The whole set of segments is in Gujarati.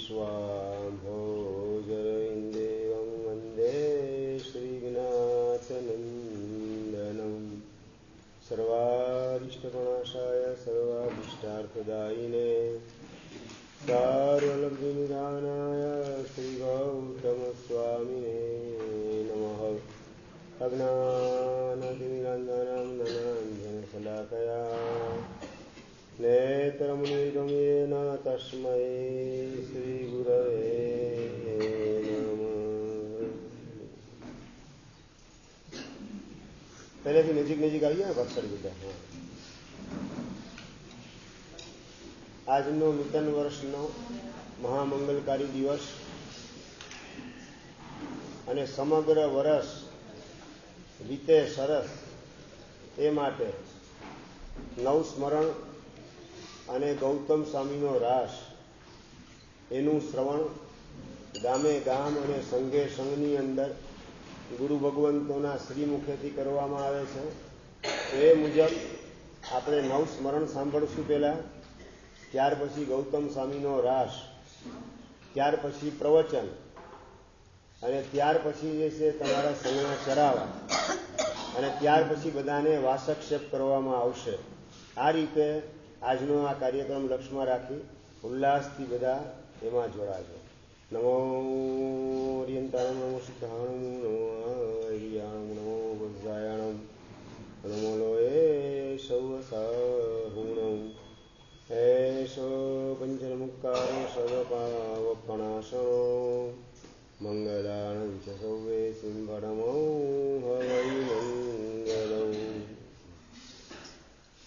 स्वाम्भोजरविन्देवं वन्दे श्रीगणाथनन्दनं सर्वारिष्टगुणाशाय सर्वाभीष्टार्थदायिने सर्वलब्धिनिधानाय श्रीगौतमस्वामिने नमः। अज्ञानतिमिरन्दनं धनाञ्जनशलाकया नेत्रमुनितं येन तस्मै श्रीगुरवे नमः। પહેલેથી નજીક આવી ગયા ભક્ષર બધા. આજનો નૂતન વર્ષનો મહામંગલકારી દિવસ અને સમગ્ર વર્ષ વીતે સરસ એ માટે નવસ્મરણ અને ગૌતમ સ્વામીનો રાસ એનું શ્રવણ ગામે ગામ અને સંઘે સંઘની અંદર ગુરુ ભગવંતોના શ્રીમુખેથી કરવામાં આવે છે. એ મુજબ આપણે નવસ્મરણ સાંભળશું પહેલાં, ત્યાર પછી ગૌતમ સ્વામીનો રાસ, ત્યાર પછી પ્રવચન અને ત્યાર પછી જે છે તમારા સંઘના ચરાવા અને ત્યાર પછી બધાને વાસક્ષેપ કરવામાં આવશે. આ રીતે આજનો આ કાર્યક્રમ લક્ષ્યમાં રાખી ઉલ્લાસથી બધા એમાં જોડાજો. નમો ઓરિયંતાણમ, નમો સિદ્ધાણમ, નમો હરિયાણમ, નમો વજ્રાયણમ, નમો લોએ સૌ સહુણમ એસો પંચનમુક્કારો સર્વપાવપણાસનો મંગલાણં ચ સૌવે સિંહણમો હવૈ મંગલમ.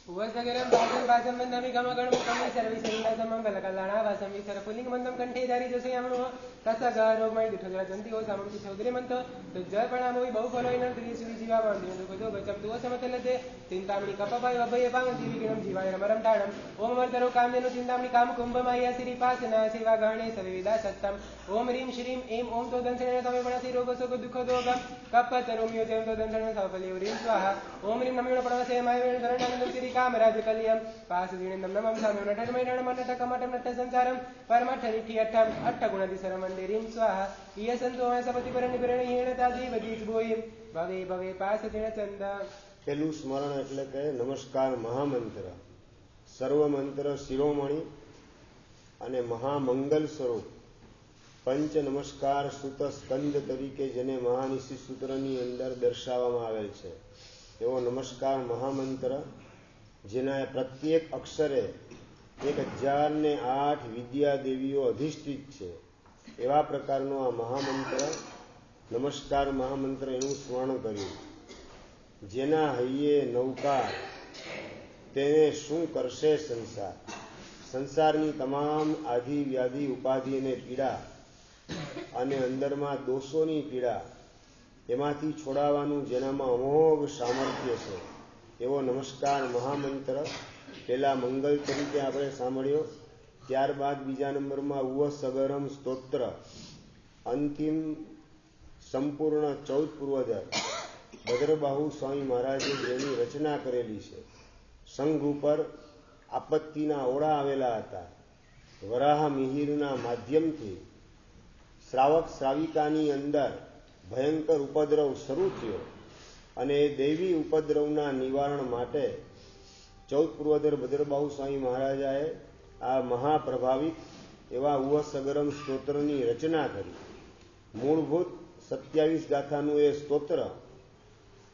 उपस्थितं भाषं भाषं वन्दामि गमगणमुखं सर्वैः मङ्गलकल्याणावासं विसरपुल्लिङ्गमन्दं कंठे धारी जसयामणो रसगारोमय दिठोजरजन्ति ओ सामं चिछोदरिमन्तो तुज्जर्पणामो बहुफलो इनर्तरीसुरी जीवावान्दिनो दुःखदो गचं तुव समतलते चिन्तामणि कपपाय अभय पावन्ति विघ्नं जीवाय नमरं ताडम् ओम वर्तरो काम्यनो चिन्तामणि कामकुम्भमाया श्रीपासना सेवागणे सविदा सत्तम् ओम ह्रीं श्रीं ऐं ओम तो दंसनेन तमे पणसि रोगसोग दुःखदोगं कप्पतरोमियो जयं तो दंसनेन सफलियो ह्रीं स्वाहा ओम ह्रीं नमो प्रणवसे मायवेण धरणं श्री कामराज कल्याण पासदीनन्दं नमं साम्यं नटमैडणमन्नटकमटं नटसंसारं परमठनिठियठं अट्ठगुणदिसरमन्दिरीं स्वाहा ईयसन्तो सपतिपरणिपरणीयेणतादेवजीभूयिं भवे भवे पासदिनचन्द. પેલું સ્મરણ એટલે કે નમસ્કાર મહામંત્ર, સર્વમંત્ર શિરોમણી અને મહામંગલ સ્વરૂપ પંચ નમસ્કાર સુત સ્કંદ તરીકે જેને મહાનિશી સૂત્રની અંદર દર્શાવવામાં આવેલ છે એવો નમસ્કાર મહામંત્ર, જેના પ્રત્યેક અક્ષરે 1008 વિદ્યાદેવીઓ અધિષ્ઠિત છે એવા પ્રકારનો આ મહામંત્ર નમસ્કાર મહામંત્ર એનું સ્મરણ કર્યું. જેના હૈયે નૌકાર તેને શું કરશે સંસાર, સંસારની તમામ આધિ વ્યાધિ ઉપાધિ અને પીડા અને અંદરમાં દોષોની પીડા એમાંથી છોડાવવાનું જેનામાં અમોઘ સામર્થ્ય છે એવો નમસ્કાર મહામંત્ર પહેલા મંગલ તરીકે આપણે સાંભળ્યો. ત્યારબાદ બીજા નંબરમાં ઉવ સગરમ સ્તોત્ર, અંતિમ સંપૂર્ણ 14 પૂર્વધર ભદ્રબાહુ સ્વામી મહારાજે જેની રચના કરેલી છે. સંઘ ઉપર આપત્તિના ઓળા આવેલા હતા. વરાહ મિહિરના માધ્યમથી શ્રાવક શ્રાવિકાની અંદર ભયંકર ઉપદ્રવ શરૂ થયો અને એ દૈવી ઉપદ્રવના નિવારણ માટે 14 પૂર્વધર ભદ્રબાહુ સ્વામી મહારાજાએ આ મહાપ્રભાવિક એવા ઉવ સગરમ સ્તોત્રની રચના કરી. મૂળભૂત 27 ગાથાનું એ સ્તોત્ર,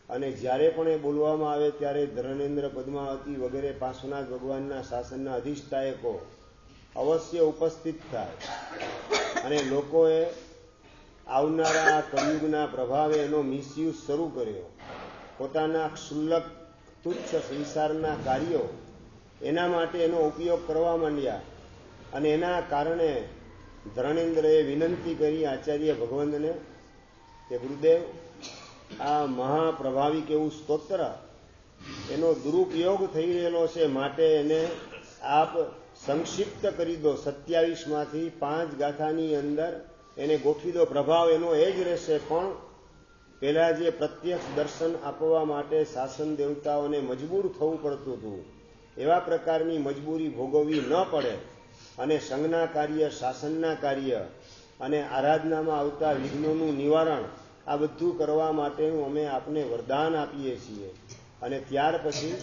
અને જ્યારે પણ એ બોલવામાં આવે ત્યારે ધર્મેન્દ્ર, પદ્માવતી વગેરે પાર્શ્વનાથ ભગવાનના શાસનના અધિષ્ઠાયકો અવશ્ય ઉપસ્થિત થાય અને લોકોએ આવનારા કળિયુગના પ્રભાવે એનો મિસયુઝ શરૂ કર્યો. પોતાના ક્ષુલ્લક તુચ્છ સંસારના કાર્યો એના માટે એનો ઉપયોગ કરવા માંડ્યા અને એના કારણે ધર્મેન્દ્રએ વિનંતી કરી આચાર્ય ભગવંતને કે ગુરુદેવ, આ મહાપ્રભાવિક એવું સ્તોત્ર એનો દુરુપયોગ થઈ રહેલો છે, માટે એને આપ સંક્ષિપ્ત કરી દો. 27માંથી 5 ગાથાની અંદર એને ગોઠવી દો. પ્રભાવ એનો એ જ રહેશે, પણ પહેલા જે પ્રત્યક્ષ દર્શન આપવા માટે શાસન દેવતાઓને મજબૂર થવું પડતું હતું એવા પ્રકારની મજબૂરી ભોગવવી ન પડે અને સંઘના કાર્ય, શાસનના કાર્ય અને આરાધનામાં આવતા વિઘ્નોનું નિવારણ આ બધું કરવા માટેનું અમે આપને વરદાન આપીએ છીએ. અને ત્યાર પછી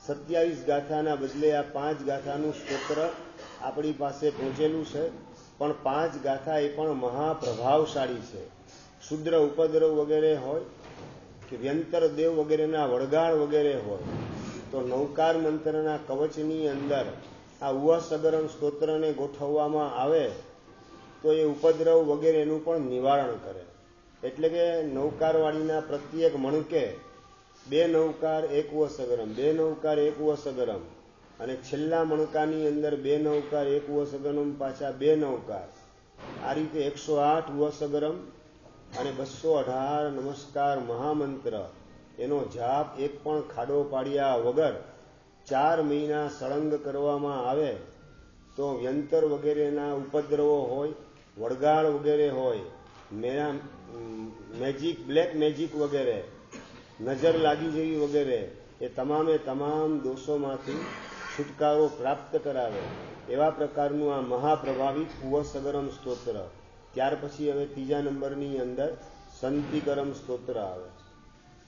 27 ગાથાના બદલે આ 5 ગાથાનું સ્તોત્ર આપણી પાસે પહોંચેલું છે. પણ 5 ગાથા એ પણ મહાપ્રભાવશાળી છે. શુદ્ર ઉપદ્રવ વગેરે હોય કે વ્યંતર દેવ વગેરેના વળગાળ વગેરે હોય તો નૌકાર મંત્રના કવચની અંદર આ ઉવસગરણ સ્તોત્રને ગોઠવવામાં આવે તો એ ઉપદ્રવ વગેરેનું પણ નિવારણ કરે. એટલે કે નૌકારવાળીના પ્રત્યેક મણકે 2 નૌકાર 1 વસગરમ, 2 નૌકાર 1 વસગરમ અને છેલ્લા મણકાની અંદર 2 નૌકાર 1 વસગરમ પાછા 2 નૌકાર, આ રીતે 108 વસગરમ અને 218 નમસ્કાર મહામંત્ર એનો જાપ એક પણ ખાડો પાડ્યા વગર 4 મહિના સળંગ કરવામાં આવે તો વ્યંતર વગેરેના ઉપદ્રવો હોય, વળગાળ વગેરે હોય, મેજિક, બ્લેક મેજિક વગેરે, નજર લાગી જેવી વગેરે એ તમામે તમામ દોષોમાંથી છુટકારો પ્રાપ્ત કરાવે એવા પ્રકારનું આ મહાપ્રભાવિત ઉવસગરમ સ્તોત્ર. ત્યાર પછી હવે 3જા નંબરની અંદર સંતિકરમ સ્તોત્ર આવે.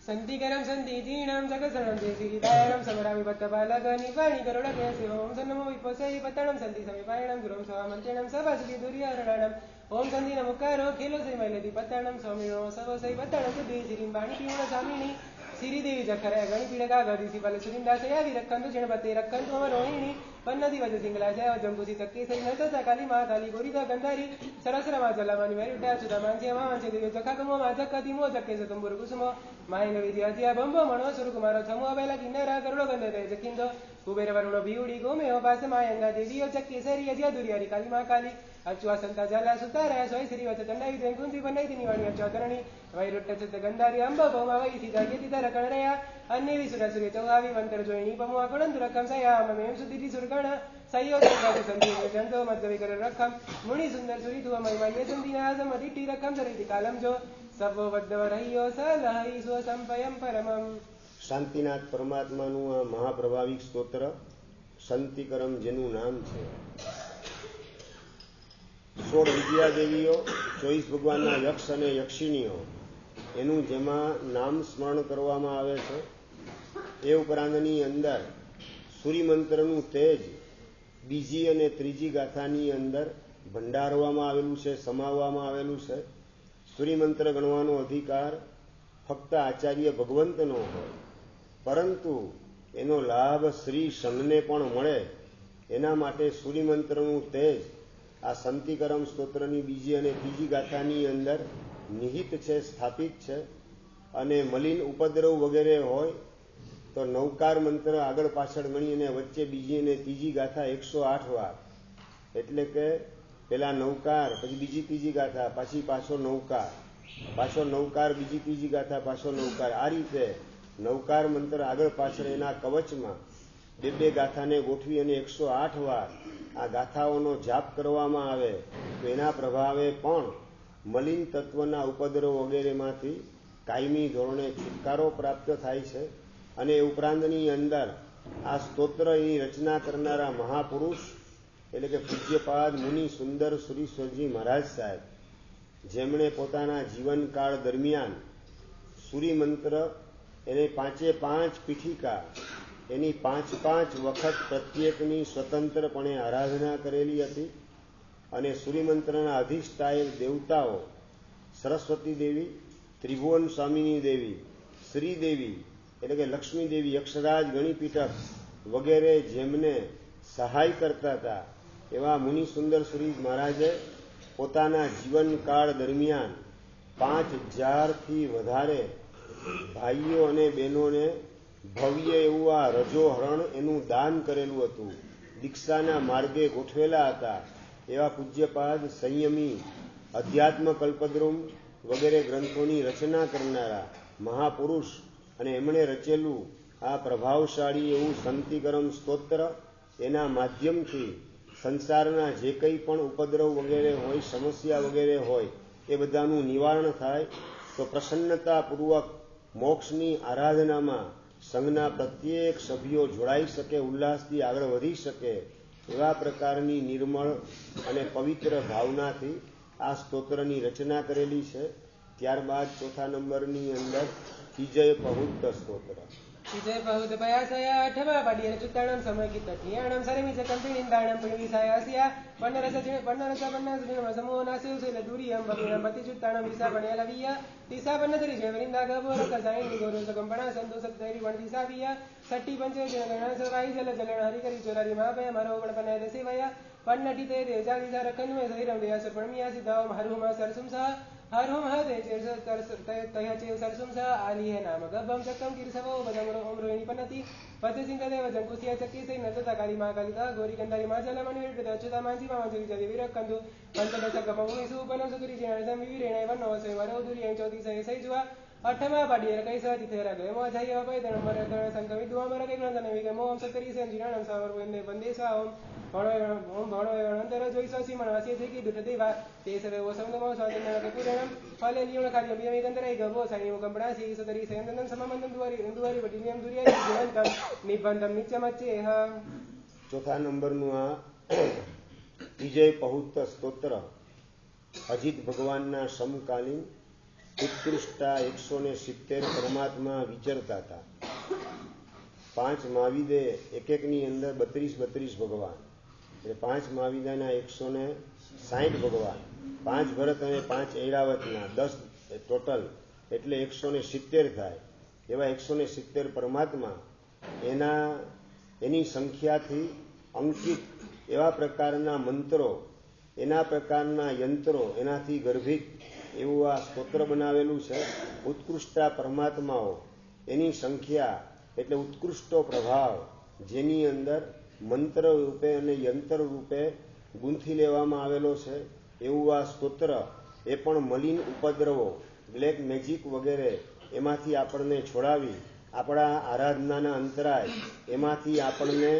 સંતિકરમ સંતિજીણમ જગસરણમ દેશીદાયણમ સમરામી ભટ્ટપાલગની વાણી કરોડકે ઓમ સન્નમો વિપોસઈ પતણમ સંતિ સમીપાયણમ ગુરુમ સ્વામંત્રિણમ સભાસુલી દુર્યારણમ ઓમ સંધિ નમુકારો ખેલો સઈ મૈલદી પતણમ સ્વામીણો સવસઈ પતણમ સુધી શ્રીમ વાણી પીવણ સ્વામીણી શ્રીદેવી જખરાય ગણી પીડકા ગદીસી પલ સુરિંદાસયા વિરખંતુ ક્ષણપતે રખંતુ અમર રોહિણી પન્નદી વજ સિંગલાશય જંબુસી ચક્કી સઈ નરસા કાલી મા કાલી ગોરીતા ગંધારી સરસરમા જલામાની મેરુટા સુધા માનસી અમાંસે દેવી જખાકમો માજકતિમો જક્કે સતુંબુર કુસુમો માયંગ વિદ્યાધ્યા બંબો મણો સુરકુમારો છમો બેલા કિન્નરા કરોડો ગંધે જખિંદો કુબેર વરુણો ભીઉડી ગોમેઓ પાસ માયંગા દેવીઓ ચક્કી સરી અજ્યા દુરિયારી કાલી મા કાલી અચ્વા સંતા જલા સુતારયા સોય શ્રી વચ ચંડાઈ દેન કુંતી બનાઈ દિની વાણી અચ્વાતરણી વૈરુટ્ટ ચિત્ત ગંધારી અંબ ભૌમા વૈ સીધા યતિ તર કણરયા અન્ય વિસુરા સૂર્ય ચૌહાવી વંતર જોઈણી પમુઆ ગુણંતુ રકમ સયા મેમ સુધીરી સુરગણ સયો સંગાતિ સંધિ જંતો મધ્યવી કર રકમ મુનિ સુંદર સુરી તુવા મહિમાન્ય સંધિના આઝમ અધિટી રકમ સરીતિ કાલમ જો સર્વ વદ્દવ રહીયો સલહઈ સ્વ સંપયમ પરમમ. શાંતિનાથ પરમાત્માનું આ મહાપ્રભાવિક સ્તોત્ર સંતિકરમ જેનું નામ છે. 16 વિદ્યાદેવીઓ, 24 ભગવાનના યક્ષ અને યક્ષિણીઓ એનું જેમાં નામ સ્મરણ કરવામાં આવે છે. એ ઉપરાંતની અંદર સૂર્યમંત્રનું તેજ બીજી અને ત્રીજી ગાથાની અંદર ભંડારવામાં આવેલું છે, સમાવવામાં આવેલું છે. સૂર્યમંત્ર ગણવાનો અધિકાર ફક્ત આચાર્ય ભગવંતનો હોય, પરંતુ એનો લાભ શ્રી સંઘને પણ મળે એના માટે સૂર્યમંત્રનું તેજ આ સંતિકરમ સ્તોત્રની બીજી અને ત્રીજી ગાથાની અંદર નિહિત છે, સ્થાપિત છે. અને મલિન ઉપદ્રવ વગેરે હોય તો નૌકાર મંત્ર આગળ પાછળ ગણી અને વચ્ચે બીજી અને ત્રીજી ગાથા 108 વાર, એટલે કે પેલા નૌકાર, પછી બીજી ત્રીજી ગાથા, પાછી પાછો નૌકાર, બીજી ત્રીજી ગાથા, પાછો નૌકાર, આ રીતે નૌકાર મંત્ર આગળ પાછળ એના કવચમાં 2 ગાથાને ગોઠવી અને 108 વાર આ ગાથાઓનો જાપ કરવામાં આવે તો એના પ્રભાવે પણ મલિન તત્વના ઉપદ્રવ વગેરેમાંથી કાયમી ધોરણે છુટકારો પ્રાપ્ત થાય છે. અને એ ઉપરાંતની અંદર આ સ્તોત્રની રચના કરનારા મહાપુરુષ એટલે કે પૂજ્યપાદ મુનિ સુંદર સુરીશ્વરજી મહારાજ સાહેબ, જેમણે પોતાના જીવનકાળ દરમિયાન સૂર્યમંત્ર એને 5 પીઠિકા એની 5 વખત પ્રત્યેકની સ્વતંત્રપણે આરાધના કરેલી હતી. અને સૂર્યમંત્રના અધિષ્ઠાયક દેવતાઓ સરસ્વતી દેવી, ત્રિભુવન સ્વામીની દેવી, શ્રીદેવી એટલે કે લક્ષ્મી દેવી, યક્ષરાજ, ગણિપીઠક વગેરે જેમને સહાય કરતા હતા એવા મુનિ સુંદર સુરી મહારાજે પોતાના જીવનકાળ દરમિયાન 5000થી વધારે ભાઈઓ અને બહેનોને ભવ્ય એવું આ રજોહરણ એનું દાન કરેલું હતું. દીક્ષાના માર્ગે ગોઠવેલા હતા એવા પૂજ્યપાદ સંયમી, અધ્યાત્મ કલ્પદ્રુમ વગેરે ગ્રંથોની રચના કરનારા મહાપુરુષ અને એમણે રચેલું આ પ્રભાવશાળી એવું સંતિકરમ સ્તોત્ર એના માધ્યમથી સંસારના જે કંઈ પણ ઉપદ્રવ વગેરે હોય, સમસ્યા વગેરે હોય એ બધાનું નિવારણ થાય તો પ્રસન્નતાપૂર્વક મોક્ષની આરાધનામાં સંઘના પ્રત્યેક સભ્યો જોડાઈ શકે, ઉલ્લાસથી આગળ વધી શકે એવા પ્રકારની નિર્મળ અને પવિત્ર ભાવનાથી આ સ્તોત્રની રચના કરેલી છે. ત્યારબાદ ચોથા નંબરની અંદર વિજય પહુત સ્તોત્ર. વિજય બહુત પયાસયા અઠમા પાડીએ ચુત્તાણમ સમયગીત ઠિયાણમ સરેમી ચકંપી નિંદાણમ પણવિસાયાસ્યા પન્નરસ સમૂહ નાસ્યુ શૈલ દુરિયમ ભગીણમ પતિ ચુત્તાણમ વિસા પણ્યાલવીય તિસા પન્નતરી જયવરિંદા ગબોર કસાઈની ગૌરવ સગંપણા સંતોષ તૈરી પણ દિસાવીય સટ્ટી પંચે ગણ સવાઈ જલ જલણ હરિકરી ચોરારી મહાભય મારો ગણ પનાય દસેવયા પન્નટી તે દેજા દિશા રખન્વે સૈરમ દેયાસુર પણમિયા સિદ્ધાઓ હરુમા સરસુમસા હરુમ હદે તહચેવ સરસુમસા આલીહે નામ ગભમ ચક્કમ કિરસવો બદમરો ઓમ રોહિણી પનતી પતે સિંગદેવ જંકુસિયા ચક્કી સૈ નર્તતા કાલી મહાકાલિકા ગૌરી કંદારી માજલમણિ વિરટ અચ્યુતા માંજી મામંજરી જદી વિરક્કંદુ પંચદશ ગમભૂમિ સુપનમ સુતુરી જીર્ણસમ વિવિરેણ વન્નો વસૈ વરો દુરિયં ચોતી સૈ સૈ જુઆ અઠમા પાડીએ કઈ સતી થેરા ગયો અજાય વપય તણ મર તણ સંકમિત દુઆમર કઈ ગ્રંથન વિગે મોમ સતરી સેમ જીર્ણમ સાવર વંદે વંદેસા ઓમ ભણો અંતર જોઈ સસી મણવાસી થઈ દુટ દેવા તે સરે ઓ સમદમો સ્વાતંત્ર કે પુરાણમ ફલે નિયમ કાર્ય બિયમે કંદરે ગબો સાઈઓ કંપડા સી સતરી સેંદન સમમંદન દુવારી વટી નિયમ દુરિયા જીવંતમ નિબંધમ નિચમચે હ. ચોથા નંબરનું આ વિજય પહુત સ્તોત્ર અજીત ભગવાનના સમકાલીન ઉત્કૃષ્ટા 170 પરમાત્મા વિચરતા હતા. 5 મહાવિદે એકની અંદર 32 ભગવાન, એટલે 5 મહાવિદાના 160 ભગવાન, 5 ભરત અને 5 ઐરાવતના 10 ટોટલ, એટલે 170 થાય. એવા 170 પરમાત્મા એની સંખ્યાથી અંકિત એવા પ્રકારના મંત્રો, એના પ્રકારના યંત્રો, એનાથી ગર્ભિત એવું આ સ્તોત્ર બનાવેલું છે. ઉત્કૃષ્ટા પરમાત્માઓ એની સંખ્યા એટલે ઉત્કૃષ્ટો પ્રભાવ, જેની અંદર મંત્ર રૂપે અને યંત્ર રૂપે ગૂંથી લેવામાં આવેલો છે એવું આ સ્તોત્ર. એ પણ મલિન ઉપદ્રવો, બ્લેક મેજિક વગેરે એમાંથી આપણને છોડાવી, આપણા આરાધનાના અંતરાય એમાંથી આપણને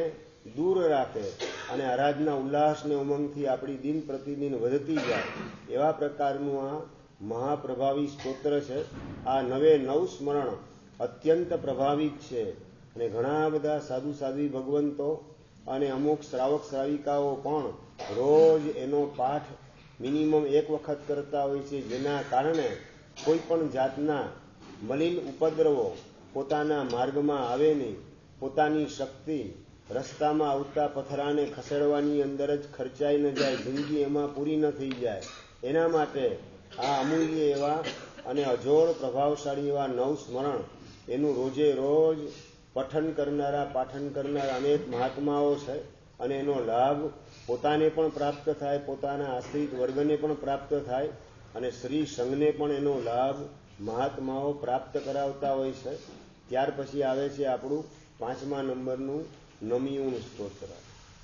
દૂર રાખે અને આરાધના ઉલ્લાસને ઉમંગથી આપણી દિન પ્રતિદિન વધતી જાય એવા પ્રકારનું આ મહાપ્રભાવી સ્તોત્ર છે. આ 9 સ્મરણ અત્યંત પ્રભાવિત છે અને ઘણા બધા સાધુ સાધ્વી ભગવંતો અને અમુક શ્રાવક શ્રાવિકાઓ પણ રોજ એનો પાઠ મિનિમમ 1 વખત કરતા હોય છે, જેના કારણે કોઈ પણ જાતના મલિન ઉપદ્રવો પોતાના માર્ગમાં આવે નહીં. પોતાની શક્તિ રસ્તામાં આવતા પથરાને ખસેડવાની અંદર જ ખર્ચાઈ ન જાય, જિંદગી એમાં પૂરી ન થઈ જાય. એના માટે આ અમૂલ્ય એવા અને અજોડ પ્રભાવશાળી એવા 9 સ્મરણ એનું રોજે રોજ પાઠન કરનારા અનેક મહાત્માઓ છે અને એનો લાભ પોતાને પણ પ્રાપ્ત થાય, પોતાના આશ્રિત વર્ગને પણ પ્રાપ્ત થાય અને શ્રી સંઘને પણ એનો લાભ મહાત્માઓ પ્રાપ્ત કરાવતા હોય છે. ત્યાર પછી આવે છે આપણું 5મા નંબરનું નમિયુણ સ્તોત્ર.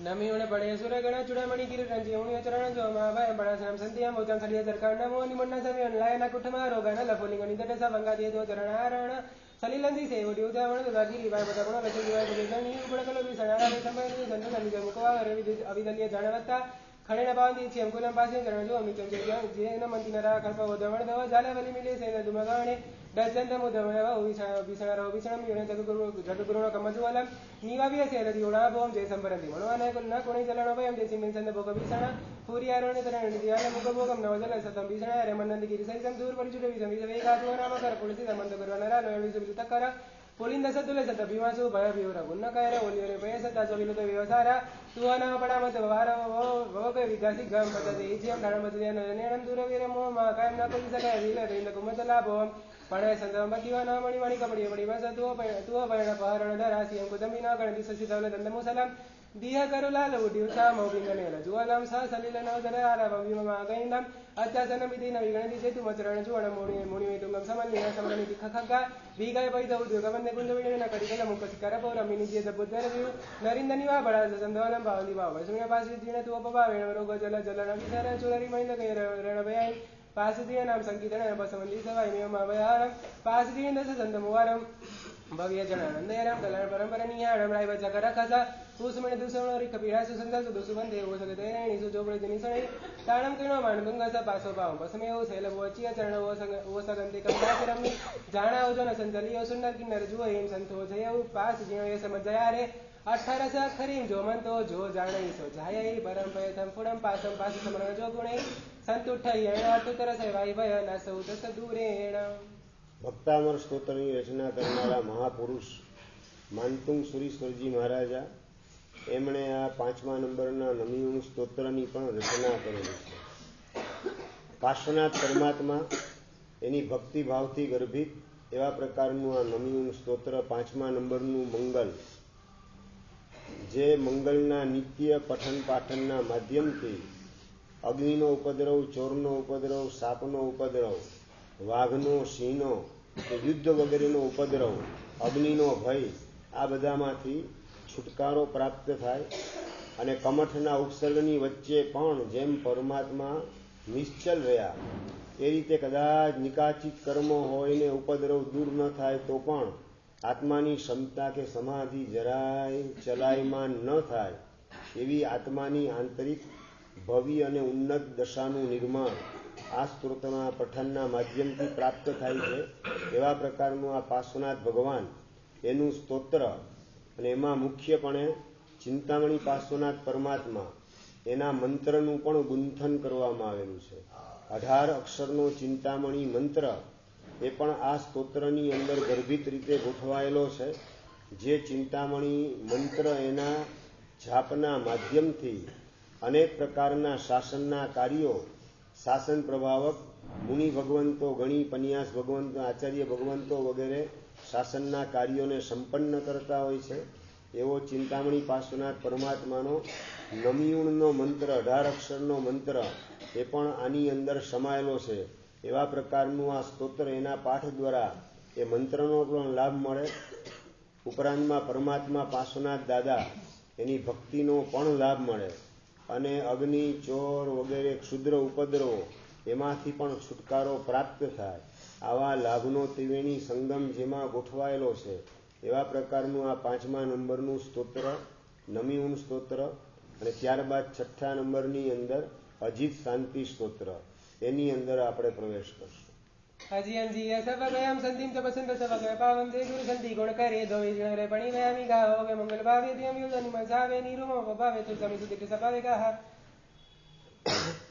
નમિયુણ પડે સુર ગણ ચૂડામણી ગિર રંજી ઉણી ચરણ જો મહાભાય બળાસનમ સંતિયમ ઉચમ સડિય સરકાર નમો નિમન્ના સમિયન લાયના કુઠમા રોગણ લફોલિંગ નિદટ સવંગા દે દો ચરણારણ સલિલંદી સે ઓડી ઉદાવણ દાગીરી ભાઈ બધા ગુણ રચી દિવાય ગુજની ગુણ કલો બી સણારા સંભાઈ સંત સંજય મુકવા અવિદલ્ય જાણવત્તા ખડેના બાંધી છે અંકુલમ પાસે ચરણ જો અમિચમ જેન મંતિનરા કલ્પ ઉદાવણ દવા જાલે વલી મિલે સે દુમગાણે દજંત મુદવણવા વિસણારો વિસણમ યુને જગગુરુનો કમજવાલમ નીવાવ્ય સે રદિયોણા બોમ જય સંબરંદી મણવાને ન કોણી ચલણો ભયમ જય સિમિન સંદ ભોગ વિસણા ફુરિયારોને તરણ દિયાલે મુગ ભોગમ નવજલ સતમ વિસણા રે મનંદ ગિરી સૈતમ દૂર પરિચુડ વિસમ વેગાત્મો નામ કર પુલસી સંબંધ કરવાના લોય વિસુલ તકર પુલિંદ સતુલે સત ભીમાસુ ભય ભીવર ગુણકાયરે ઓલિયરે પય સતા જોવિલો તો વ્યવસારા તુવાના પડામત વાર વોગ વિગાસી ગમ પતદે ઇજ્યમ ધાણમત દેન નેણમ દૂર વીર મોહ મા કાયમ ના કોઈ સકાય વિલ રેલ કુમત લાભો પણ સંદમ દીવાના મણી કપડી મણી બસ તુઓ પયણ પહરણ ધરાસી અંકુ દમીના ગણ દિસસી દવલે દંદમુ સલામ દિયા કરો લાલ ઉડી ઉસા મોબિંદનેલ જુવાલામ સા સલીલ નવ જરે આરા ભવિમા ગઈંદમ અત્યાસન મિતિ નવી ગણતિ છે તું મચરણ જુવણ મોણી મોણી તુંગમ સમન્ય સમરણી દિખખગા ભીગાય પૈદા ઉદ્યોગ બંને કુંજ વિણેના કરી કલા મુક સિકાર પૌરા મિની જે બુદ્ધર વ્યુ નરિંદની વા બળા સંદવનમ ભાવલી ભાવ સુમ્ય પાસી જીને તું અપવા વેણ રોગ જલ જલન વિચાર ચોરી મહિન્દ કઈ રણ ભયાઈ પાસદીય નામ સંકીર્તન બસવંદી સવાય નિયમા વયારમ પાસદીય દસ સંદમવારમ ભવ્ય જણાનંદયરામ કલ્યાણ પરંપરનીયાણમ રાય વચા કરખસા સુસ્મણ દુસવણ રિક પીડાસુ સંદસુ દુસુબંધે ઓ સગતૈરણી સુજોગળ દિનિસણી તાણમ કિણો માણભંગસ પાસો ભાવ બસમેવ શૈલ વોચિય ચરણ ઓ સગંતે કંદાચરમની જાણા ઓજન સંજલિયો સુંદર કિન્નર જુઓ એમ સંતો જયઉ પાસ જીણો એ સમજયા રે अठारस खरीम जो मन तो जो जाने सो जाय परम पयथम पुरम पासम पास समरण जो गुणे संतुठयण अतुतर सेवाय भय न सौत सदूरेण। ભક્તામર સ્તોત્રની રચના કરનારા મહાપુરુષ માનતુંગ સુરીશ્વરજી મહારાજા એમણે આ 5મા નંબરના નમિયુણ સ્તોત્રની પણ રચના કરેલી છે. પાર્શ્વનાથ પરમાત્મા એની ભક્તિભાવથી ગર્ભિત એવા પ્રકારનું આ નમિયુણ સ્તોત્ર 5મા નંબરનું મંગલ, જે મંગલના નિત્ય પઠન પાઠનના માધ્યમથી અગ્નિનો ઉપદ્રવ, ચોરનો ઉપદ્રવ, સાપનો ઉપદ્રવ, વાઘનો, સિંહનો કે યુદ્ધ વગેરેનો ઉપદ્રવ, અગ્નિનો ભય, આ બધામાંથી છુટકારો પ્રાપ્ત થાય અને કમઠના ઉપસર્ગની વચ્ચે પણ જેમ પરમાત્મા નિશ્ચલ રહ્યા એ રીતે કદાચ નિકાચિત કર્મો હોય ને ઉપદ્રવ દૂર ન થાય તો પણ આત્માની ક્ષમતા કે સમાધિ જરાય ચલાયમાન ન થાય એવી આત્માની આંતરિક ભવ્ય અને ઉન્નત દશાનું નિર્માણ આ સ્તોત્રના પઠનના માધ્યમથી પ્રાપ્ત થાય છે. એવા પ્રકારનું આ પાર્શ્વનાથ ભગવાન એનું સ્તોત્ર, અને એમાં મુખ્યપણે ચિંતામણી પાર્શ્વનાથ પરમાત્મા એના મંત્રનું પણ ગુંથન કરવામાં આવેલું છે. 18 અક્ષરનો ચિંતામણી મંત્ર એ પણ આ સ્તોત્રની અંદર ગર્ભિત રીતે ગોઠવાયેલો છે. જે ચિંતામણી મંત્ર એના જાપના માધ્યમથી અનેક પ્રકારના શાસનના કાર્યો, શાસન પ્રભાવક મુનિ ભગવંતો, ગણી પન્યાસ ભગવંતો, આચાર્ય ભગવંતો વગેરે શાસનના કાર્યોને સંપન્ન કરતા હોય છે. એવો ચિંતામણી પાર્શ્વનાથ પરમાત્માનો નમિયુણનો મંત્ર, 18 અક્ષરનો મંત્ર એ પણ આની અંદર સમાયેલો છે. એવા પ્રકારનું આ સ્તોત્ર, એના પાઠ દ્વારા એ મંત્રનો પણ લાભ મળે, ઉપરાંતમાં પરમાત્મા પાર્શ્વનાથ દાદા એની ભક્તિનો પણ લાભ મળે અને અગ્નિ, ચોર વગેરે ક્ષુદ્ર ઉપદ્રવો એમાંથી પણ છુટકારો પ્રાપ્ત થાય. આવા લાભનો ત્રિવેણી સંગમ જેમાં ગોઠવાયેલો છે એવા પ્રકારનું આ 5મા નંબરનું સ્તોત્ર, નમિયુણ સ્તોત્ર. અને ત્યારબાદ 6ઠ્ઠા નંબરની અંદર અજીત શાંતિ સ્તોત્ર, એની અંદર આપણે પ્રવેશ કરશું. અજીયમ જીય સવગયમ સંતિમ તપસંત સવગય પાવમ દે ગુરુ સંતિ ગુણ કરે દો વિજ્ઞરે પણી વયામી ગાઓ વે મંગલ ભાવે દિયમ યુદનિ મજાવે નિરુમો ભાવે તુ સમિ સુદિત સભાવે ગાહ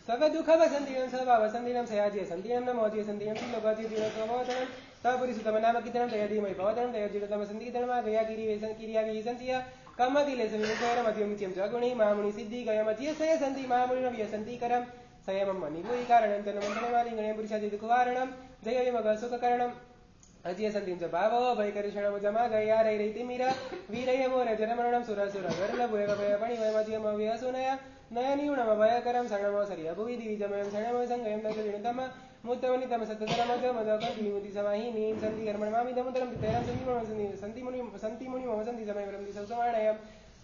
સવ દુઃખ વસંતિમ સવા વસંતિમ સયાજી સંતિમ નમો જી સંતિમ લોકાજી દિનો સમોદન તપુરી સુતમ નામ કિતનમ દયદીમય ભવતમ દયજીત તમ સંતિતનમાં ગયા ગિરી વેસન કિરિયા વી સંતિયા કમગિલે સમિ મધ્યમ ચિમ જગુણી મામુણી સિદ્ધિ ગયમ જીય સય સંતિ મામુણી નવ્ય સંતિ કરમ સંયમમ મનિભૂઈ કારણમ તન મંત્રમાલિ ગણે પુરુષાદિ દુઃખવારણમ જય વિમગ સુખકરણમ અજીય સંતિમ ચ ભાવો ભય કરીષણમ જમા ગયા રૈ રૈ તિમિર વીરય મોર જનમરણમ સુર સુર ગરલભ ભય ભય પણિ વય મધ્યમ વ્યસુનય નયનિયુણમ ભયકરમ શરણમ સરિય ભુવિ દિવિજમયમ શરણમ સંગયમ દશવિણતમ મુત્તમનિતમ સત્તરમ મધ કંઠિમુતિ સમાહિની સંતિ કર્મણ મામિ દમુતરમ તિતેરમ સંતિ મુનિ મમ સંતિ સમય બ્રહ્મતિ સૌસમાણયમ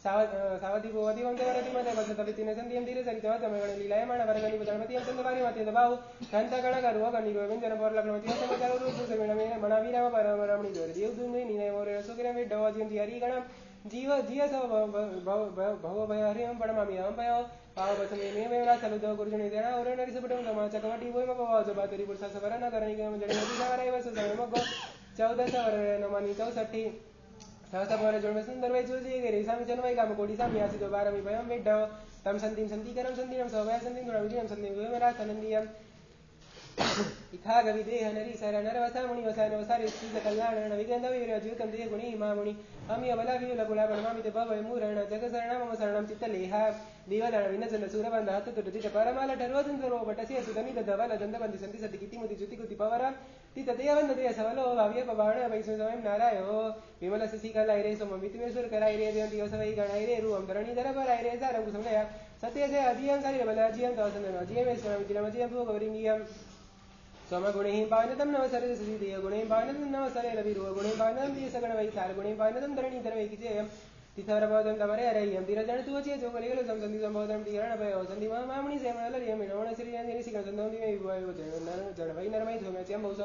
સાવધિ ભોવધિવમ દેવરતિ મતે વસતલિતિને સંતિયમ ધીરે સરિતમ તમગણ લીલાયમાણ વરગની બદણમતિયમ સંતવારી મતે દબાવ ઘંતગણ ગર્વ ગનિરો વિંજન પર લગ્નમતિ સમચારો રૂપ સમિણમે મણાવીરામ પરમરમણી દોર દેવ દુંગઈ નિનય મોરે સુકિરમ વિડ્ડવાજીમ હરિ ગણમ જીવ જીય સવ ભવ ભય હરિમ પડમામી અમ ભયો પાવ બસમે મે મેરા સલુદો ગુરુજની દેણા ઓરે નરી સબડમ તમા ચકવટી બોય મગવા જો બાતરી પુરસા સવરન કરણી ગમ જણી નદી સવરાય વસ સમય મગો 14 સવર નમની 64 सहसा भवरे जोड़ में सुंदर वै जोजी गे रेसा में जनवै गाम कोडी सा मियासी दो 12 में भयम वेड्ढव तम संतिम संतिकरम संतिम सवय संतिम गुण विजयम संतिम वे मेरा सनंदियम इथा गवि देह नरी सर नरवसा मुनि वसा नवसारि सुज कल्याण विगंध वीर ज्योतम देह गुणी मामुनि अमिय बला वियुल गुला गणमामि ते भवय मूरण जग शरणम मम शरणम चित्तलेहा देवदण विनजन सूरबंध हत तुट जित परमाल ठरवदन सरो बटसे सुदनि दधवल दंदबंधि संति सति किति मुति ज्योति कुति पवर तित देवंद दे सवलो भाव्य पवाण वैष्णु स्वयं नारायो विमल ससी कलाई रे सोम वितमेश्वर कराई रे देव दिवस वै गणाई रे रूम धरणी धर भराई रे सारंग कुसुमया सत्य से अजियम सारी बल अजियम तवसंदन अजियम ईश्वरम विजयम अजियम भोग वरिंगियम सोम गुणेहि पावनतम नवसरे सुधि गुणेहि पावनतम नवसरे रविरु गुणेहि पावनतम दिय सगण वै सार गुणेहि पावनतम धरणी धर वै किजेयम तिथवर भवतम तमरे अरयम धीरजन तु अचिय जो कलिगलो संसंधि संभवतम धीरण भयो संधि मामणी से मलरियम नवण श्री अंजनी सिकन संधि में विभयो जन वै नरमय धोमे चम भौस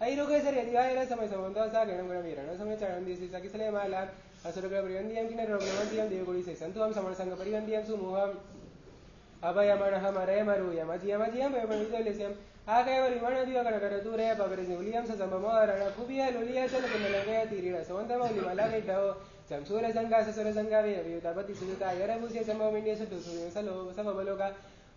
ऐ रोगे सर यदि आयला समय संबंध सा गणम गण वीरण समय चरण दिसि सकिसले माला असुरग्र प्रियंदियम किन रोगवंतियम देवगुणी से संतु हम समण संग परिवंतियम सुमोहम अभयमण हम रे मरुयम अजियम अजियम भयम विदलेस्यम आ कैवल विमण दियो गण कर तू रे पगरे उलियम स संभम रण खुबिया लुलिया चल किन लगे तीरीण सोंतम उलिमला वेडव चमसूरसंगा ससुरसंगा वियुतापति सुयुता यरभूषे संभवमिण्य सुटु सलो समबलोका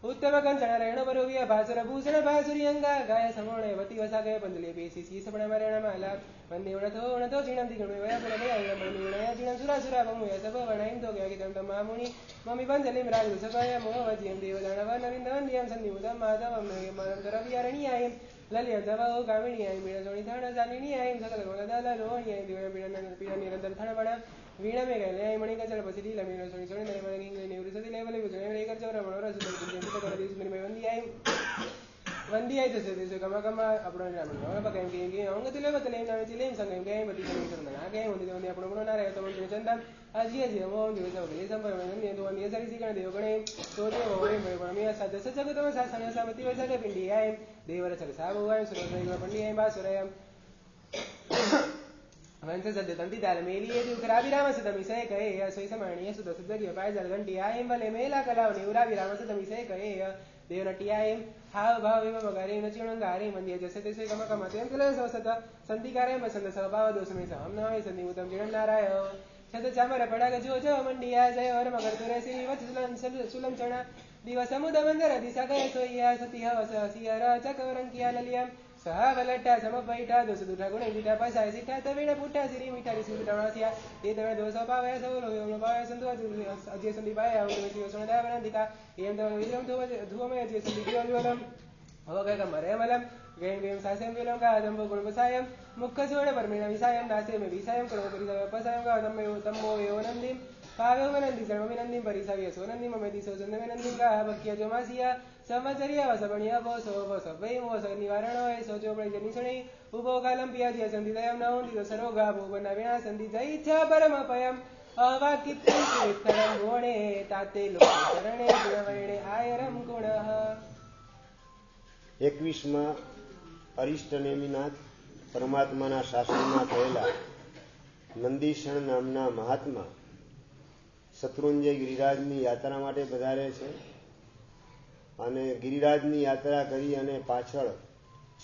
उत्तम कंचन रेणुपरोगिय भासुरभूषण भासुरियंगा गाय समोणे वति वसागय पंदले पेसी शीसपण मरण माला वंदे उणतो चिणंति गुणवया पुरवया मणिणया चिणं सुरासुरा बमुय सब वर्णयं तो गयकितं तमामुनि ममि पंजलिं राजु सभय मोहवज्यं देवदानवनरिन्दवन्यं सन्निमुदं माधवं नयमरं करवियारणीयाय ललियं तवो कामिनीयाय मीणसोणिथाण जालिनीयाय सकलगुणदललोह्याय दिव्यपीडनिरन्तरथणपण वीणमेघलयाय मणिकचलपसिलील मीणसोणि सोणि नयमरगिङ्गले निवृसतिलेवलिवुजनैकर्चवरमणोरसुन्दरिमय वंदियाय तसे कम आपण पकाय के अंगतिले बतले नचिले संगय गय बति संगना गय वंदे वंदे आपण पण नाराय तमन चंदन अजी अजी ओम दिवस वंदे संभव वंदे तो वंदे सरी सिकण देव गणे तो देव होय ममी सद सजगतम सासन समति वसग पिंडियाय देवर चल साबुवाय सुरदैव पंडियाय बासुरय वंश सद्य तंति दाल मेलिये दुखरा विराम सदमि सय कहे सोई समाणीय सुद सजगिय पाय जल घंटियाय भले मेला कलाव निवरा विराम सदमि सय कहे देवनटियाय हाव भाव एवं मगारे नचिणंगारे मंदिय जसे तसे कम कम तेम कले सवसत संतिकारे मसंद स्वभाव दोषमे सहम नाय संधि उत्तम जिणं नाराय छद चामर पडाग जो जो मंडिया जय हर मगर तुरे श्री वत्सुलन सुलम चणा दिवस मुद मंदर दिशा गय सोइया सती हवस सियर चकवरंकिया ललियम सहा वलट्टा समपैठा दोष दुठा गुण विटा पासा सिठा तवेण पुट्टा सिरी मिठारी सुटणासिया ते तवे दोष पावय सवलो योम पावय संतु अजय संदि पाय औ शिव सोणदावनंदिका एम तव विरम धुवमय अजय संदि दिवलवलम अवगय कमरेमलम गयं गयं सासेम विलम का दंभ गुणपसायम मुख सोण परमेण विसायम नासे में विसायम करो परिसाय पसायम का दम्मयो तम्मो योनंदिम पाव्यो वनंदि सर्वमिनंदिम परिसाय सोनंदि ममेति सोचंदमेनंदिम का भक्य जोमासिया समचर्या वसबणिया वो सो वो सबे वो स निवारण है सोचो बळे जनिसणे उभो कालम पियाजी संधि दयम न होंदि तो सरोगा भो बनाविना संधि जय इच्छा परम पयम अवाकित्तं विठ्ठलं गोणे ताते लोकचरणे गुणवर्णे आयरम गुणः 21માં અરિષ્ટ નેમિનાથ પરમાત્માના શાસનમાં થયેલા નંદીશણ નામના મહાત્મા શત્રુંજય ગિરિરાજની યાત્રા માટે પધારે છે અને ગિરિરાજની યાત્રા કરી અને પાછળ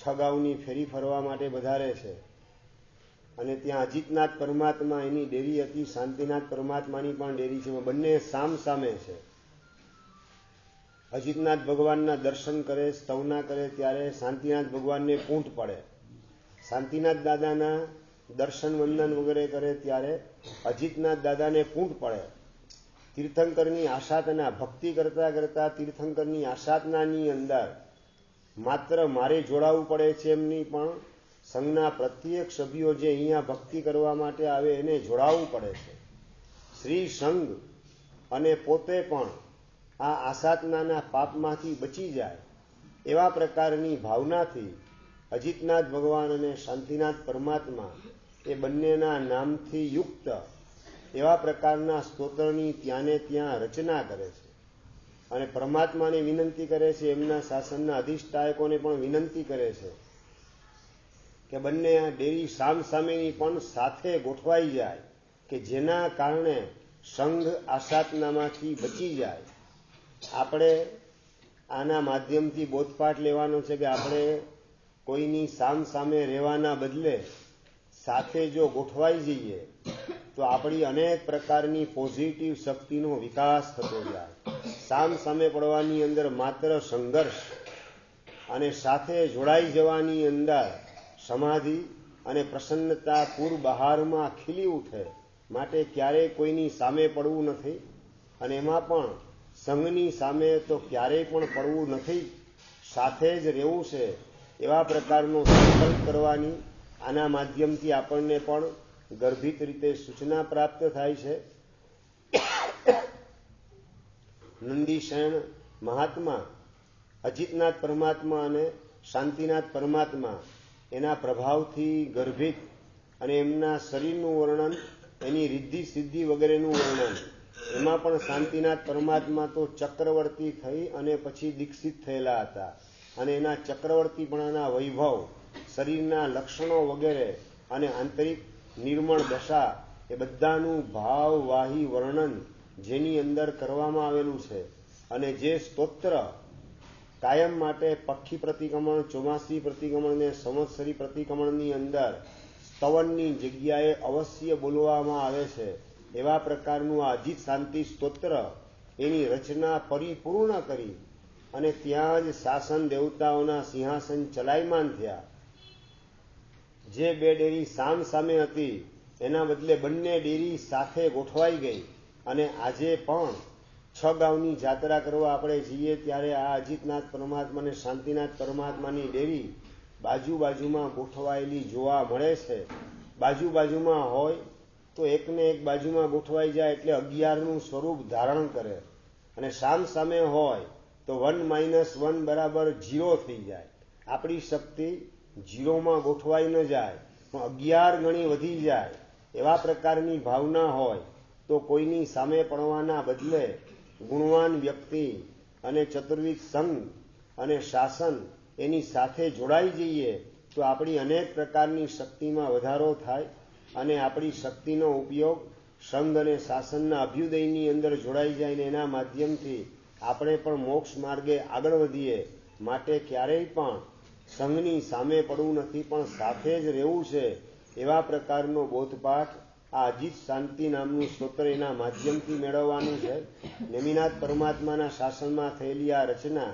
6 ગાઉની ફેરી ફરવા માટે પધારે છે અને ત્યાં અજીતનાથ પરમાત્મા એની ડેરી હતી, શાંતિનાથ પરમાત્માની પણ ડેરી છે, બંને સામ સામે છે. અજીતનાથ ભગવાનના દર્શન કરે, સ્તવના કરે ત્યારે શાંતિનાથ ભગવાનને પૂંઠ પડે. શાંતિનાથ દાદાના દર્શન વંદન વગેરે કરે ત્યારે અજીતનાથ દાદાને પૂંઠ પડે. તીર્થંકરની આશાતના ભક્તિ કરતા કરતા તીર્થંકરની આશાતનાની અંદર માત્ર મારે જોડાવું પડે છે એમની પણ સંઘના પ્રત્યેક સભ્યો જે અહીંયા ભક્તિ કરવા માટે આવે એને જોડાવવું પડે છે. શ્રી સંઘ અને પોતે પણ આ આસાતનાના પાપમાંથી બચી જાય એવા પ્રકારની ભાવનાથી અજીતનાથ ભગવાન અને શાંતિનાથ પરમાત્મા એ બંનેના નામથી યુક્ત એવા પ્રકારના સ્તોત્રની ત્યાંને ત્યાં રચના કરે છે અને પરમાત્માને વિનંતી કરે છે, એમના શાસનના અધિષ્ઠાયકોને પણ વિનંતી કરે છે કે બંને આ ડેરી સામ સામેની પણ સાથે ગોઠવાઈ જાય કે જેના કારણે સંઘ આસાતનામાંથી બચી જાય. આપણે આના માધ્યમથી બોધપાઠ લેવાનો છે કે આપણે કોઈની સામ સામે રહેવાના બદલે સાથે જો ગોઠવાઈ જઈએ તો આપણી અનેક પ્રકારની પોઝિટિવ શક્તિનો વિકાસ થતો જાય. સામ સામે પડવાની અંદર માત્ર સંઘર્ષ અને સાથે જોડાઈ જવાની અંદર સમાધિ અને પ્રસન્નતા પૂર બહારમાં ખીલી ઉઠે. માટે ક્યારેય કોઈની સામે પડવું નથી અને એમાં પણ સંઘની સામે તો ક્યારેય પણ પડવું નથી, સાથે જ રહેવું છે એવા પ્રકારનો સંકલ્પ કરવાની આના માધ્યમથી આપણને પણ ગર્ભિત રીતે સૂચના પ્રાપ્ત થાય છે. નંદીશયન મહાત્મા અજીતનાથ પરમાત્મા અને શાંતિનાથ પરમાત્મા એના પ્રભાવથી ગર્ભિત અને એમના શરીરનું વર્ણન, એની રિદ્ધિ સિદ્ધિ વગેરેનું વર્ણન, એમાં પણ શાંતિનાથ પરમાત્મા તો ચક્રવર્તી થઈ અને પછી દીક્ષિત થયેલા હતા અને એના ચક્રવર્તીપણાના વૈભવ, શરીરના લક્ષણો વગેરે અને આંતરિક નિર્મળ દશા એ બધાનું ભાવવાહી વર્ણન જેની અંદર કરવામાં આવેલું છે. અને જે સ્તોત્ર કાયમ માટે પક્ષી પ્રતિક્રમણ, ચોમાસી પ્રતિક્રમણ ને સંવત્સરી પ્રતિક્રમણની અંદર સ્તવનની જગ્યાએ અવશ્ય બોલવામાં આવે છે એવા પ્રકારનું આ અજીત શાંતિ સ્તોત્ર એની રચના પરિપૂર્ણ કરી અને ત્યાં જ શાસન દેવતાઓના સિંહાસન ચલાયમાન થયા. જે બે ડેરી સામ સામે હતી એના બદલે બંને ડેરી સાથે ગોઠવાઈ ગઈ અને આજે પણ 6 ગામની જાત્રા કરવા આપણે જઈએ ત્યારે આ અજીતનાથ પરમાત્મા અને શાંતિનાથ પરમાત્માની ડેરી બાજુમાં ગોઠવાયેલી જોવા મળે છે. બાજુમાં હોય તો એકને એક બાજુમાં ગોઠવાઈ જાય એટલે 11નું સ્વરૂપ ધારણ કરે અને સામે હોય તો 1 - 1 બરાબર 0 થઈ જાય. આપણી શક્તિ 0માં ગોઠવાઈ ન જાય પણ 11 ગણી વધી જાય. એવા પ્રકારની ભાવના હોય તો કોઈની સામે પડવાના બદલે ગુણવાન વ્યક્તિ અને ચતુર્વિધ સંઘ અને શાસન એની સાથે જોડાઈ જઈએ તો આપણી અનેક પ્રકારની શક્તિમાં વધારો થાય અને આપણી શક્તિનો ઉપયોગ સંઘ અને શાસનના અભ્યુદયની અંદર જોડાઈ જાય ને એના માધ્યમથી આપણે પણ મોક્ષ માર્ગે આગળ વધીએ. માટે ક્યારેય પણ સંઘની સામે પડવું નથી પણ સાથે જ રહેવું છે. એવા પ્રકારનો બોધપાઠ આ અજીત શાંતિ નામનું સ્તોત્ર એના માધ્યમથી મેળવવાનું છે. નેમિનાથ પરમાત્માના શાસનમાં થયેલી આ રચના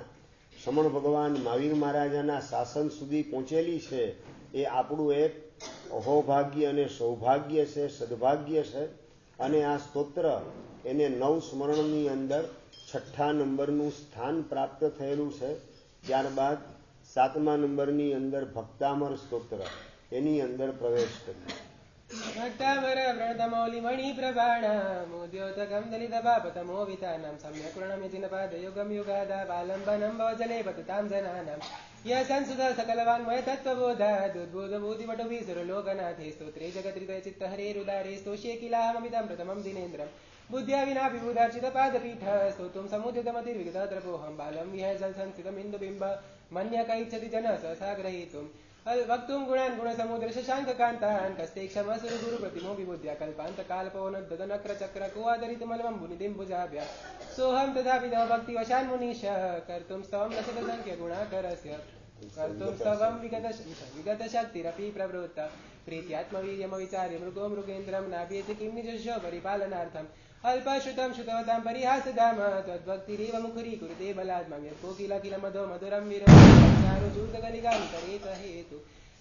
સમણ ભગવાન મહાવીર મહારાજાના શાસન સુધી પહોંચેલી છે. એ આપણું એક અહોભાગ્ય અને સૌભાગ્ય છે, સદભાગ્ય છે. અને આ સ્તોત્ર એને 9 સ્મરણની અંદર 6ઠ્ઠા નંબરનું સ્થાન પ્રાપ્ત થયેલું છે. ત્યારબાદ 7મા નંબરની અંદર ભક્તામર સ્તોત્ર એની અંદર પ્રવેશ કરીએ. ભક્તામર વ્રણતમૌલિ મણિ પ્રભાણમોદ્યોતકમ દલિત પાપતમો વિતાનામ સમ્યકૃણમ યતિન પાદયુગમ યુગાદા બાલંબનમ ભવજલે પતતામ જનાનામ યસંસુધ સકલવાન્મય તત્વબોધાદુદ્બોધ બુદ્ધિવટુભી સુરલોકનાથે સ્તોત્રે જગત્રિતય ચિત્ત હરેરુદારે સ્તોષ્યે કિલાહમમિદં પ્રથમં દિનેન્દ્રમ બુદ્ધ્યા વિના વિબુધાર્ચિત પાદપીઠ સ્તોતુમ સમુદ્યતમતિર્વિગતદ્રપોહમ બાલમ વિહય જલસંસ્થિતમિન્દુબિંબ મન્ય કૈચ્છતિ જન સહસાગ્રહીતુમ વક્તુમ ગુણાન ગુણસમુદ્ર શશાંકકાંતાન કસ્તે ક્ષમસુર ગુરુ પ્રતિમો વિબુદ્ધ્યા કલ્પાંત કાલ્પોનદ્દનક્ર ચક્ર કુવાદરિતમલમં મુનિદિમ્બુજાભ્યા સોહમ તથાપિ તવ ભક્તિ વશાન મુનિશ કર્તુમ સ્તવમ રસદ સંખ્ય ગુણાકરસ્ય કર્તુમ સ્તવમ વિગત શક્તિરપી પ્રવૃત્ત પ્રીત્યાત્મવીર્યમ વિચાર્ય મૃગો મૃગેન્દ્રમ નાભ્યેતિ કિમ નિજસ્યો પરિપાલનાર્થમ અલ્પશ્રુતમ શ્રુતવતામ પરિહાસધામ ત્વદ્ભક્તિરેવ મુખરી કુરુતે બલાત્મમ યત્કો કિલ મધો મધુરમ વિરચારુચૂર્તકલિકાની કરેત હેતુ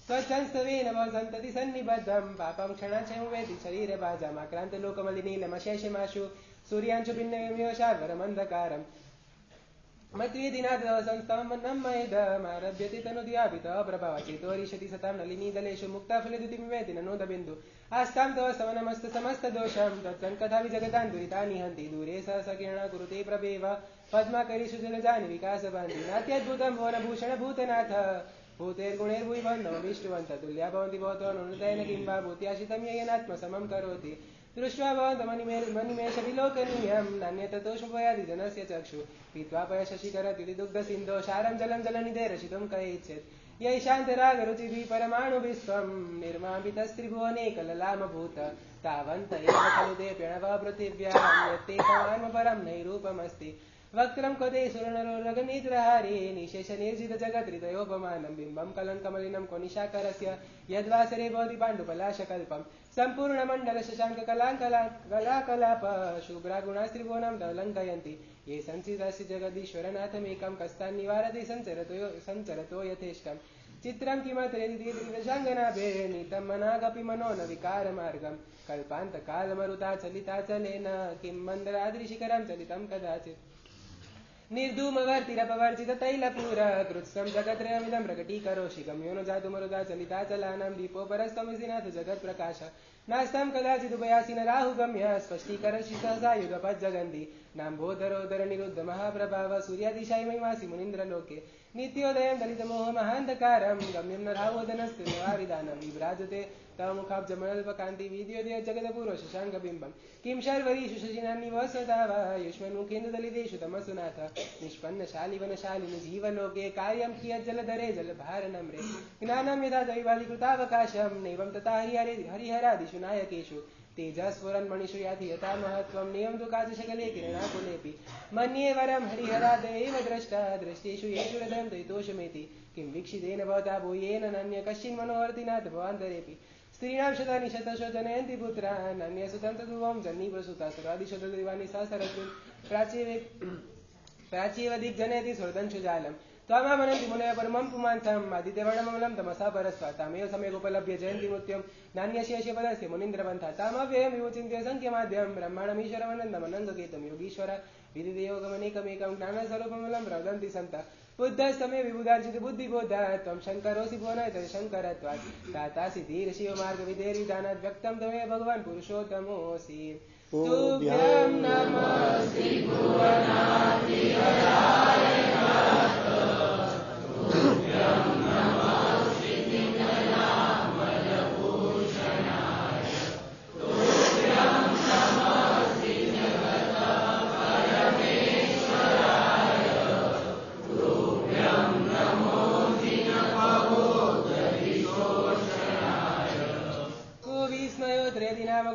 ત્વત્સંસ્તવેન સંતતિ સન્નિબદ્ધમ પાપમ ક્ષણાક્ષયં વેતિ શરીરે બાજામાક્રાંત લોકમલિનીલમશેષમાશુ સૂર્યાંશુ પિન્નયમ્યો શાર્વરમંધકારમ મત્વેદિનાદસંસ્તમન્નમયદમારભ્યતે તનુદ્યાપિત પ્રભાવચેતોરિષતિ સતામ નલિનીદલેષુ મુક્તાફલદ્યુતિમિવેતિ નનોદબિંદુ આસ્તામ તવ સમનમસ્ત સમસ્ત દોષમ તત્સંકથા વિજગતાન દુરિતાનિ હંતિ દૂરે સકીર્ણ કુરુતે પ્રભેવ પદ્માકરીષુ જલજાનિ વિકાસબંધિ નાત્યદ્ભુતમ ભુવનભૂષણ ભૂતનાથ ભૂતૈર્ગુણૈર્ભુવિબંધમ વિષ્ણુવંત તુલ્યા ભવન્તિ ભવતોનુતૈન કિં વા ભૂત્યાશિતમ યયનાત્મ સમમ કરોતિ दृष्ट्वा भवन्तमनिमेष विलोकनीयं नान्यततोषमुपयाति जनस्य चक्षु पीत्वा पयशशिखरति दुग्धसिन्धो सारं जलं जलनिधे रसितुं कयेच्छेत् यैशान्तरागरुचिभिः परमाणुभिस्त्वं निर्मापितस्त्रिभुवनेकललामभूत तावन्त एव खलु ते प्रणवः पृथिव्यां यत्ते समान्म परं नैरूपमस्ति वक्त्रं क्व ते सुरनरोरगनेत्रहारे निशेषनिर्जितजगत्रितयोपमानं बिम्बं कलङ्कमलिनं क्व निशाकरस्य यद्वासरे भवति पाण्डुपलाशकल्पं सम्पूर्णमण्डलशशाङ्ककलाकलाप शुभ्रागुणास्त्रिभुवनं तलङ्कयन्ति ये संसितस्य जगदीश्वरनाथमेकं कस्तान् निवारते सञ्चरतो यथेष्टं चित्रं किमत्रेदिशाङ्गनाभे नीतं मनागपि मनो न विकारमार्गं कल्पान्तकालमरुताचलिताचलेन किं मन्दराद्रिशिखरं चलितं कदाचित् निर्धूमवर्तिरपवर्जित तैलपूर कृत्स्नं जगत्रयमिदं प्रकटीकरोषि गम्यो न जातुमरुदा चलिताचलानां दीपोपरस्तमसिनाथ जगत्प्रकाश नास्तं कदाचिदुपयासि न राहुगम्य स्पष्टीकरषि सहसा युगपज्जगन्ति नाम्भोदरोदर निरुद्ध महाप्रभाव सूर्यादिशायिमहिमासि मुनीन्द्रलोके नित्योदयं दलितमोहमहान्धकारं गम्यं न राहुवदनस्तु निवारिदानं विभ्राजते तव मुखाब्जमनल्पकान्ति विद्योदय जगदपूर्व शशाङ्कबिम्बं किं शर्वरीषु शशिनान्निव सदा वा युष्मन्मुखेन्दुदलितेषु तमसुनाथ निष्पन्नशालिवनशालिनि जीवलोके कार्यं कियज्जलधरे जलभारनम्रे ज्ञानं यथा दैवालिकृतावकाशं नैवं तथा हरिहरादिषु नायकेषु तेजस्फुरन्मणिषु याति यथा महत्त्वं नियं तु काचशकले किरणाकुलेऽपि मन्ये वरं हरिहरादेव द्रष्टा दृष्टेषु येषु हृदयं तैतोषमेति किं वीक्षितेन भवता भूयेन नन्य कश्चिन् मनोहर्तिनाथ भवान्तरेऽपि स्त्रीणां शतानि शतशो जनयन्ति पुत्रान् अन्यसुतं तदुवं जन्नीप्रसूता सर्वादिशतदेवानि सहस्रस्मिन् प्राचीव दिग्जनयति स्वर्दंशुजालम् त्वामामनन्ति मुनयः परमं पुमान्तम् आदित्यवर्णममलं तमसा परस्वा तामेव सम्यगुपलभ्य जयन्ति मृत्युं नान्यशेषे पदस्य मुनीन्द्रपन्था तामव्ययं विमुचिन्त्य सङ्ख्यमाद्यं ब्रह्माणमीश्वरमनन्दमनन्दकेतं योगीश्वर विदिदेवगमनेकमेकं ज्ञानस्वरूपमलं प्रवदन्ति सन्तः बुद्धस्तमे विबुधार्जित बुद्धिबोधा त्वं शङ्करोऽसि भुवनः शङ्करत्वात् तातासि धीरशिवमार्गविधेरिदानात् व्यक्तं त्वमेव भगवान् पुरुषोत्तमोऽसि तुभ्यं नमः श्रीभुवनाधिपतये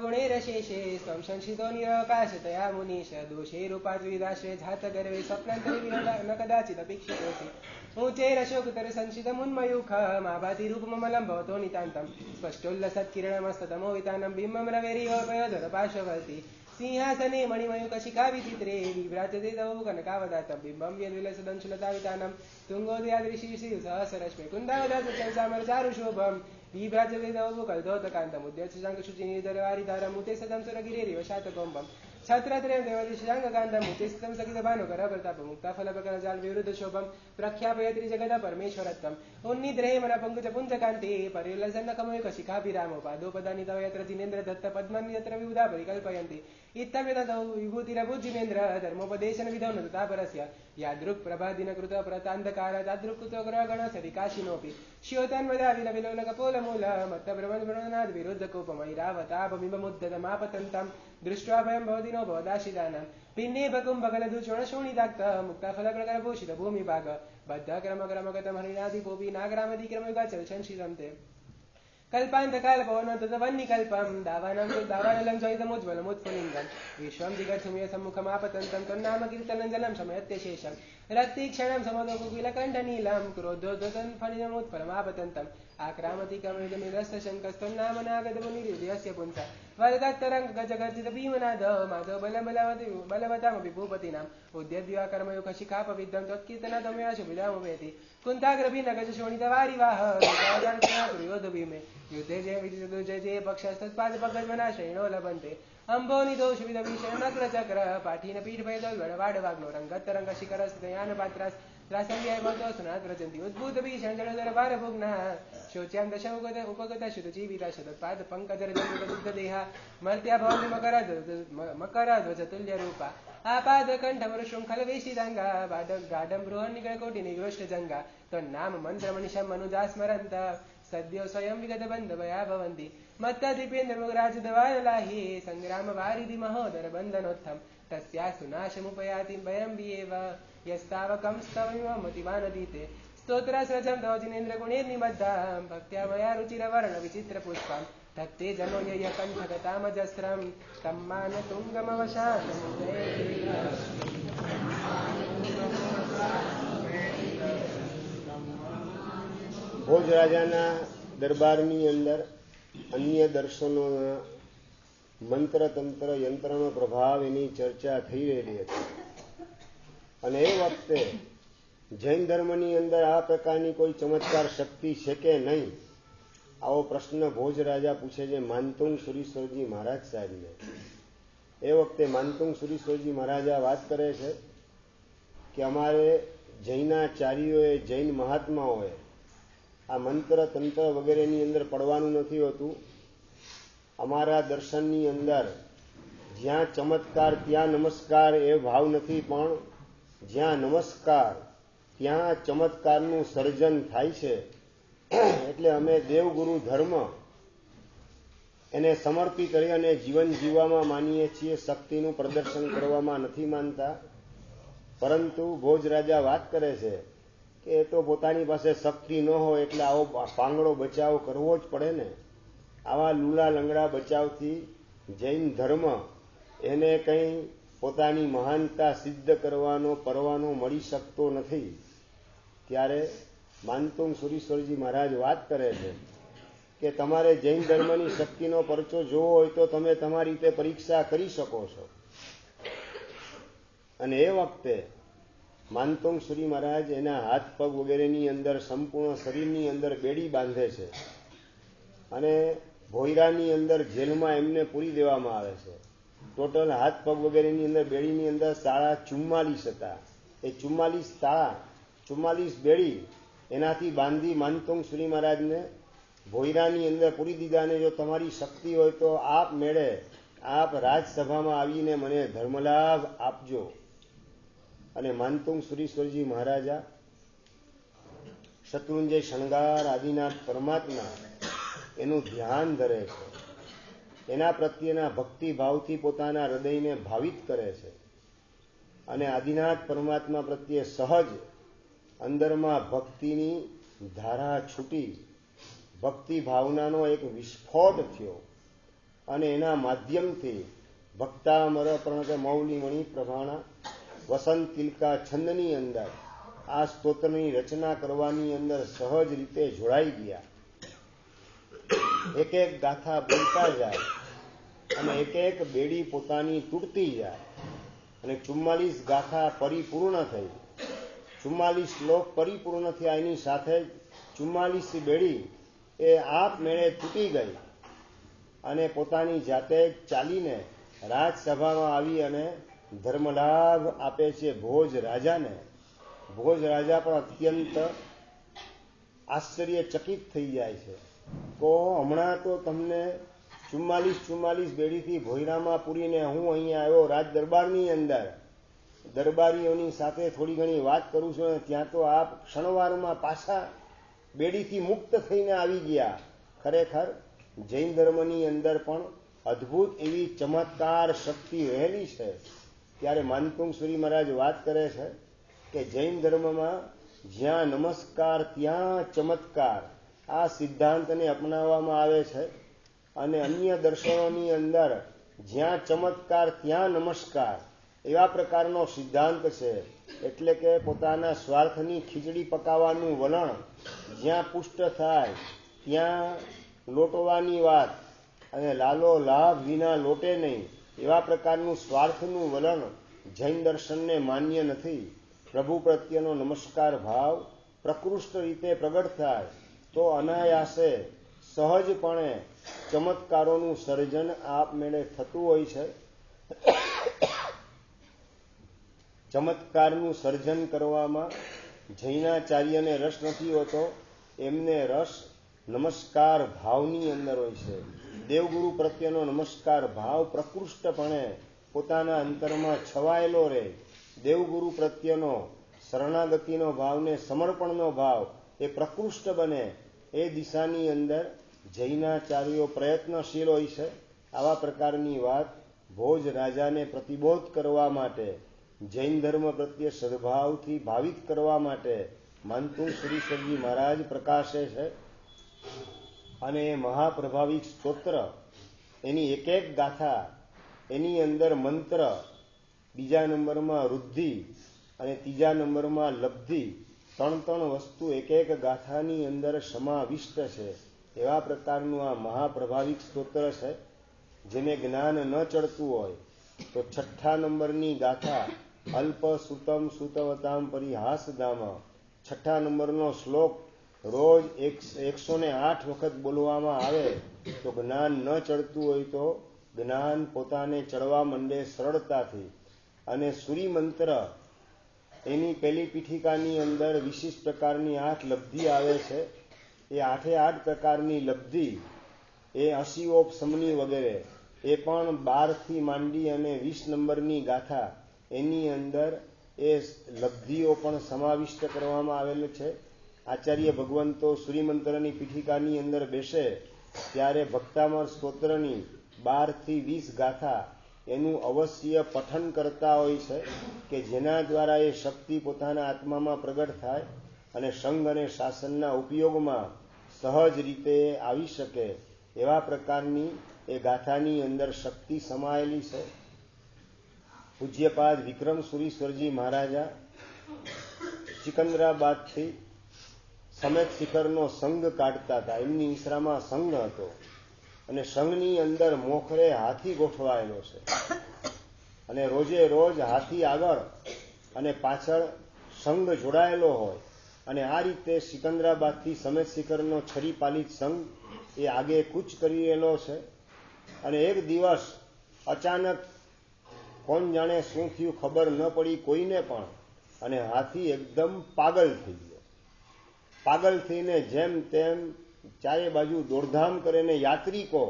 गुणेरशेषे स्वं संशितो निरवकाशतया मुनीश दोषे रूपाद्विदाश्रये झातगर्वे स्वप्नान्तरे न कदाचिदपेक्षितोऽसि ऊचैरशोकतर संशितमुन्मयूखमाभाति रूपममलं भवतो नितान्तं स्पष्टोल्लसत्किरणमस्ततमो वितानं बिम्बं रवेरिव पयोधरपार्श्ववर्ति सिंहासने मणिमयूखशिखा विचित्रे विभ्राजते तव कनकावदातं बिम्बं यद्विलसदंशुलतावितानं तुङ्गोदयादृशीर्षि सहस्रश्मे कुन्दावदाचारुशोभं विभ्राजते तव कल्दोतकान्तमुद्यशशाङ्कशुचिनिधरवारिधारं मुते सदं सुरगिरेरिव शातकोम्बं छत्रत्रयं देवदिशाङ्गकान्तं मुते स्थितं सखितभानुकरप्रतापमुक्ताफलप्रकरजाल विरुद्धशोभं प्रख्यापयति जगदा परमेश्वरत्वम् उन्निद्रे मनपङ्कुजपुञ्जकान्ते परिलसन्नकमयुकशिखाभिरामो पादोपदानि तव यत्र जिनेन्द्रदत्तपद्मानि यत्र विबुधा परिकल्पयन्ति इत्थमेतदौ विभूतिरभुजिमेन्द्र धर्मोपदेशनविधौ न तथा परस्य यादृक्प्रभादिनकृतप्रतान्धकार तादृक्कृतो ग्रहगणस्य विकाशिनोऽपि श्योतान्वदाविलविलोलकपोलमूलमत्तब्रह्मणनाद् विरुद्धकोपमैरावतापमिममुद्धतमापतन्तं दृष्ट्वा भयं भवदिनो भवदाशिदानं पिन्ने बकुम्भकलधुचोणशोणिदाक्त मुक्ताफलप्रकरभूषितभूमिभाग बद्धक्रमक्रमगतमहरिणादिपोपि नागरामधिक्रमयुगाचल संशितं ते कल्पान्तकालपवनोदतवन्निकल्पं दावानलं चरितमुज्ज्वलमुत्फुलिङ्गं विश्वं दिगच्छुमियसम्मुखमापतन्तं तन्नाम कीर्तनञ्जलं शमयत्यशेषं रक्तिक्षणं समदोकुकिलकण्ठनीलं क्रोद्धोद्धतं फलिनमुत्फलमापतन्तम् आक्रामतिकमृगनिरस्तशङ्कस्तन्नाम नागदमुनिर्दयस्य पुंसा वरदत्तरङ्गजगर्जितभीमनाद माधव बलवतामपि भूपतीनाम् उद्यद्विवाकर्मयुखशिखापविद्धं त्वत्कीर्तनादमयाशुभिधामुपेति कुन्ताग्रभिन्नगजशोणितवारिवाह योद्धभीमे युद्धे जय विजितो जय जय पक्षस्तत्पादपगजमनाश्रयणो लभन्ते अम्भोनिदोषविधभीषणनक्रचक्र पाठीन पीठभयदल्वडवाडवाग्नो रङ्गत्तरङ्गशिखरस्तयानपात्रास्त्रासङ्ग्याय भवतो सुनात् व्रजन्ति उद्भूतभीषणजलधरभारभुग्नः शोच्यां दश उपगतश्रुतजीविता शतपादपङ्कजरजलुगदुग्धदेहा मर्त्या भवन्ति मकरध्वजतुल्यरूपा आपादकण्ठमरुशृङ्खलवेशिताङ्गा गाढं बृहन्निगळकोटिनिगृष्टजङ्गा त्वन्नाम मन्त्रमनिशं मनुजा स्मरन्त सद्यो स्वयं विगतबन्धवया भवन्ति मत्तदीपेन्द्रमुगराजदवानलाहि सङ्ग्रामवारिधि महोदरबन्धनोत्थं तस्यास्तु नाशमुपयाति भयं वियेव यस्तावकं स्तवमिममतिमानदीते स्तोत्रस्रजं तव जिनेन्द्रगुणैर्निबद्धां भक्त्या मया रुचिरवर्णविचित्रपुष्पं तत्ते जनो ययकण्ठगतामजस्रं तं ભોજરાજાના દરબારની અંદર અન્ય દર્શનોના મંત્ર તંત્ર યંત્રનો પ્રભાવ એની ચર્ચા થઈ રહેલી હતી અને એ વખતે જૈન ધર્મની અંદર આ પ્રકારની કોઈ ચમત્કાર શક્તિ છે કે નહીં આવો પ્રશ્ન ભોજરાજા પૂછે છે માનતુંગ સુરીશ્વરજી મહારાજ સાહેબને. એ વખતે માનતુંગ સુરીશ્વરજી મહારાજા વાત કરે છે કે અમારે જૈનાચાર્યોએ જૈન મહાત્માઓએ આ મંત્ર તંત્ર વગેરેની અંદર પડવાનું નથી હોતું. અમારા દર્શનની અંદર જ્યાં ચમત્કાર ત્યાં નમસ્કાર એ ભાવ નથી, પણ જ્યાં નમસ્કાર ત્યાં ચમત્કારનું સર્જન થાય છે. એટલે અમે દેવગુરુ ધર્મ એને સમર્પિત કરી અને જીવન જીવવામાં માનીએ છીએ, શક્તિનું પ્રદર્શન કરવામાં નથી માનતા. પરંતુ ભોજરાજા વાત કરે છે કે એ તો પોતાની પાસે શક્તિ ન હોય એટલે આવો પાંગડો બચાવ કરવો જ પડે ને. આવા લૂલા લંગડા બચાવથી જૈન ધર્મ એને કંઈ પોતાની મહાનતા સિદ્ધ કરવાનો પરવાનો મળી શકતો નથી. ત્યારે માનતુંગ સુરીશ્વરજી મહારાજ વાત કરે છે કે તમારે જૈન ધર્મની શક્તિનો પરચો જોવો હોય તો તમે તમારી રીતે પરીક્ષા કરી શકો છો. અને એ વખતે માનતોંગ સુરી મહારાજ એના હાથ પગ વગેરેની અંદર સંપૂર્ણ શરીરની અંદર બેડી બાંધે છે અને ભોયરાની અંદર જેલમાં એમને પૂરી દેવામાં આવે છે. ટોટલ હાથ પગ વગેરેની અંદર બેડીની અંદર તાળા 44 હતા. એ 44 તાળા 44 બેડી એનાથી બાંધી માનતોંગ સુરી મહારાજને ભોયરાની અંદર પૂરી દીધા. અને જો તમારી શક્તિ હોય તો આપ મેળે આપ રાજસભામાં આવીને મને ધર્મલાભ આપજો. અને માનતોંગ સુરીશ્વરજી મહારાજા શત્રુંજય શણગાર આદિનાથ પરમાત્મા એનું ધ્યાન ધરે છે. એના પ્રત્યેના ભક્તિભાવથી પોતાના હૃદયને ભાવિત કરે છે અને આદિનાથ પરમાત્મા પ્રત્યે સહજ અંદરમાં ભક્તિની ધારા છૂટી, ભક્તિ ભાવનાનો એક વિસ્ફોટ થયો અને એના માધ્યમથી ભક્તામર પ્રણત મૌલિમણી પ્રભાણા વસંત તિલકા છંદની અંદર આ સ્તોત્રની રચના કરવાની અંદર સહજ રીતે જોડાઈ ગયા. એક એક ગાથા બોલતા જાય અને એક એક બેડી પોતાની તૂટતી જાય અને 44 ગાથા પરિપૂર્ણ થઈ. 44 શ્લોક પરિપૂર્ણ થયા. એની સાથે 44 બેડી એ આપમેળે તૂટી ગઈ અને પોતાની જાતે ચાલીને રાજસભામાં આવી અને ધર્મલાભ આપે છે ભોજ રાજાને. ભોજ રાજા પણ અત્યંત આશ્ચર્યચકિત થઈ જાય છે. તો હમણાં તો તમને 44 બેડીથી ભોયરામાં પૂરીને હું અહીંયા આવ્યો રાજ દરબારની અંદર, દરબારીઓની સાથે થોડી ઘણી વાત કરું છું અને ત્યાં તો આપ ક્ષણવારમાં પાછા બેડીથી મુક્ત થઈને આવી ગયા. ખરેખર જૈન ધર્મની અંદર પણ અદ્ભુત એવી ચમત્કાર શક્તિ રહેલી છે. ત્યારે માનતોંગ સુરી મહારાજ વાત કરે છે કે જૈન ધર્મમાં જ્યાં નમસ્કાર ત્યાં ચમત્કાર, આ સિદ્ધાંતને અપનાવવામાં આવે છે. અને અન્ય દર્શનોની અંદર જ્યાં ચમત્કાર ત્યાં નમસ્કાર એવા પ્રકારનો સિદ્ધાંત છે. એટલે કે પોતાના સ્વાર્થની ખીચડી પકાવવાનું વલણ જ્યાં પુષ્ટ થાય ત્યાં લોટવાની વાત અને લાલો લાભ વિના લોટે નહીં એવા પ્રકારનું સ્વાર્થનું વલણ જૈન દર્શનને માન્ય નથી. પ્રભુ પ્રત્યેનો નમસ્કાર ભાવ પ્રકૃષ્ટ રીતે પ્રગટ થાય તો અનાયાસે સહજપણે ચમત્કારોનું સર્જન આપમેળે થતું હોય છે. ચમત્કારનું સર્જન કરવામાં જૈનાચાર્યને રસ નથી હોતો, એમને રસ નમસ્કાર ભાવની અંદર હોય છે. દેવગુરુ પ્રત્યેનો નમસ્કાર ભાવ પ્રકૃષ્ટપણે પોતાના અંતરમાં છવાયેલો રહે. દેવગુરુ પ્રત્યેનો શરણાગતિનો ભાવને સમર્પણનો ભાવ એ પ્રકૃષ્ટ બને એ દિશાની અંદર જૈનાચાર્યો પ્રયત્નશીલ હોય છે. આવા પ્રકારની વાત ભોજ રાજાને પ્રતિબોધ કરવા માટે, જૈન ધર્મ પ્રત્યે સદભાવથી ભાવિત કરવા માટે માનતોંગ સુરીશ્વરજી મહારાજ પ્રકાશે છે. અને એ મહાપ્રભાવિક સ્તોત્ર, એની એક એક ગાથા, એની અંદર મંત્ર, બીજા નંબરમાં વૃદ્ધિ અને ત્રીજા નંબરમાં લબ્ધિ, ત્રણ વસ્તુ એક એક ગાથાની અંદર સમાવિષ્ટ છે. એવા પ્રકારનું આ મહાપ્રભાવિક સ્તોત્ર છે. જેને જ્ઞાન ન ચડતું હોય તો 6 નંબરની ગાથા અલ્પ સુતમ સુતવતામ પરિહાસધામ, 6 નંબરનો શ્લોક રોજ 108 વખત બોલવામાં આવે તો જ્ઞાન ન ચડતું હોય તો જ્ઞાન પોતાને ચડવા માંડે સરળતાથી. અને સૂરી મંત્ર એની પહેલી પીઠિકાની અંદર વિશિષ્ટ પ્રકારની 8 લબ્ધિ આવે છે. એ 8 પ્રકારની લબ્ધિ એ અશિવોપશમની વગેરે એ પણ 12 થી માંડી અને 20 નંબરની ગાથા એની અંદર એ લબ્ધિઓ પણ સમાવિષ્ટ કરવામાં આવેલ છે. આચાર્ય ભગવંતો સૂર્યમંત્રની પીઠિકાની અંદર બેસે ત્યારે ભક્તામર સ્તોત્રની 12 થી 20 ગાથા એનું અવશ્ય પઠન કરતા હોય છે કે જેના દ્વારા એ શક્તિ પોતાના આત્મામાં પ્રગટ થાય અને સંઘ અને શાસનના ઉપયોગમાં સહજ રીતે આવી શકે. એવા પ્રકારની એ ગાથાની અંદર શક્તિ સમાયેલી છે. પૂજ્યપાદ વિક્રમ સુરીશ્વરજી મહારાજા સિકંદરાબાદથી સમેત શિખરનો સંગ કાઢતા હતા. એમની ઈસરામાં સંગ હતો અને સંઘની અંદર મોખરે હાથી ગોઠવાયેલો છે અને રોજે રોજ હાથી આગળ અને પાછળ સંઘ જોડાયેલો હોય અને આ રીતે સિકંદરાબાદથી સમેત શિખરનો છરી પાલિત સંઘ એ આગે કૂચ કરી રહેલો છે. અને એક દિવસ અચાનક કોણ જાણે શું થયું ખબર ન પડી કોઈને પણ, અને હાથી એકદમ પાગલ થઈ ગયો. પાગલ થઈને જેમ તેમ ચારે બાજુ દોડધામ કરે ને યાત્રિકો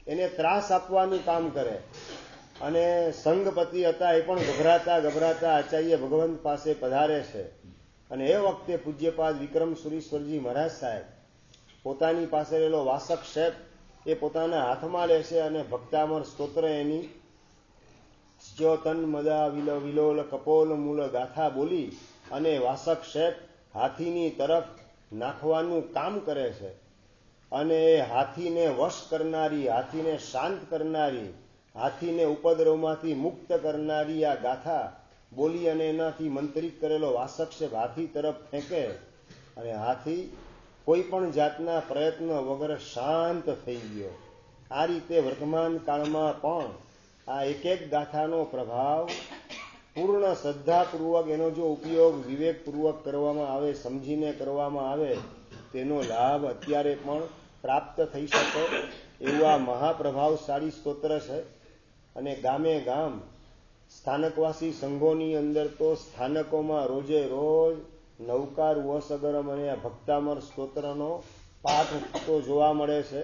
એને ત્રાસ આપવાનું કામ કરે. અને સંઘપતિ હતા એ પણ ગભરાતા આચાર્ય ભગવંત પાસે પધારે છે. અને એ વખતે પૂજ્યપાદ વિક્રમ સુરીશ્વરજી મહારાજ સાહેબ પોતાની પાસે રહેલો વાસક શેપ એ પોતાના હાથમાં લેશે અને ભક્તામર સ્તોત્ર એની ચ્યોતન મદા વિલોલ કપોલ મૂળ ગાથા બોલી અને વાસક શેપ હાથીની તરફ નાખવાનું કામ કરે છે. અને એ હાથીને વશ કરનારી, હાથીને શાંત કરનારી, હાથીને ઉપદ્રવમાંથી મુક્ત કરનારી આ ગાથા બોલી અને એનાથી મંત્રિત કરેલો વાસક શેપ હાથી તરફ ફેંકે અને હાથી કોઈ પણ જાતના પ્રયત્ન વગર શાંત થઈ ગયો. આ રીતે વર્તમાન કાળમાં પણ આ એક એક ગાથાનો પ્રભાવ પૂર્ણ શ્રદ્ધાપૂર્વક એનો જો ઉપયોગ વિવેકપૂર્વક કરવામાં આવે, સમજીને કરવામાં આવે, તેનો લાભ અત્યારે પણ પ્રાપ્ત થઈ શકે એવું આ મહાપ્રભાવશાળી સ્તોત્ર છે. અને ગામે ગામ સ્થાનકવાસી સંઘોની અંદર તો સ્થાનકોમાં રોજે રોજ નવકાર વસગરમ અને આ ભક્તામર સ્તોત્રનો પાઠ તો જોવા મળે છે.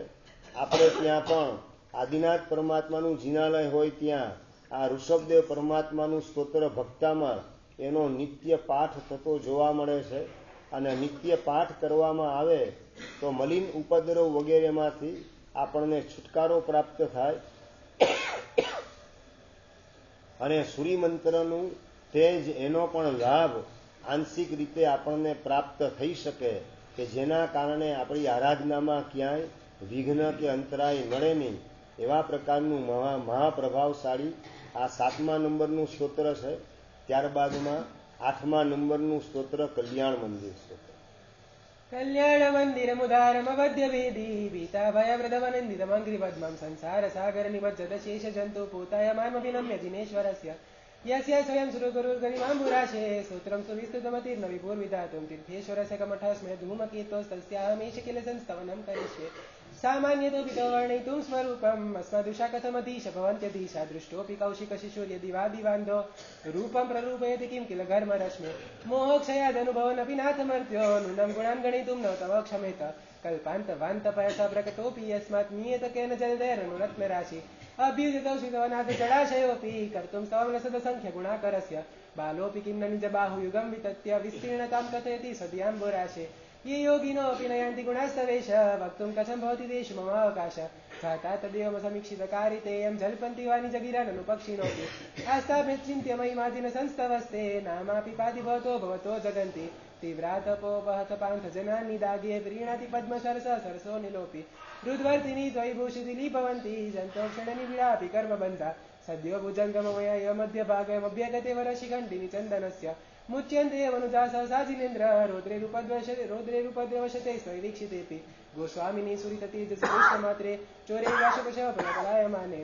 આપણે ત્યાં પણ આદિનાથ પરમાત્માનું જિનાલય હોય ત્યાં આ ઋષભદેવ પરમાત્માનું સ્તોત્ર ભક્તામર એનો નિત્ય પાઠ થતો જોવા મળે છે. અને નિત્ય પાઠ કરવામાં આવે તો મલિન ઉપદ્રવ વગેરેમાંથી આપણને છુટકારો પ્રાપ્ત થાય અને સૂર્યમંત્રનું તેજ એનો પણ લાભ આંશિક રીતે આપણને પ્રાપ્ત થઈ શકે કે જેના કારણે આપણી આરાધનામાં ક્યાંય વિઘ્ન કે અંતરાય નડે નહીં. એવા પ્રકારનું મહાપ્રભાવશાળી આ 7મા નંબરનું સ્તોત્ર છે. ત્યારબાદમાં 8મા નંબરનું સ્તોત્ર કલ્યાણ મંદિર સ્તોત્ર. કલ્યાણ મંદિર મુદારમવદ્ય વેદી ભીતાભય વૃદવનંદિતમંગ્રિપદ્મં સંસાર સાગર નિમજ્જત શેષ જંતુ પોતાય મામવિનમ્ય જિનેશ્વરસ્ય યસ્ય સ્વયં સુરગુરુર્ગરિમાંબુરાશે સૂત્રમ સુવિસ્તૃતમતીર્ન વિભુર્વિધાતું તીર્થેશ્વરસ્ય કમઠસ્મય ધૂમકેતોસ્તસ્યામેષ કિલ સંસ્તવनं કરિષ્ये સામાન્યતો પિતો વર્ણયितुं સ્વરૂપમ અસ્મદુષા કથમધીશ ભવન્ત્યધીશા દૃષ્ટોऽપि કૌશિકશિશુર્યદિવાદિવાંધો રૂપમ પ્રરૂપયતિ કિં કિલ ઘર્મરશ્મે મોહક્ષયાદનુભવનપि નાથમર્ત્યો નૂनं ગુણાन् ગણિતુं ન તવ ક્ષમેત કલ્પાन्तवान्तपयसा प्रकटोऽपि यस्मात् मीयत केन जलधैरनुरत्नराशि अभ्युदितौ श्रितवनाथ जलाशयोऽपि कर्तुं स्तवं रसदसङ्ख्यगुणाकरस्य बालोऽपि किं न निजबाहुयुगं वितत्य विस्तीर्णतां कथयति सद्याम्बुराशे ये योगिनोऽपि न यान्ति गुणास्तवेश वक्तुं कथं भवति तेषु मम अवकाश घाता तदेव समीक्षितकारितेयं जल्पन्ति वा निजगिराननुपक्षिणोऽपि आस्ताभिचिन्त्य महिमादिन संस्तवस्ते नामापि पाति भवतो जगन्ति तीव्रातपोपहत पान्थजनानि दागे प्रीणाति पद्मसरस सरसो निलोपि रुद्वर्तिनि त्वयिभूषितिली भवन्ति जन्तोक्षणनिबिडापि कर्मबन्धा सद्यो भुजङ्गममय मध्यभागमभ्यगते वरशिखण्डिनि चन्दनस्य मुच्यन्ते मनुजा सहसा जिनेन्द्र रौद्रेरुपद्रवशते स्वैवीक्षितेऽपि गोस्वामिनि सुरिततेजसि कृष्णमात्रे चोरे वाशपशवपलायमाने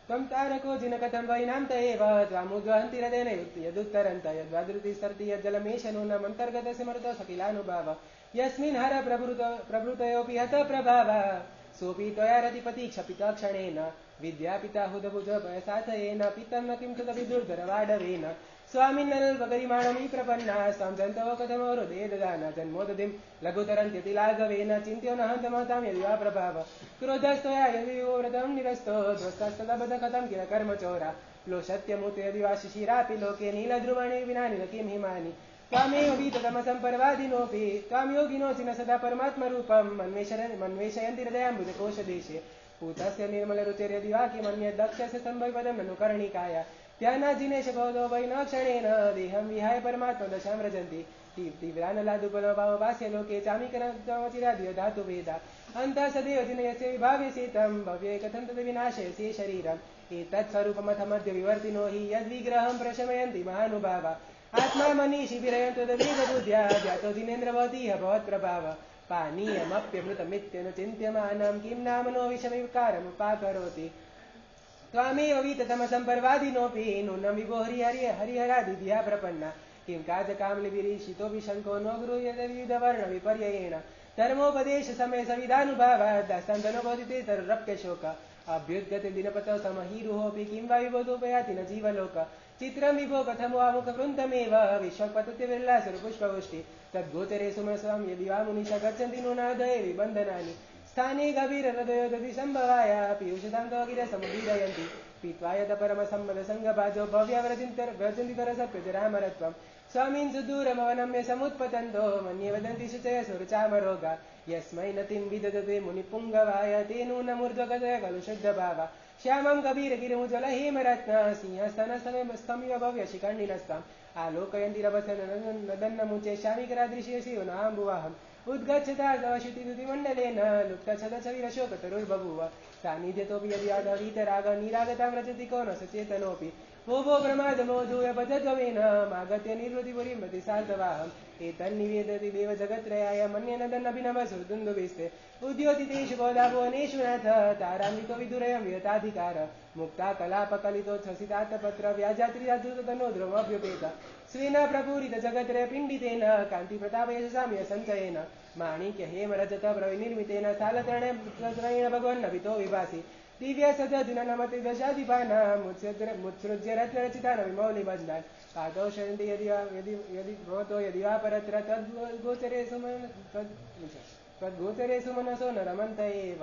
त्वं तारको जिनकथं वैनान्त एव त्वामुद्वहन्ति हृदयेन यदुत्तरन्त यद्वादृतिस्तर्ति यज्जलमेष नूनमन्तर्गतस्य मरुतो सकिलानुभाव यस्मिन् हर प्रभृतयोऽपि हत प्रभाव सोऽपि त्वया रतिपतीक्षपिता क्षणेन विद्यापिता हुदभुज पयसाथयेन पितं न किं तदपि दुर्धरवाडवेन स्वामिन्ननुर्गरिमाणमी प्रपन्ना स्वां जन्तवो कथमवरुदे ददाना जन्मोदधिं लघुतरन्त्यतिलाघवेन चिन्त्यो न हन्तमहतां यदिवा प्रभाव क्रोधस्तोया यदिवोव्रतं निरस्तो ध्वस्तस्तदबधकथं किल कर्मचोरा प्लोषत्यमुत यदिवा शिशिरापि लोके नीलध्रुवाणि विना निल किं हिमानि त्वामेव वीततमसम्पर्वादिनोऽपि त्वां योगिनोऽसि न सदा परमात्मरूपं मन्वेषयन्ति हृदयाम्बुजकोशदेशे पूतस्य निर्मलरुचिर्यदिवा किमन्यद्दक्षस्य सम्भविपदं ननु कर्णिकाय त्यानाजिनेश भवतो वै न क्षणेन देहं विहाय परमात्मदशां व्रजन्ति तीव्रानलादुपलभावभास्य लोके चामीकरचिरादिय धातुवेदा अन्तः सदैव जिनयस्य विभाव्यसेतं भव्ये कथं तद् विनाशयसि शरीरम् एतत्स्वरूपमथ मध्य विवर्तिनो हि यद्विग्रहं प्रशमयन्ति महानुभावा आत्मा मनीषि विरयन्तो वेदबुद्ध्या जातो दिनेन्द्रवती भवत्प्रभाव पानीयमप्यमृतमित्यनु चिन्त्यमानं किं नामनो विषमविकारमुपाकरोति त्वामेव वीततमसम्पर्वादिनोऽपि नूनं विभो हरिहरादिधिया प्रपन्ना किं काजकामलिविरीशितोऽपि शङ्को नो गुरुयदविविधवर्णविपर्ययेण धर्मोपदेशसमये सविधानुभावात् दास्तान्तनो भवति ते तरुरप्यशोक अभ्युद्गते दिनपतौ समहीरुहोऽपि किं वा विबोधोपयाति न जीवलोक चित्रं विभो कथमो मुखवृन्तमेव विश्वपतते विरलासुरपुष्पवृष्टि तद्गोचरे सुमस्वां यदि वा मुनिशा गच्छन्ति नूनादये विबन्धनानि स्थाने गभीरहृदयो दधि सम्भवाय पीयूषदान्तगिरसमुदीरयन्ति पीत्वा यद परमसम्मदसङ्गभाजो भव्याव्रजन्ति तरसप्यजरामरत्वं स्वामीन् सुदूरमवनम्य समुत्पतन्तो मन्ये वदन्ति शुचय सुरचामरोगा यस्मै नतिं विदधते मुनिपुङ्गवाय ते नूनमूर्ध्वगतय खलु शुद्धभावा श्यामं कबीरगिरिमुज्ज्वल हेमरत्न सिंहस्तनस्तमिव भव्यशिखण्डिनस्ताम् आलोकयन्ति रभसनदन्नमुचे श्यामिकरादृश्य शिवनाम्बुवाहम् उद्गच्छता तवशुतिमण्डलेन लुप्तच्छदशविरशोकतरुर्बभूव सान्निध्यतोऽपि यदि यादवीतराग निरागतां रचति को न सचेतनोऽपि भो प्रमादमोधूय भजध्वमेन मागत्य निर्वृतिपुरीं प्रति सार्धवाहम् एतन्निवेदति देव जगत्त्रयाय मन्येनदन्नभिनवसुरदुन्दुभिस्ते उद्योतितेषु गोदाभुवनेषु नाथ तारान्वितो विदुरयं विहताधिकार मुक्ता कलापकलितोच्छसितात्तपत्र व्याजात्रियाधृततनोध्रुवभ्युपेत स्वेन प्रपूरित जगत्त्रय पिण्डितेन कान्तिप्रतापयशसाम्य सञ्चयेन माणिक्य हेमरजत प्रविनिर्मितेन सालतरणेन भगवन्नभितो विभासि दिव्य सदधुन नमते दशाधिपाना मुत्सृज्य रत्नरचिता विमौलिमज्ञान् पादौ शयन्ति यदि भवतो यदि वा परत्र तद्गोचरेषु मनसो न रमन्त एव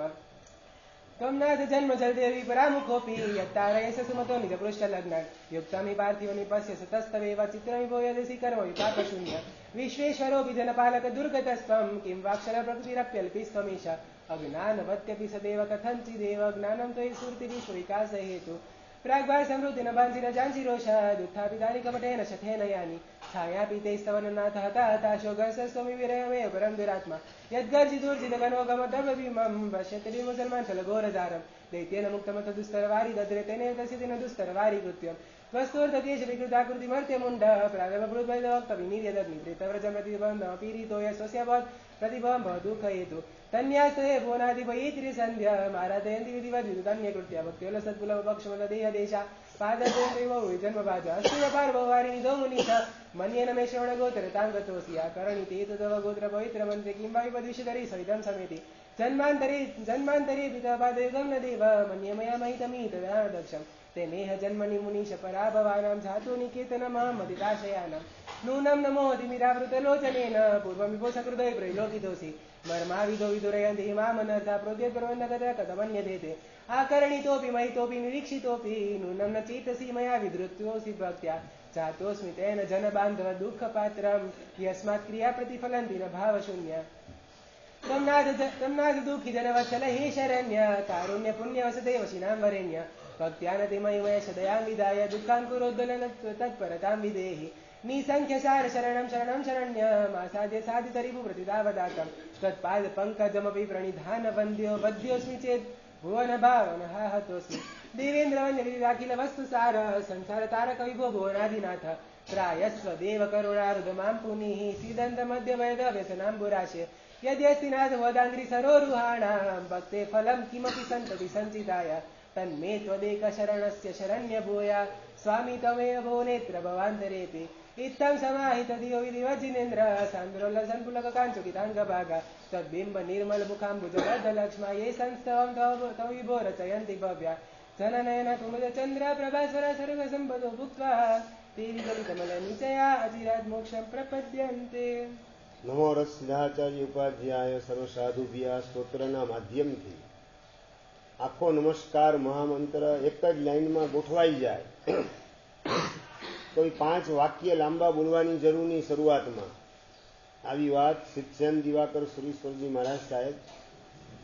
त्वं नाथ जन्म जलदेवी परामुखोऽपि यत्तारयस सुमतो निजपृष्ठलग्नान् युक्तं हि पार्थिवनिपस्य सतस्तवेव चित्रमिभो यदसि कर्म विपाकशून्य विश्वेश्वरोऽपि जनपालक दुर्गतस्त्वं किं वाक्षरप्रकृतिरप्यल्पिस्त्वमीश अज्ञानवत्यपि सदैव कथञ्चिदेव ज्ञानं त्वयि स्फूर्तिविश्वविकासहेतु प्राग्भासमृतिनभान्सिरजांसिरोषादुत्थापितानि कपटेन शठेन यानि छायापीतैस्तवननाथ हताशो गर्षस्त्वमि विरयमेव परं दुरात्मा यद्गर्जिदुर्जितगणोगमदभीमं पश्यति मुसल्मान् छलघोरजारं दैत्येन मुक्तमथ दुस्तरवारि दद्रे तेनेव तस्य तेन दुस्तरवारि कृत्यं त्वस्तोर्धकेशविकृताकृतिमर्त्यमुण्ड प्रागवभृद्वैदवक्तविनिर्यदग्निप्रेतव्रजमतिबन्धमपीडितो यस्वस्य भवत् प्रतिभवं भवदुःखहेतु तन्यास्तये भुवनादिपयित्रिसन्ध्या माराधयन्ति विधिवद्विदुतन्यकृत्य भक्त्योलसद्गुलभक्षमलदेहदेशा पाददेवो जन्मभाजा अस्तुयपार्भवारिणिधो मुनिश मन्येन मे श्रवणगोचरतां गतोऽसि आकरणिते तव गोत्रपवित्रमन्त्रे किं वा विपदिशधरि सहितं समेति जन्मान्तरे पितापादयुगं न देव मन्ये मया महितमीतदादक्षम् तेनेह जन्मनि मुनीश पराभवानां जातो निकेतनमहमदिताशयानां नूनं नमोऽतिमिरावृतलोचनेन पूर्वमिभो सकृदय प्रैलोकितोऽसि मर्माविदो विदुरयन्ति मामनर्था प्रोद्यत्प्रबन्धकथा कथमन्यदेते आकरणितोऽपि महितोऽपि निरीक्षितोऽपि नूनं न चेतसि मया विधृत्योऽसि भक्त्या जातोऽस्मि तेन जनबान्धव दुःखपात्रं यस्मात् क्रिया प्रतिफलन्ति न भावशून्या त्वं नाथ दुःखि जनवत्सल हे शरण्य कारुण्य पुण्यवसते वशिनां वरेण्य भक्त्यानतिमयमय सदयां विदाय दुःखान् कुरोद्दलन तत्परतां विदेहि निसङ्ख्यसार शरणं शरण्यमासाद्य साधितरिभु प्रतिदावदातं त्वत्पादपङ्कजमपि प्रणिधानवन्द्यो बध्योऽस्मि चेत् भुवनभावनः हतोऽस्मि देवेन्द्रवन्यविराखिल वस्तुसार संसारतारकविभो भुवनादिनाथ त्रायस्व देव करुणारुदमां पुनीः सीदन्तमध्यवयदव्यसनाम्बुराशे यद्यस्ति नाथ वदाङ्घ्रि सरोरुहाणां भक्ते फलं किमपि सन्तति सञ्चिताय तन्मे त्वदेकशरणस्य शरण्यभूया स्वामी त्वमेव भो नेत्र भवान्तरेऽपि इत्थं समाहितधियो विधिवज्जिनेन्द्र सान्द्रोल्लसन्पुलककाञ्चुकिताङ्गभागा तद्बिम्ब निर्मलमुखाम्बुजबद्धलक्ष्मा ये संस्तवं तव विभो रचयन्ति भव्या जननयन कुमुदचन्द्र प्रभास्वर सर्वसम्पदो भुक्त्वा ते विगलितमलनिचया अचिरात् मोक्षं प्रपद्यन्ते। નમો રસ સિદ્ધાચાર્ય ઉપાધ્યાય સર્વસાધુભ્યા સ્તોત્રના માધ્યમથી આખો નમસ્કાર મહામંત્ર એક જ લાઈનમાં ગોઠવાઈ જાય. કોઈ 5 વાક્ય લાંબા બોલવાની જરૂર નહીં. શરૂઆતમાં આવી વાત સિદ્ધસેન દિવાકર સુરેશ્વરજી મહારાજ સાહેબ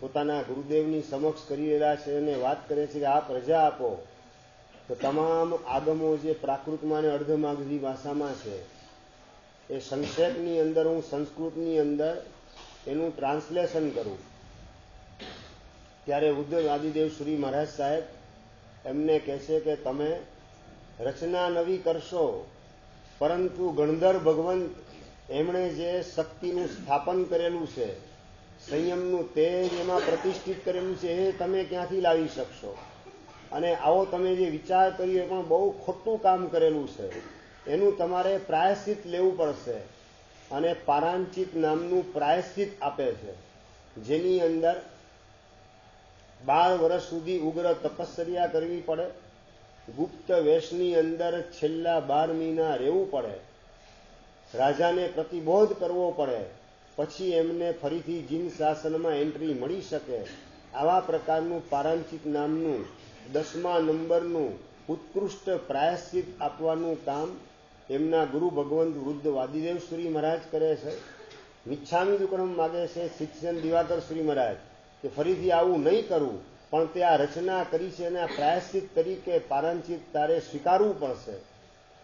પોતાના ગુરુદેવની સમક્ષ કરી રહ્યા છે અને વાત કરે છે કે આપ રજા આપો તો તમામ આગમો જે પ્રાકૃતમાં અને અર્ધમાગધી ભાષામાં છે એ સંક્ષેપની અંદર હું સંસ્કૃતની અંદર એનું ટ્રાન્સલેશન કરું. ત્યારે ઉદ્ધવ આદિદેવ શ્રી મહારાજ સાહેબ એમને કહે છે કે તમે રચના નવી કરશો પરંતુ ગણધર ભગવંત એમણે જે શક્તિનું સ્થાપન કરેલું છે, સંયમનું તેજ એમાં પ્રતિષ્ઠિત કરેલું છે, એ તમે ક્યાંથી લાવી શકશો? અને આવો તમે જે વિચાર કર્યો એ પણ બહુ ખોટું કામ કરેલું છે. એનું તમારે પ્રાયશ્ચિત લેવું પડશે. અને પારાંચિત નામનું પ્રાયશ્ચિત આપે છે, જેની અંદર 12 વર્ષ સુધી ઉગ્ર તપશ્ચર્યા કરવી પડે, ગુપ્ત વેશની અંદર છેલ્લા 12 મહિના રહેવું પડે, રાજાને પ્રતિબોધ કરવો પડે, પછી એમને ફરીથી જીન શાસનમાં એન્ટ્રી મળી શકે. આવા પ્રકારનું પારાંચિત નામનું 10મા નંબરનું ઉત્કૃષ્ટ પ્રાયશ્ચિત આપવાનું કામ એમના ગુરુ ભગવંત વૃદ્ધ વાદીદેવ શ્રી મહારાજ કરે છે. મિચ્છામી દુક્કડમ માગે છે સિદ્ધસેન દિવાકર શ્રી મહારાજ કે ફરીથી આવું નહીં કરવું, પણ તે આ રચના કરી છે અને આ પ્રાયશ્ચિત તરીકે પારાંચિત તારે સ્વીકારવું પડશે.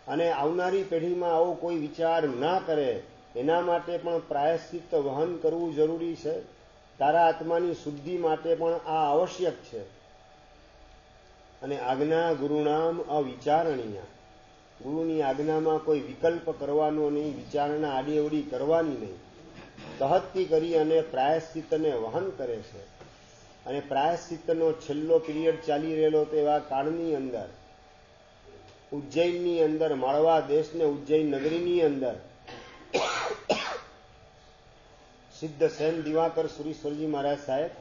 અને આવનારી પેઢીમાં આવો કોઈ વિચાર ના કરે એના માટે પણ પ્રાયશ્ચિત વહન કરવું જરૂરી છે. તારા આત્માની શુદ્ધિ માટે પણ આ આવશ્યક છે. અને આજ્ઞા ગુરુનામ અવિચારણીય, ગુરુની આજ્ઞામાં કોઈ વિકલ્પ કરવાનો નહીં, વિચારણા આડીઅવડી કરવાની નહીં. તહત્તી કરી અને પ્રાયશ્ચિતને વહન કરે છે. અને પ્રાયશ્ચિતનો છેલ્લો પિરિયડ ચાલી રહેલો તેવા કાળની અંદર ઉજ્જૈનની અંદર, માળવા દેશને ઉજ્જૈન નગરીની અંદર સિદ્ધસેન દિવાકર સુરીશ્વરજી મહારાજ સાહેબ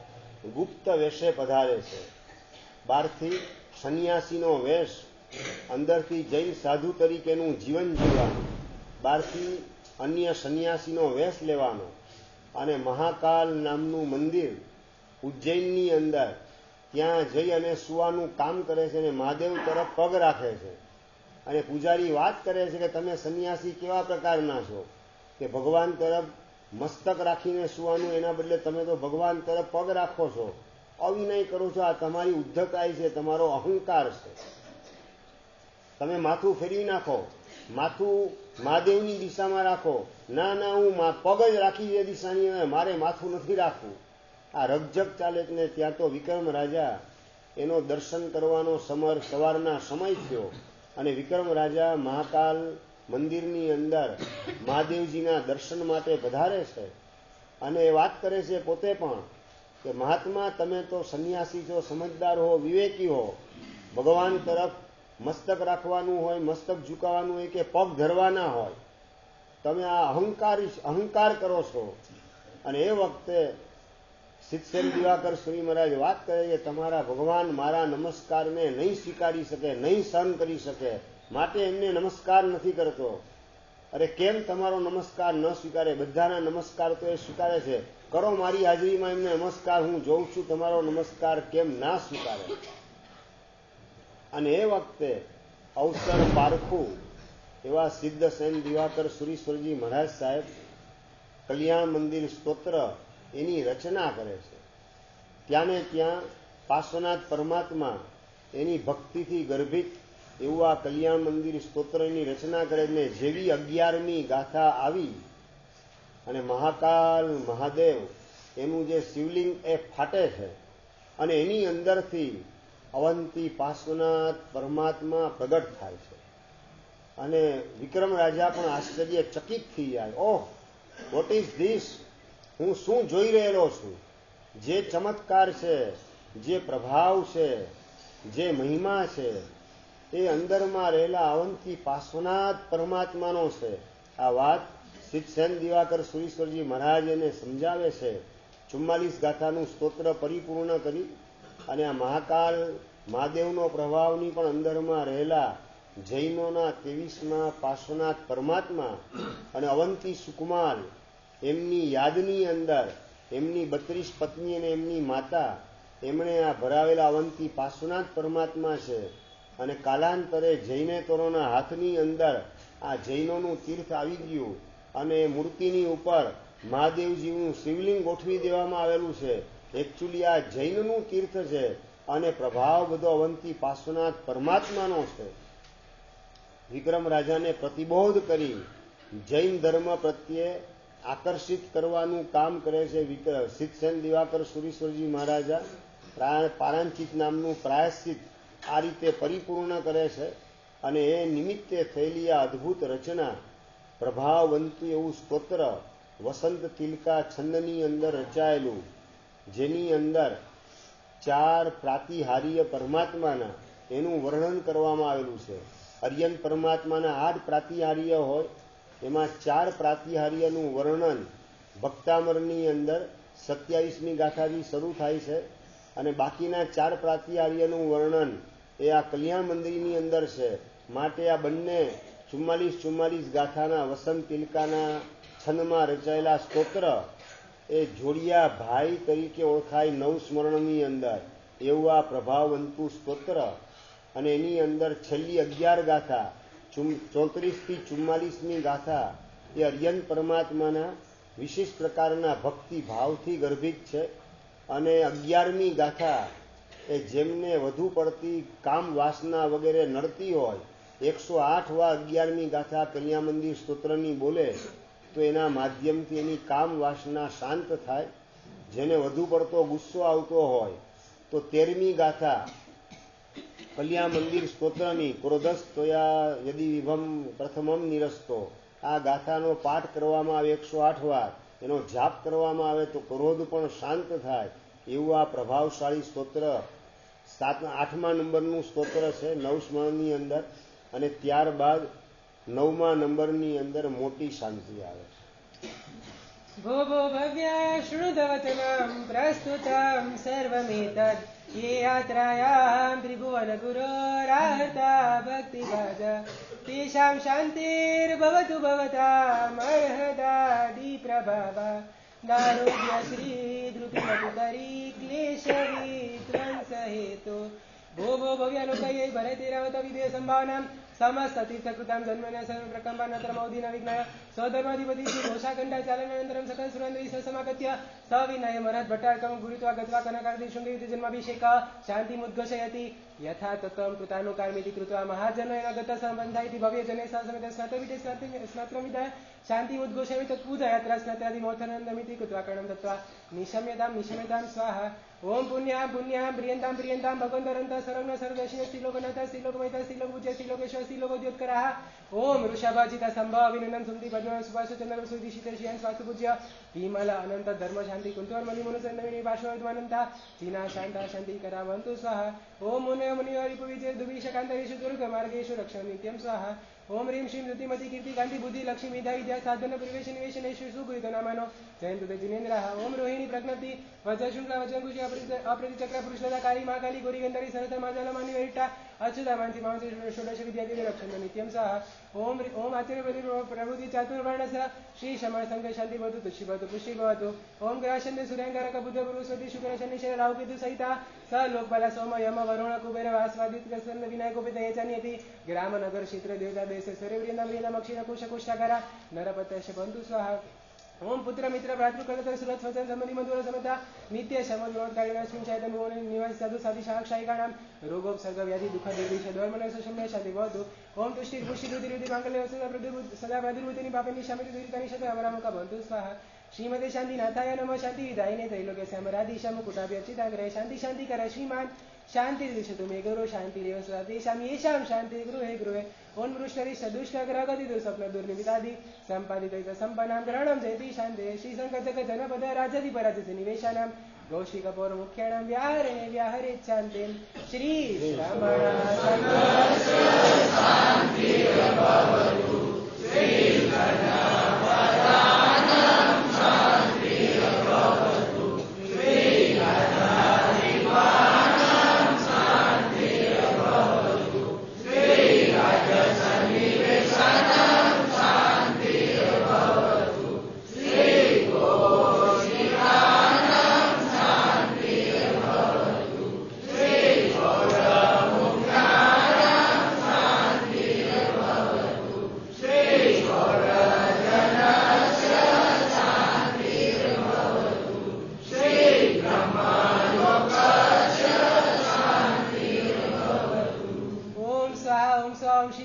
ગુપ્ત વેશે પધારે છે. બહારથી સંન્યાસીનો વેશ, અંદરથી જૈન સાધુ તરીકેનું જીવન જીવવાનું, બહારથી અન્ય સંન્યાસીનો વેશ લેવાનો. અને મહાકાલ નામનું મંદિર ઉજ્જૈનની અંદર, ત્યાં જઈ અને સુવાનું કામ કરે છે અને મહાદેવ તરફ પગ રાખે છે. અને પૂજારી વાત કરે છે કે તમે સંન્યાસી કેવા પ્રકારના છો કે ભગવાન તરફ મસ્તક રાખીને સુવાનું, એના બદલે તમે તો ભગવાન તરફ પગ રાખો છો, અવિનય કરો છો. આ તમારી ઉદ્ધતાઈ છે, તમારો અહંકાર છે. તમે માથું ફેરવી નાખો, માથું મહાદેવની દિશામાં રાખો. ના ના, હું પગ જ રાખી એ દિશાની, મારે માથું નથી રાખવું. આ રકઝક ચાલે ને ત્યાં તો વિક્રમ રાજા એનો દર્શન કરવાનો સવારના સમય થયો અને વિક્રમ રાજા મહાકાલ મંદિરની અંદર મહાદેવજીના દર્શન માટે પધારે છે. અને એ વાત કરે છે પોતે પણ કે મહાત્મા, તમે તો સંન્યાસી છો, સમજદાર હો, વિવેકી હો, ભગવાન તરફ મસ્તક રાખવાનું હોય, મસ્તક ઝુકાવવાનું હોય કે પગ ધરવાના હોય, તમે આ અહંકાર કરો છો. અને એ વખતે સિદ્ધસેન દિવાકર શ્રી મહારાજ વાત કરે કે તમારા ભગવાન મારા નમસ્કારને નહીં સ્વીકારી શકે, નહીં સહન કરી શકે, માટે એમને નમસ્કાર નથી કરતો. અરે કેમ તમારો નમસ્કાર ન સ્વીકારે? બધાના નમસ્કાર તો એ સ્વીકારે છે, કરો મારી હાજરીમાં એમને નમસ્કાર, હું જોઉં છું તમારો નમસ્કાર કેમ ના સ્વીકારે. અને એ વખતે અવસર પારખું એવા સિદ્ધસેન દિવાકર સુરીશ્વરજી મહારાજ સાહેબ કલ્યાણ મંદિર સ્તોત્ર એની રચના કરે છે. ત્યાંને ત્યાં પાર્શ્વનાથ પરમાત્મા એની ભક્તિથી ગર્ભિત એવું આ કલ્યાણ મંદિર સ્તોત્રની રચના કરે ને જેવી 11મી ગાથા આવી અને મહાકાલ મહાદેવ એનું જે શિવલિંગ એ ફાટે છે અને એની અંદરથી અવંતી પાર્શ્વનાથ પરમાત્મા પ્રગટ થાય છે. અને વિક્રમ રાજા પણ આશ્ચર્યચકિત થઈ જાય, ઓહ, વોટ ઇઝ ધીસ? હું શું જોઈ રહેલો છું? જે ચમત્કાર છે, જે પ્રભાવ છે, જે મહિમા છે, એ અંદરમાં રહેલા અવંતી પાર્શ્વનાથ પરમાત્માનો છે. આ વાત સિદ્ધસેન દિવાકર સુરીશ્વરજી મહારાજ એને સમજાવે છે. 44 ગાથાનું સ્તોત્ર પરિપૂર્ણ કરી અને આ મહાકાલ મહાદેવનો પ્રભાવની પણ અંદરમાં રહેલા જૈનોના 23મા પાર્શ્વનાથ પરમાત્મા અને અવંતી સુકુમાર એમની યાદની અંદર એમની 32 પત્ની અને એમની માતા એમણે આ ભરાવેલા અવંતી પાર્શ્વનાથ પરમાત્મા છે. અને કાલાંતરે જૈનેતરોના હાથની અંદર આ જૈનોનું તીર્થ આવી ગયું અને મૂર્તિની ઉપર મહાદેવજીનું શિવલિંગ ગોઠવી દેવામાં આવેલું છે. એકચ્યુઅલી આ જૈનનું તીર્થ છે અને પ્રભાવ બધો અવંતી પાર્શ્વનાથ પરમાત્માનો છે. વિક્રમ રાજાને પ્રતિબોધ કરી જૈન ધર્મ પ્રત્યે આકર્ષિત કરવાનું કામ કરે છે સિદ્ધસેન દિવાકર સુરીશ્વરજી મહારાજા. પારાંચિત નામનું પ્રાયશ્ચિત આ રીતે પરિપૂર્ણ કરે છે અને એ નિમિત્તે થયેલી આ અદ્ભુત રચના, પ્રભાવવંતું એવું સ્તોત્ર વસંત તિલકા છંદની અંદર રચાયેલું, જેની અંદર 4 પ્રાતિહાર્ય પરમાત્માના એનું વર્ણન કરવામાં આવેલું છે. અર્યન પરમાત્માના 8 પ્રાતિહાર્ય હોય, એમાં 4 પ્રાતિહાર્યનું વર્ણન ભક્તામરની અંદર 27મી ગાથાથી શરૂ થાય છે, અને બાકીના 4 પ્રાતિહાર્યનું વર્ણન એ આ કલ્યાણ મંદિરની અંદર છે. માટે આ બંને 44 ગાથાના વસંત તિલકાના છંદમાં રચાયેલા સ્તોત્ર એ જોડિયા ભાઈ તરીકે ઓળખાય નવસ્મરણની અંદર એવું આ પ્રભાવવંતું સ્તોત્ર. અને એની અંદર છેલ્લી 11 ગાથા 34 થી 44મી ગાથા એ અર્યન પરમાત્માના વિશેષ પ્રકારના ભક્તિ ભાવથી ગર્ભિત છે. અને 11મી ગાથા એ જેમને વધુ પડતી કામ વાસના વગેરે નડતી હોય, 108 વાર 11મી ગાથા કલ્યાણ મંદિર સ્તોત્રની બોલે તો એના માધ્યમથી એની કામ વાસના શાંત થાય. જેને વધુ પડતો ગુસ્સો આવતો હોય તો 13મી ગાથા કલ્યાણ મંદિર સ્તોત્રની ક્રોધસ્તોયા યદિ વિભમ પ્રથમમ નિરસ્તો, આ ગાથાનો પાઠ કરવામાં આવે 108 વાર, એનો જાપ કરવામાં આવે તો ક્રોધ પણ શાંત થાય. એવું આ પ્રભાવશાળી સ્તોત્ર 8મા નંબરનું સ્તોત્ર છે નવસ્મરણની અંદર. અને ત્યારબાદ 9મા નંબરની અંદર મોટી શાંતિ આવે છે. ભો ભો ભવ્યા શૃણુતવચનમ પ્રસ્તુતમ સર્વમેતદ ये यात्रायां त्रिभुवन गुरोराहता भक्तिभाज तेषां शान्तिर्भवतु भवताम् अर्हदादि प्रभावा दारोग्य श्री द्रुतिमतुतरी क्लेशविध्वंस हेतु भो भो भव्या लोकये भरतेरावत विदेह संभावनां समस्त तीर्थकृतां जन्मना सर्व प्रकम्पानत्र मौदिना विज्ञाय स्वधर्माधिपति श्री घोषाखण्डाचालनानन्तरं सकल सुरेन्द्रैः सह समागत्य सविनय महत् भट्टारकं गुरुत्वा गत्वा कनकार्ति शृङ्गयुते जन्माभिषेकः शान्तिमुद्घोषयति यथा तत्त्वं कृतानुकार्मिति कृत्वा महाजनेन गतसम्बन्धा इति भव्यजनैः सह समेत स्नातविदे स्नात्रमिदाय शान्तिमुद्घोषयामि तत्पूजायात्रा स्नात्रादिमोथनन्दमिति कृत्वा कर्णं दत्त्वा निशम्यतां स्वाहा ओम पुण्यां पुण्यां प्रियन्तां प्रियन्तां भगवन्तरन्तः सर्वज्ञ सर्वदर्शिनः श्रीलोकनाथः श्रीलोकमहितः श्रीलोकपूज्य श्रीलोकेश्वर श्रीलोकोद्योतकरः ओम वृषभाजिता संभव विनन्दं सुमति पद्म सुभाष चन्द्र सुदीशित श्रियान् स्वास्तुपूज्य विमल अनंत धर्म शांति कुंतवर मणि मनुसंदमिनी भाषवद्मानन्ता चीना शांता शांति करावन्तु स्वाहा ओम मुने मुनिवरिपुविजय दुभिषकान्तरेषु दुर्गमार्गेषु रक्षं नित्यं स्वाहा ओम ह्रीं श्रीं धृतिमती कीर्ति कांति बुद्धि लक्ष्मी विद्या विद्या साधन परिवेश निवेशनेषु सुकृत नामानो जयन्तु जिनेन्द्रः ओम रोहिणी प्रज्ञप्ति वज्र शुक्ला वज्रकुशी अप्रति चक्र पुरुषदाकारी महाकाली गौरी गंधरी सरस माजल मानी वैट्टा अच्युता मानसी मानसी षोडश विद्यादेवी रक्षण नित्यं स्वाहा ओम ओम आचार्य प्रभुति चातुर्वर्णस श्री शमण संघ शांति भवतु तुष्टि भवतु पुष्टि भवतु ओम ग्राशन्य सूर्यांगारक बुद्ध बृहस्पति शुक्र शनि शनि राहु केतु सहिता स लोकपाल सोम यम वरुण कुबेर वासवादित प्रसन्न विनायक गोपितयचान्यति ग्राम नगर क्षेत्र देवता देश सर्वव्रियंदा व्रियंदा मक्षिण कुश कुष्ठाकारा नरपतश बंधु स्वाहा ओम पुत्र मित्र भ्रातृकलतर सुरत स्वजन संबंधी मधुर समता नित्य शम विनोदकारिणा श्रींचायतन भुवन निवास साधु साधि शायिकाणां रोगोपसर्ग व्याधि दुख निर्देश द्वैर्मनः सुषम्य शांति भवतु ओम तुष्टि पुष्टि रुधि रुधि मांगल्य सदा प्रादुर्भूतिनि पापनि शामिति दुरितानि शत अमरामुख बंधु स्वाहा श्रीमते शांति नाथाय नमः शांति विदायिने त्रैलोक्य समराधीश मुकुटाभि अर्चिताग्रहे शांति शांति कर श्रीमान शांति दिशतु मे गुरु शांति रेव सदा तेषां येषां शांति गृहे गृहे उन्मृष्टरि सदुष्टग्रहगति दुःस्वप्न दुर्निमितादि सम्पादित सम्पन्नां ग्रहणं जयति शान्ते श्री संकटक जनपद राजाधिपराजस्य निवेशानां गौशी कपूर मुख्याणां व्याहरणे व्याहरेत् शान्तिं श्री रमण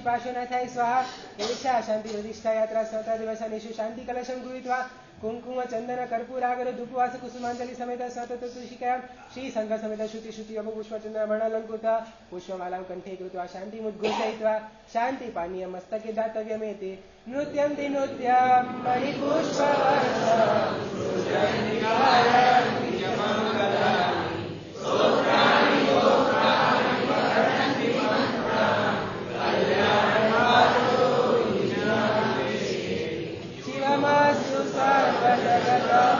पार्श्वनाथाय स्वाहा एषा शांति प्रतिष्ठा यात्रा स्वता दिवसानेषु शांति कलशं गृहीत्वा कुंकुम चंदन कर्पूरागर धूपवास कुसुमांजलि समेत सतत तुषिका श्री संघ समेत श्रुति श्रुति अभु पुष्पचंद्र मणलंकृत पुष्पमालां कंठे कृत्वा शांति मुद्घोषयित्वा शांति पानीय मस्तके दातव्यमेति नृत्यं ति नृत्यं मणिपुष्प शिवमस्तु सर्वजगतं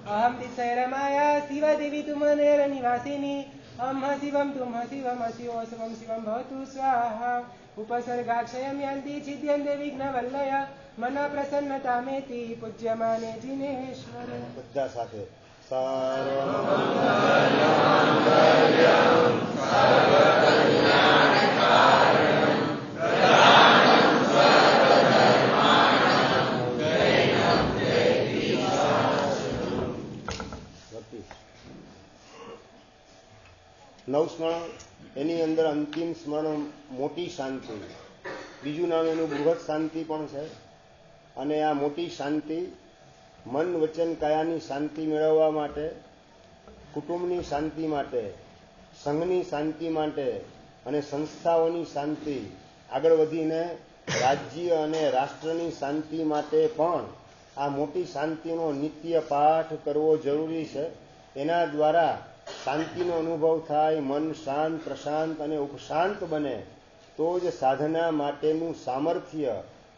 अहं तिसैरमाया शिवदेवी तुमनेर निवासिनी अहं शिवं तुम शिवम शिवो शिवं शिवं भवतु स्वाहा उपसर्गाक्षयं यान्ति छिद्यन्ते विघ्नवल्लय मन प्रसन्नतामेति पूज्यमाने जिनेश्वर બધા સાથે નવ સ્મરણ એની અંદર અંતિમ સ્મરણ મોટી શાંતિ, બીજું નામ એનું બૃહદ શાંતિ પણ છે. અને આ મોટી શાંતિ મન વચન કાયાની શાંતિ મેળવવા માટે, કુટુંબની શાંતિ માટે, સંઘની શાંતિ માટે અને સંસ્થાઓની શાંતિ, આગળ વધીને રાજ્ય અને રાષ્ટ્રની શાંતિ માટે પણ આ મોટી શાંતિનો નિત્ય પાઠ કરવો જરૂરી છે. એના દ્વારા શાંતિનો અનુભવ થાય, મન શાંત પ્રશાંત અને ઉપશાંત બને તો જ સાધના માટેનું સામર્થ્ય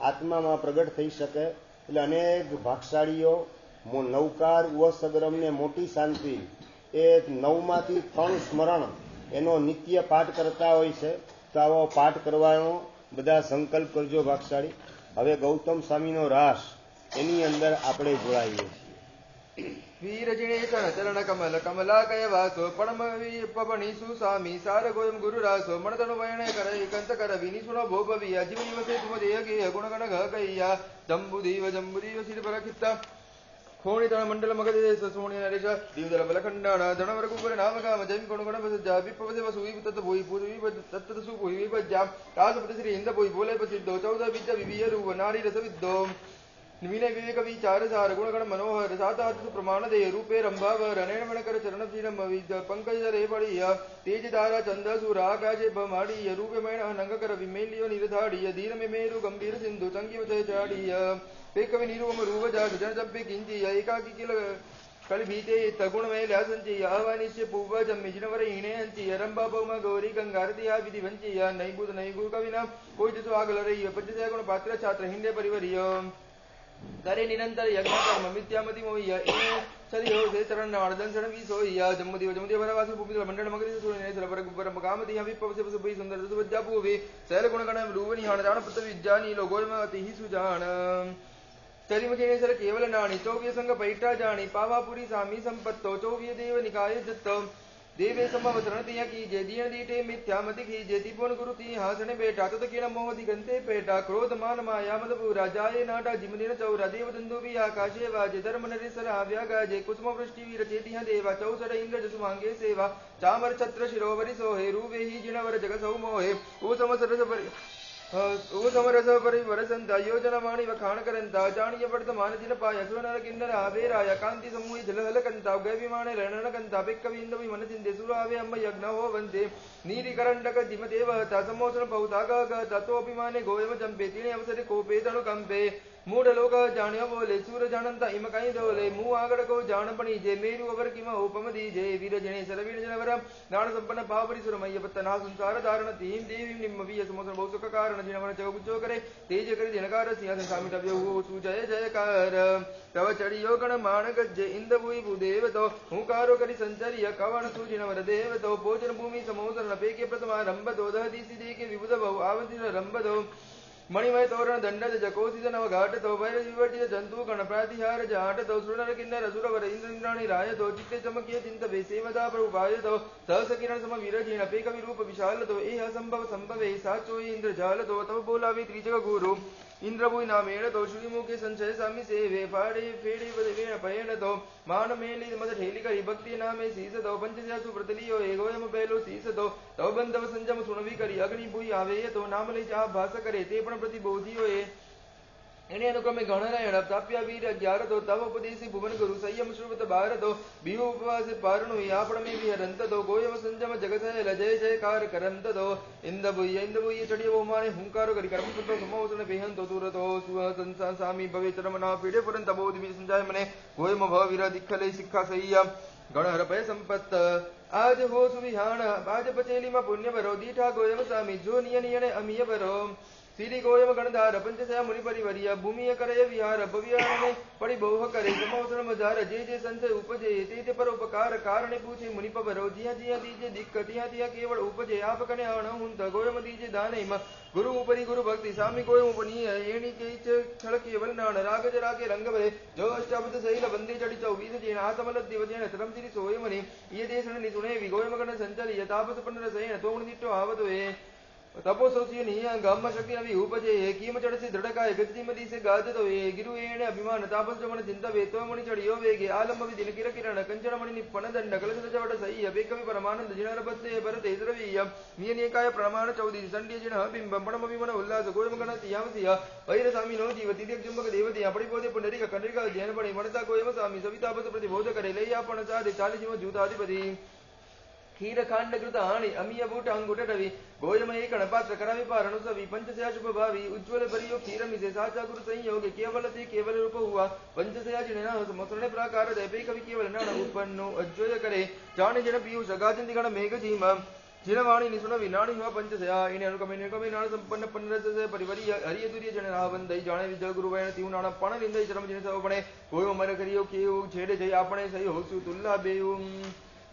આત્મામાં પ્રગટ થઈ શકે. એટલે અનેક ભાગશાળીઓ નવકાર ઉસગરમને મોટી શાંતિ એ 9માંથી 3 સ્મરણ એનો નિત્ય પાઠ કરતા હોય છે. તો આવો પાઠ કરવાનો બધા સંકલ્પ કરજો ભાગશાળી. હવે ગૌતમ સ્વામીનો રાસ એની અંદર આપણે જોડાઈએ છીએ. वीर जिनेशन चरण कमल कमला कय वासो परम पवनी सुसामी सार गोयम गुरु रासो मणतनु वयण कर कंत कर विनी सुनो भोपविया जीव निवसे तुम देह के गुण गण घ कहिया जम्बुदीव सिर पर खित्ता खोणी तण मंडल मगध देश सोणी नरेश दीवदल बलखंडाण धनवर कुपर नाम काम जम गुण गण बसजा विपवसे वसुई तत भोई पूर्वी तत्त सु भोई विपज्जा राजपति श्री इंद भोई बोले प्रसिद्धो 14 विद्या विविय रूप नारी रस विद्दो विनय विवेक विचार सार गुणगण मनोहर सात प्रमाण दे रूपे रंभावर अनैण कर चरण श्रीरम पंकज रे बड़िया तेज तारा चंद सुरा काजे भमाड़ीय रूपे मैण नंग कर विमेलियो निरधाड़ीय धीर में मेरु गंभीर सिंधु संगी वचय चाड़ीय पेकवि निरूम रूप जा जन जब्बे किंची एकाकी किल कल भीते तगुण में ल्यासंची अवानिश्य पूव जम्मी जिनवर हीणे अंची रंबा पौमा गौरी गंगारती आ विधि वंची नई बुध नई गुरु कविना कोई जसो आगल रही पंच गुण पात्र छात्र हिंदे परिवरिय करे निरंतर यज्ञ कर्म मिथ्यामति मोहिय सदियो से चरण नारदन शरण की सोहिया जम्मुदेव वनवास भूमि मंडल मगरी सुने सरपर गुबर मकामति हम विपव से सुबई सुंदर सुवज्जा पूवे सैल गुण गण रूवनि हाण जान पुत्र विज्ञानी लोगोय में अति ही सुजान चरिम सर केवल नाणी चौव्य संग पैठा जानी पावापुरी सामी संपत्तो चौव्य देव निकाय दत्तो देवे समवसरण तिया की जे दीन दीटे मिथ्यामति की जे तिपुन गुरु ती हासने बेटा तत किण मोह दिगंते पेटा क्रोध मान माया मद पूरा जाये नाटा जिमदिन चौरा देव दंदु भी आकाशे वाजे धर्म नरेसर आव्या गाजे कुसुम वृष्टि वीर चेतिहा देवा चौसर इंद्र जसु मांगे सेवा चामर छत्र शिरोवरि सोहे रूवे ही जिणवर जग सौ मोहे ओ समरस परिवरसंता योजना वाणी वखाण करंता जाणीय वर्तमान जिन पाया सुनर किन्नर आवेराया कांति समूहि जलहल कंता गय विमाने रणन कंता पिक्कवि इंदवि मन चिंते सुरावे अम्ब यज्ञ हो वंदे नीरि करंडक जिम देवता समोसन पौता ग ततोभिमाने गोयम जंपे तिने अवसरे कोपे तणु कंपे मूढ़ लोग जाण्यो बोले सूर जानंता इम कई दोले मुँह आगड़ को जान पणी जे मेरु अवर किम उपम दीजे वीर जने सरवीण जनवर दान संपन्न पावरी सुरमय्य पत्तना संसार धारण तीम देवी निम्म वीय समोसन बहु सुख कारण जिनवर चौगुच्चो करे तेज कर जिनकार सिंहासन स्वामी टव्यो सुजय जयकार तव चढ़ियो गण मान गज्जे इंद भूई भूदेव तो हुंकारो करि संचरिय कवण सुजिनवर देव तो भोजन भूमि समोसन नपे के प्रथमा रंभ दो दह दिसि दे के विबुध बहु आवंति रंभ दो मणिमय तोरण दंड जकोसित नव घाट तो भैर विवर्जित जंतु गण प्रातिहार जाट तो सुरनर किन्नर असुरवर इंद्र इंद्राणी राय तो चित्ते चमकिय चिंत वे सेवदा प्रभुपाय तो सहस किरण सम विरजीण पे कवि रूप विशाल तो ए असंभव संभवे साचो इंद्र जाल तो तब बोलावे त्रिजग गुरु इंद्रभुई नामेण तो श्रीमुखे संचय सामी सेवे फाड़े फेड़े वेण पयण तो मान मेली मद ठेली करी भक्ति नामे शीस तो पंचस्यासु व्रतलियो एगोयम पहलो शीस तो तव बंधव संजम सुनवी करी अग्नि भूई आवे तो नाम ले जा भास करे ते पण प्रतिबोधियो એને અનુક્રમે ગણરાયણ તાપ્યા વીર અગિયાર તો તવ ઉપદેશી ભુવન ગુરુ સંયમ શ્રુવત બાર તો બીહુ ઉપવાસ પારણું આપણ મે વિહરંત તો ગોયમ સંજમ જગત જય જયકાર કરંત તો ઇન્દ્રભુય ચડિયો માને હુંકારો કરી કર્મ પુત્ર સમોસન બેહંતો તુરતો સુહ સંસા સામી ભવે ચરમના પીડે પુરંત બોધ વિ સંજાય મને ગોયમ ભવ વીર દિખલે શિક્ષા સૈયા ગણ હરપય સંપત્ત આજ હો સુવિહાણ આજ પચેલી માં પુણ્ય ભરો દીઠા ગોયમ સામી જો નિયને અમિય ભરો श्री गोयम गणधार पंचसया मुनि परिवरिया भूमि करय विहार भव्याने पड़ी बहु करे समोसर मजार जे जे संचय उपजे ते पर उपकार कारणे पूछे मुनि पवरो जिया जिया दीजे दिक्क तिया तिया केवल उपजे आप कने अण हुंत गोयम दीजे दाने गुरु उपरि गुरु भक्ति सामी गोयम उपनी एणी के छल केवल नाण राग जरा के रंग भय जो अष्टबद सैल बंदे चढ़ी 24 जेन आतमल दिवजेन तरम तिरि सोयमनि ये देशन नि सुने वि गोयम गण संचल यतापस पन्नर सैन तो मुनि दिट्टो आवतो ए तपो सोचियो निया गाम शक्ति अभी उपजे कीम चढ़ से दृढ़काय गति मदी से गाद तो ये गिरु एणे अभिमान तापस जमन चिंता वे तो मणि चढ़ियो वेगे आलम अभी दिन किर किरण कंचन मणि निपण दंड कलश जवट सही अबे कवि परमानंद जिनर बत्ते भरते द्रवीय नियनिकाय प्रमाण 14 संडी जिन बिंब पणम विमन उल्लास गोयम गण तियाम सिया वैर स्वामी नो जीव तिदिक जुम्बक देवती अपड़ी पोदे पुंडरीक कंडरीक जैन पड़ी मणता गोयम स्वामी सवितापस प्रतिबोध करे लैया पण चादे 40 जीव जूताधिपति खीर खांड कृत हाणि अमीय बूट अंगुट रवि गोयम एक पात्र करावि पारणु सवि पंचसया शुभ भावी उज्ज्वल परियो खीर मिसे साचा गुरु संयोग केवल ते केवल रूप हुआ पंचसया जिन समसरणे प्राकार दैपे कवि केवल नाण उत्पन्नो अज्जोय करे जाने जन पीयूष गाजंति गण मेघ जीम जिन वाणी निसुन विनाणी हुआ पंचसया इन अनुकमे नाण संपन्न पन्नरस से परिवरी हरिय दुर्य जन रावण दई जाने विजय गुरु वैण तीउ नाण पण लिंदई चरम जिन सब पणे गोयो मर करियो केउ छेड़े जई आपणे सही होसु तुल्ला बेउ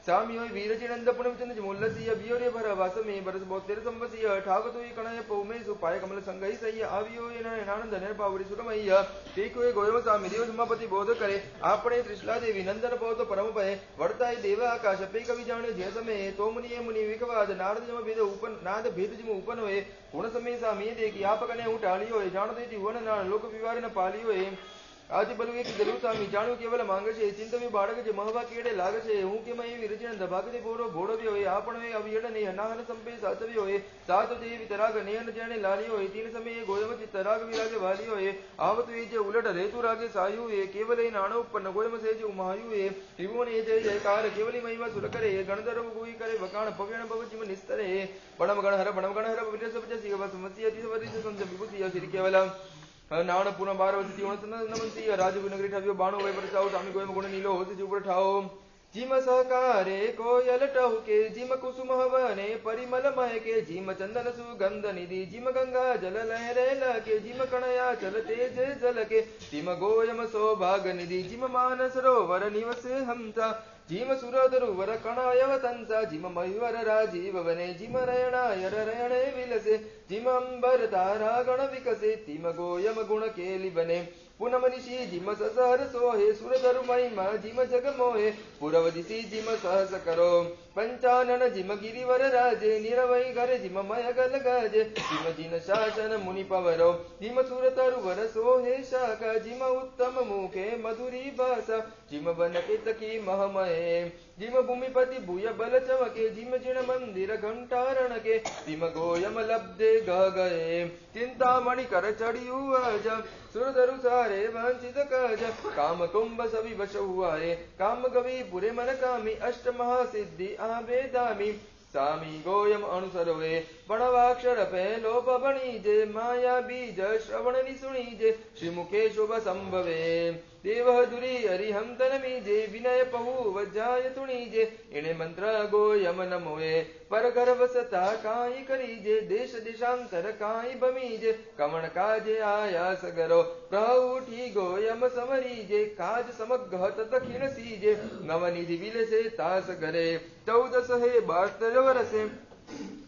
सामी होई वीर जिनंद पुनमचंद मुल्लसी अभियोरे भर वास में बरस 72 संवसी ठाक तो कणय पौमे सुपाय कमल संगई सही आवियो आनंद निर्पावरी सुरमैया तेको गोयम सामी देव समापति बोध करे आपणे त्रिशला देवी नंदन पौत परम भय वर्ताय देव आकाश पे कवि जाने जे समय तो मुनि विकवाद नारद जम भेद उपन नाद भेद जम उपन होए गुण समय सामी देखी आप कने उठालियो जान देती हुन ना लोक विवार न पालियो आज बलु एक जलु सामी जाणु केवल मांग छे चिंत में बाळक जे महवा केड़े लाग छे हूं के मई विरजन दभागते बोरो भोड़ो भी होए आपण वे अवियड ने हनाहन संपे साचवी होए सात देवी तराग नेन जाने लाली होए तीन समय गोयम चित तराग विरागे वाली होए आवत वे जे उलट रेतु रागे सायु ए केवल ए नाणो उत्पन्न गोयम से जे उमायु ए त्रिभुवन ए जय जयकार केवली महिमा सुर करे गणधर्व गुई करे वकाण पवेण भव जिम निस्तरे बणम गण हर विरज सब जसी समस्या ति वरि संज विभूति श्री केवल नाण पुनः 12 वर्ष जीवन नमसी राजगुरु नगरी ठाव्यो 92 वय पर चाओ स्वामी गोयम गुण नीलो होसी ऊपर ठाओ जिम सहकारे कोयल टहु के जिम कुसुम हवने परिमल मह के जिम चंदन सुगंध निधि जिम गंगा जल लहरे लगे जिम कणया चल तेज जल के जिम गोयम सौभाग निधि जिम मान सरोवर निवसे हमसा जिम सुरधरुवर कणायवतंसा जिम मयूर राजीव वने जिम रयणायर रयणे विलसे जिम अंबर तारा गण विकसे तिम गोयम गुण केलि बने पुनमनिषि जिम सहर सोहे सुरधरु महिमा जिम जग मोहे पुरवदिशि जिम सहस करो पंचानन जिम गिरिवर राजे निरवै घर जिम मय गल गाजे जिम जिन शासन मुनि पवरो जिम सुरतरुवर सोहे शाखा जिम उत्तम मुखे मधुरी भाषा जिम बन केतकी महमये जिम भूमिपति भूय बल चमके जिम जिन मंदिर घंटारण के जिम गोयम लब्धे गह गए चिंतामणि कर चढ़ियु अज सुरधरु सारे वंचित कज काम कुंभ सभी वश हुआ है काम गवी पुरे मन कामी अष्ट महासिद्धि आवेदामी सामी गोयम अनुसरवे प्रणवाक्षर पहलो बणीजे माया बीज श्रवण निसुणीजे श्रीमुखे शुभ संभवे देव दुरी हरिहम तनमीजे विनय पहु वज्जाय तुणीजे इणे मंत्र गोयम नमोए पर गर्भ सता काई करीजे देश देशांतर काई बमीजे कमण काजे आयास गरो प्रउठी गोयम समरीजे काज समग्र तत खिण सीजे नवनिधि विलसे तास करे 14 हे 72 वर्षे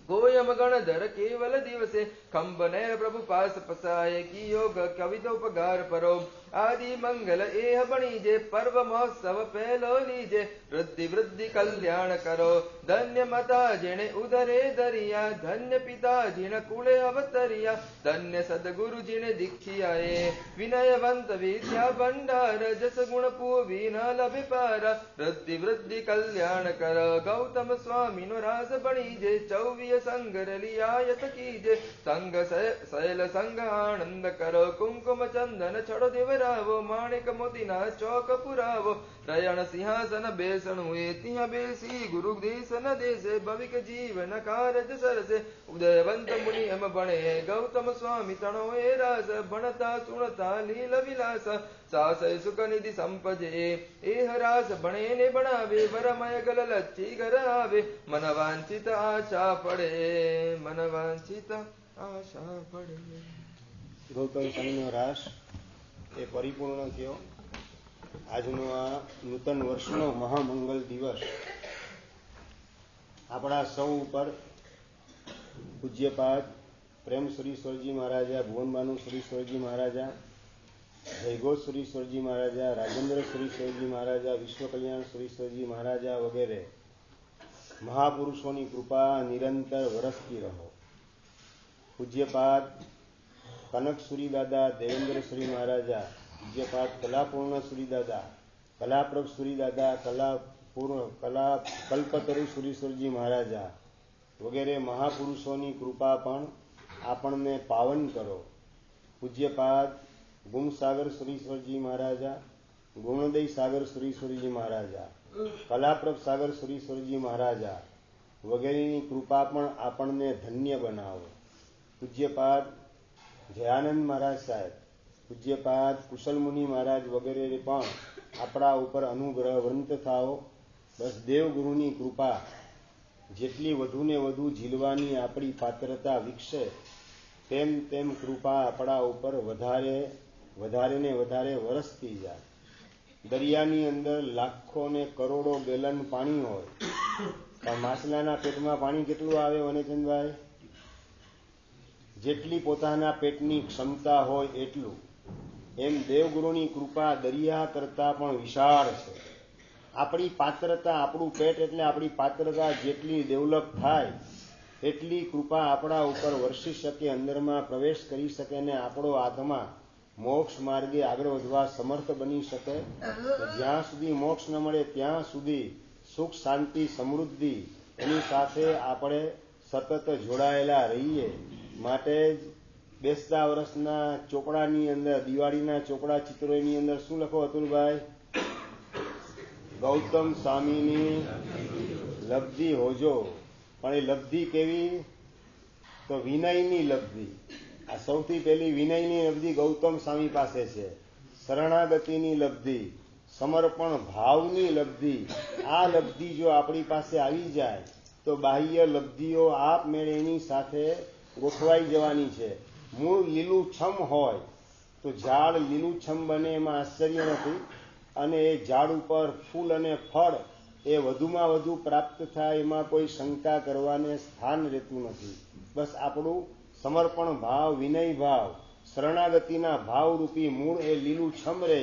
गोयम गणधर केवल दिवसे खंब नय प्रभु पास पसाय की योग कविता उपगार परो आदि मंगल एह बणीजे पर्व महोत्सव पहलो लीजे वृद्धि वृद्धि कल्याण करो धन्य माता जिणे उदरे दरिया धन्य पिता जिण कुले अवतरिया धन्य सदगुरु जिणे दीक्षियाए विनयवंत विद्या भंडार जस गुण पूवी न लभे पार वृद्धि वृद्धि कल्याण कर गौतम स्वामी नो रास बणीजे चौवीय संगर लियायत कीजे संग शैल संग आनंद करो कुंकुम चंदन छड़ो देवरावो माणिक मोती ना चौक पुरावो रयण सिंहासन बेसण हुए तिया बेसी गुरु देशन देसे भविक जीवन कारज सरसे उदयवंत मुनि एम बणे गौतम स्वामी तणो ए रास भणता सुणता लील विलास सासय सुख निधि संपजे एह रास बणे ने बनावे वरमय गल लच्छी घर आवे मन वांछित आशा पड़े मन वांछित आशा पड़े। ગૌતમ સ્વામીનો રાસ એ પરિપૂર્ણ થયો. આજનો આ નૂતન વર્ષનો મહામંગલ દિવસ આપણા સૌ ઉપર પૂજ્યપાદ પ્રેમ સુરીશ્વરજી મહારાજા, ભુવનબાનુ સુરીશ્વરજી મહારાજા, જયઘોષ સુરીશ્વરજી મહારાજા, રાજેન્દ્ર સુરીશ્વરજી મહારાજા, વિશ્વ કલ્યાણ સુરીશ્વરજી મહારાજા વગેરે મહાપુરુષોની કૃપા નિરંતર વરસતી રહો. પૂજ્યપાદ કનક સુરી દાદા, દેવેન્દ્ર સુરી મહારાજા, પૂજ્યપાદ કલાપૂર્ણ સુરી દાદા, કલાપ્રભ સુરી દાદા, કલ્પતરુ સુરીશ્વરજી મહારાજા વગેરે મહાપુરુષોની કૃપા પણ આપણને પાવન કરો. પૂજ્યપાદ ગુણસાગર સુરીશ્વરજી મહારાજા, ગુણદય સાગર સુરીશ્વરજી મહારાજા, કલાપ્રભ સાગર સુરીશ્વરજી મહારાજા વગેરેની કૃપા પણ આપણને ધન્ય બનાવો. પૂજ્યપાદ જયાનંદ મહારાજ સાહેબ, પૂજ્યપાદ કુશલમુનિ મહારાજ વગેરે પણ આપણા ઉપર અનુગ્રહવંત થાઓ. બસ દેવગુરુની કૃપા જેટલી વધુને વધુ ઝીલવાની આપણી પાત્રતા વિકસે તેમ તેમ કૃપા આપણા ઉપર વધારે ને વધારે વરસતી જાય. દરિયાની અંદર લાખો ને કરોડો ગેલન પાણી હોય પણ માછલાના પેટમાં પાણી કેટલું આવે વનેચંદભાઈ? જેટલી પોતાના પેટની ક્ષમતા હોય એટલું. એમ દેવગુરુની કૃપા દરિયા કરતા પણ વિશાળ છે. આપણી પાત્રતા, આપણું પેટ એટલે આપણી પાત્રતા જેટલી ડેવલપ થાય એટલી કૃપા આપણા ઉપર વરસી શકે, અંદરમાં પ્રવેશ કરી શકે ને આપણો આત્મા મોક્ષ માર્ગે આગળ વધવા સમર્થ બની શકે. જ્યાં સુધી મોક્ષ ન મળે ત્યાં સુધી સુખ, શાંતિ, સમૃદ્ધિ એની સાથે આપણે સતત જોડાયેલા રહીએ. માટે જ બેસતા વર્ષના ચોપડાની અંદર, દિવાળીના ચોપડા ચિત્રોની અંદર શું લખો અતુલભાઈ? ગૌતમ સ્વામીની લબ્ધિ હોજો. પણ એ લબ્ધિ કેવી? તો વિનયની લબ્ધિ. આ સૌથી પહેલી વિનયની લબ્ધિ ગૌતમ સ્વામી પાસે છે. શરણાગતિની લબ્ધિ, સમર્પણ ભાવની લબ્ધિ. આ લબ્ધિ જો આપણી પાસે આવી જાય તો બાહ્ય લબ્ધિઓ આપમેળે એની સાથે ગોઠવાઈ જવાની છે. મૂળ લીલુંછમ હોય તો ઝાડ લીલુંછમ બને એમાં આશ્ચર્ય નથી, અને એ ઝાડ ઉપર ફૂલ અને ફળ એ વધુમાં વધુ પ્રાપ્ત થાય એમાં કોઈ શંકા કરવાને સ્થાન રહેતું નથી. બસ આપણું સમર્પણ ભાવ, વિનય ભાવ, શરણાગતિના ભાવરૂપી મૂળ એ લીલુંછમ રહે,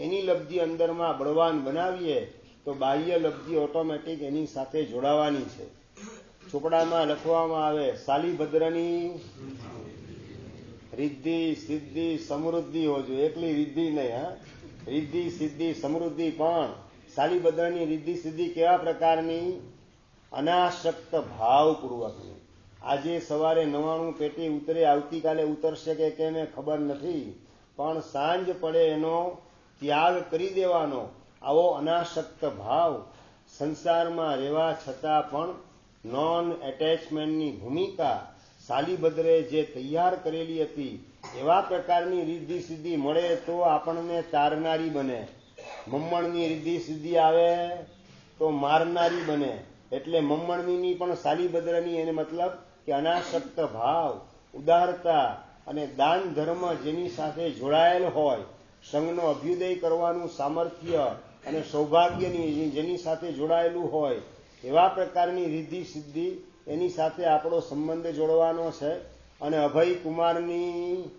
એની લબ્ધિ અંદરમાં બળવાન બનાવીએ તો બાહ્ય લબ્ધિ ઓટોમેટિક એની સાથે જોડાવાની છે. ચોપડામાં લખવામાં આવે શાલીભદ્રની રિદ્ધિ સિદ્ધિ સમૃદ્ધિ હોજો. એકલી રિદ્ધિ નહીં, હા, રિદ્ધિ સિદ્ધિ સમૃદ્ધિ. પણ શાલીભદ્રની રિદ્ધિ સિદ્ધિ કેવા પ્રકારની? અનાસક્ત ભાવપૂર્વકની. આજે સવારે 99 પેટી ઉતરે, આવતીકાલે ઉતરશે કે કેમ એ ખબર નથી, પણ સાંજ પડે એનો ત્યાગ કરી દેવાનો. આવો અનાસક્ત ભાવ સંસારમાં રહેવા છતાં પણ નોન એટેચમેન્ટની ભૂમિકા શાલીભદ્રે જે તૈયાર કરેલી હતી એવા પ્રકારની રિદ્ધિ સિદ્ધિ મળે તો આપણને તારનારી બને. મમ્મણની રિદ્ધિ સિદ્ધિ આવે તો મારનારી બને. એટલે મમ્મણની પણ શાલીભદ્રની એને મતલબ કે અનાસક્ત ભાવ, ઉદારતા અને દાન ધર્મ જેની સાથે જોડાયેલ હોય, સંઘનો અભ્યુદય કરવાનું સામર્થ્ય અને સૌભાગ્યની જેની સાથે જોડાયેલું હોય એવા પ્રકારની રિદ્ધિ સિદ્ધિ એની સાથે આપણો સંબંધ જોડવાનો છે. અને અભય કુમારની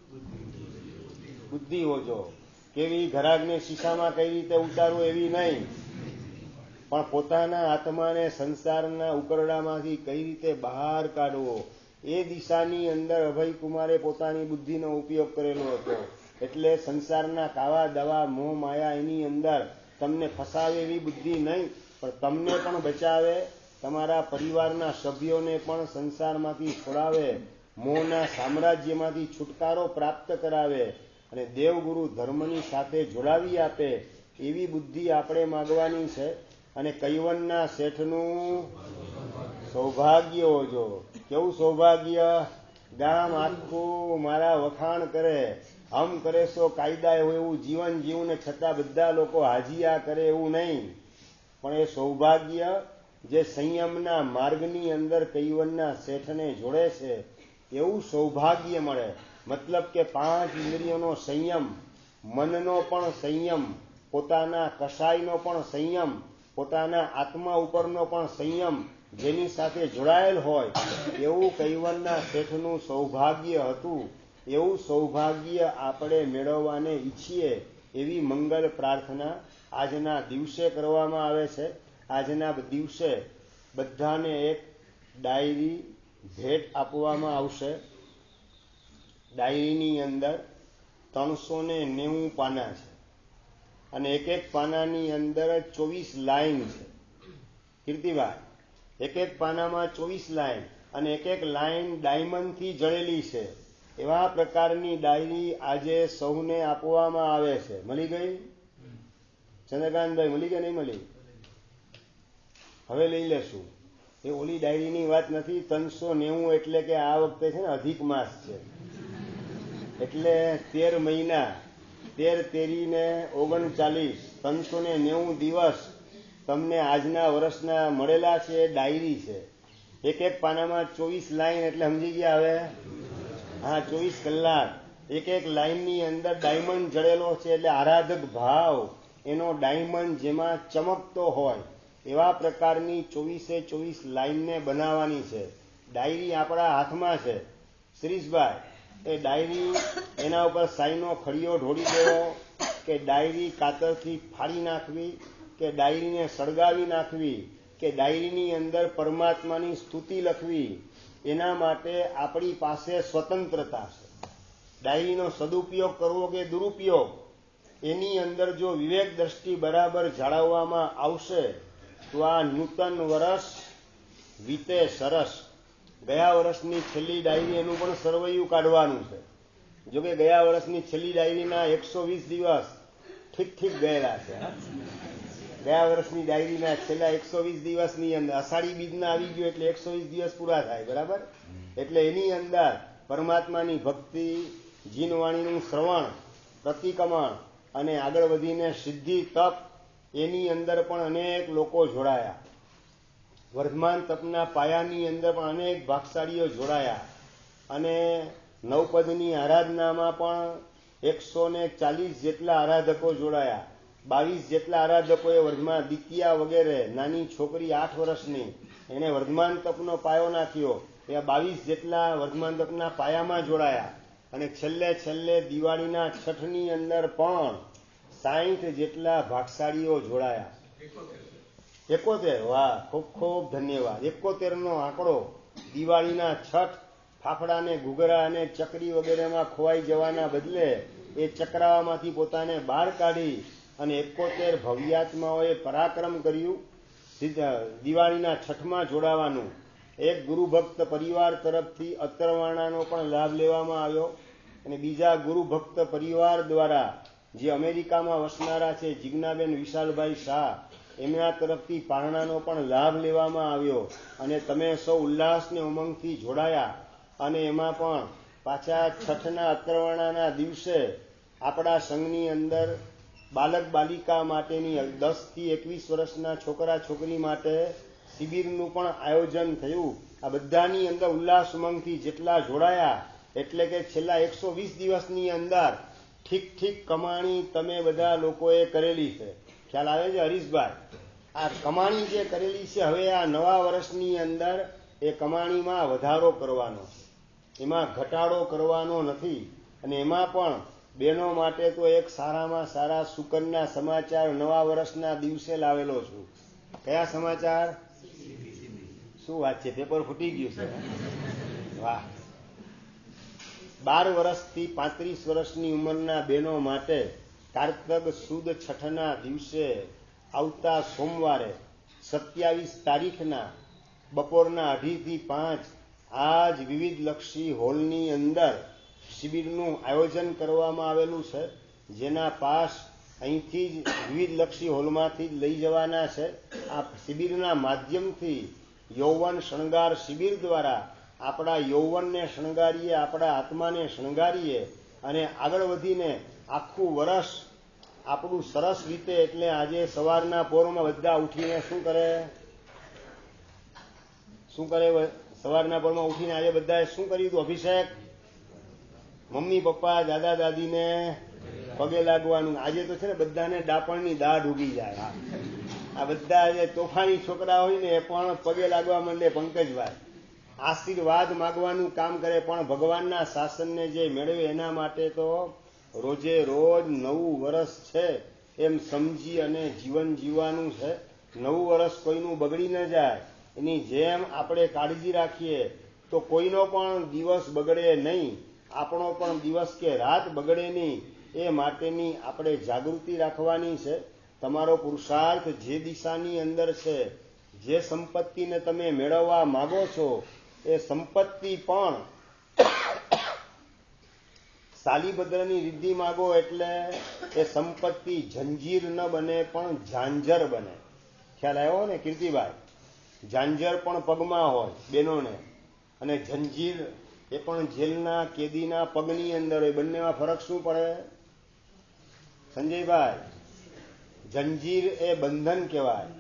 બુદ્ધિ હોજો. કેવી ઘરાકને શીશામાં કઈ રીતે ઉતારવું એવી નહીં, પણ પોતાના આત્માને સંસારના ઉકરડામાંથી કઈ રીતે બહાર કાઢવો એ દિશાની અંદર અભયકુમારે પોતાની બુદ્ધિનો ઉપયોગ કરેલો હતો. એટલે સંસારના કાવા દવા મોહ માયા એની અંદર તમને ફસાવે એવી બુદ્ધિ નહીં, પણ તમને પણ બચાવે, તમારા પરિવારના સભ્યોને પણ સંસારમાંથી છોડાવે, મોહના સામ્રાજ્યમાંથી છુટકારો પ્રાપ્ત કરાવે અને દેવગુરુ ધર્મની સાથે જોડાવી આપે એવી બુદ્ધિ આપણે માગવાની છે. અને કૈવનના શેઠનું સૌભાગ્ય હોજો. કેવું સૌભાગ્ય? ગામ આખું મારા વખાણ કરે, હમ કરે સો કાયદા એવું જીવન જીવું ને છતાં બધા લોકો હાજીયા કરે એવું નહીં, પણ એ સૌભાગ્ય જે સંયમના માર્ગની અંદર કૈવનના શેઠને જોડે છે એવું સૌભાગ્ય મળે. મતલબ કે 5 ઇન્દ્રિયોનો સંયમ, મનનો પણ સંયમ, પોતાના કસાયનો પણ સંયમ, પોતાના આત્મા ઉપરનો પણ સંયમ જેની સાથે જોડાયેલ હોય એવું કૈવનના શેઠનું સૌભાગ્ય હતું. એવું સૌભાગ્ય આપણે મેળવવાને ઈચ્છીએ એવી મંગલ પ્રાર્થના આજના દિવસે કરવામાં આવે છે. આજના દિવસે બધાને એક ડાયરી ભેટ આપવામાં આવશે. ડાયરીની અંદર 390 પાના છે અને એક એક પાનાની અંદર 24 લાઈન છે. કીર્તિભાઈ, એક એક પાનામાં 24 લાઈન અને એક એક લાઈન ડાયમંડથી જડેલી છે. એવા પ્રકારની ડાયરી આજે સૌને આપવામાં આવે છે. મળી ગઈ? ચંદ્રકાંતભાઈ મળી કે નહીં મળી? હવે લઈ લેશું. એ ઓલી ડાયરીની વાત નથી. 390 એટલે કે આ વખતે છે ને અધિક માસ છે, એટલે 13 મહિના, 13 તેરી ને 39, 390 દિવસ તમને આજના વર્ષના મળેલા છે. એ ડાયરી છે. એક એક પાનામાં 24 લાઈન એટલે સમજી ગયા હવે? હા, 24 કલાક. એક એક લાઈનની અંદર ડાયમંડ જડેલો છે, એટલે આરાધક ભાવ એનો ડાયમંડ જેમાં ચમકતો હોય એવા પ્રકારની 24 લાઈનને બનાવવાની છે. ડાયરી આપણા હાથમાં છે. શ્રીષભાઈ, એ ડાયરી એના ઉપર સાઈનો ખડીયો ઢોળી દેવો કે ડાયરી કાતરથી ફાડી નાખવી કે ડાયરીને સળગાવી નાખવી કે ડાયરીની અંદર પરમાત્માની સ્તુતિ લખવી, એના માટે આપણી પાસે સ્વતંત્રતા છે. ડાયરીનો સદુપયોગ કરવો કે દુરુપયોગ, એની અંદર જો વિવેક દ્રષ્ટિ બરાબર જાળવવામાં આવશે તો આ નૂતન વર્ષ વીતે સરસ. ગયા વર્ષની છેલ્લી ડાયરી એનું પણ સરવૈયું કાઢવાનું છે. જોકે ગયા વર્ષની છેલ્લી ડાયરીના 120 દિવસ ઠીક ગયેલા છે. ગયા વર્ષની ડાયરીના છેલ્લા 120 દિવસની અંદર અષાઢી બીજના આવી ગયો એટલે 120 દિવસ પૂરા થાય, બરાબર? એટલે એની અંદર પરમાત્માની ભક્તિ, જીનવાણીનું શ્રવણ, પ્રતિક્રમણ અને આગળ વધીને સિદ્ધિ તપ, એની અંદર પણ અનેક લોકો જોડાયા. વર્ધમાન તપના પાયાની અંદર પણ અનેક ભાગશાળીઓ જોડાયા અને નવપદની આરાધનામાં પણ 140 જેટલા આરાધકો જોડાયા. 22 જેટલા આરાધકોએ વર્ધમાન દિત્યા વગેરે નાની છોકરી 8 વર્ષની એને વર્ધમાન તપનો પાયો નાખ્યો. એ 22 જેટલા વર્ધમાન તપના પાયામાં જોડાયા અને છેલ્લે દિવાળીના છઠની અંદર પણ 60 જેટલા ભાગશાળીઓ જોડાયા. 71, વાહ, ખૂબ ધન્યવાદ. 71નો આંકડો દિવાળીના છઠ ફાફડા ને ઘૂઘરા અને ચકરી વગેરેમાં ખોવાઈ જવાના બદલે એ ચક્રાવામાંથી પોતાને બહાર કાઢી અને 71 ભવ્યાત્માઓએ પરાક્રમ કર્યું દિવાળીના છઠમાં જોડાવાનું. એક ગુરુભક્ત પરિવાર તરફથી અત્રવાણાનો પણ લાભ લેવામાં આવ્યો અને બીજા ગુરુભક્ત પરિવાર દ્વારા જે અમેરિકામાં વસનારા છે જિજ્ઞાબેન વિશાલભાઈ શાહ, એમના તરફથી પારણાનો પણ લાભ લેવામાં આવ્યો અને તમે સૌ ઉલ્લાસને ઉમંગથી જોડાયા. અને એમાં પણ પાછા છઠના અત્રવાણાના દિવસે આપણા સંઘની અંદર બાલક બાલિકા માટેની 10 થી 21 વર્ષના છોકરા છોકરી માટે શિબિરનું પણ આયોજન થયું. આ બધાની અંદર ઉલ્લાસ ઉમંગથી જેટલા જોડાયા એટલે કે છેલ્લા 120 દિવસની અંદર ઠીક કમાણી તમે બધા લોકોએ કરેલી છે. ખ્યાલ આવે છે હરીશભાઈ? આ કમાણી જે કરેલી છે હવે આ નવા વર્ષની અંદર એ કમાણીમાં વધારો કરવાનો છે, એમાં ઘટાડો કરવાનો નથી. અને એમાં પણ બહેનો માટે તો એક સારામાં સારા સુકનના સમાચાર નવા વર્ષના દિવસે લાવેલો છું. કયા સમાચાર? શું વાત છે, પેપર ફૂટી ગયું છે. વાહ. 12 વર્ષથી 35 વર્ષની ઉંમરના બહેનો માટે કારતક સુદ છઠના દિવસે આવતા સોમવારે 27 તારીખના બપોરના 2:30 થી 5 આજ વિવિધલક્ષી હોલની અંદર શિબિરનું આયોજન કરવામાં આવેલું છે, જેના પાસ અહીંથી જ વિવિધલક્ષી હોલમાંથી જ લઈ જવાના છે. આ શિબિરના માધ્યમથી યૌવન શણગાર શિબિર દ્વારા આપણા યૌવનને શણગારીએ, આપણા આત્માને શણગારીએ અને આગળ વધીને આખું વર્ષ આપણું સરસ રીતે. એટલે આજે સવારના પોરમાં બધા ઉઠીને શું કરે? સવારના પોરમાં ઉઠીને આજે બધાએ શું કર્યું હતું? અભિષેક, મમ્મી પપ્પા દાદા દાદીને પગે લાગવાનું. આજે તો છે ને બધાને ડાપણની દાઢ ઉગી જાય. આ બધા જે તોફાની છોકરા હોય ને એ પણ પગે લાગવા માંડે. પંકજભાઈ આશીર્વાદ માગવાનું કામ કરે, પણ ભગવાનના શાસનને જે મેળવે એના માટે તો રોજે રોજ નવું વર્ષ છે એમ સમજી અને જીવન જીવવાનું છે. નવું વર્ષ કોઈનું બગડી ન જાય એની જેમ આપણે કાળજી રાખીએ તો કોઈનો પણ દિવસ બગડે નહીં, આપણો પણ દિવસ કે રાત બગડે નહીં. એ માટેની આપણે જાગૃતિ રાખવાની છે. તમારો પુરુષાર્થ જે દિશાની અંદર છે, જે સંપત્તિને તમે મેળવવા માગો છો એ સંપત્તિ પણ સાલીભદ્રની રિદ્ધિ માગો એટલે એ સંપત્તિ જંજીર ન બને પણ ઝાંઝર બને. ખ્યાલ આવ્યો ને કીર્તિભાઈ? ઝાંઝર પણ પગમાં હોય બહેનોને, અને જંજીર એ પણ જેલના કેદીના પગની અંદર હોય. બંનેમાં ફરક શું પડે સંજયભાઈ? જંજીર એ બંધન કહેવાય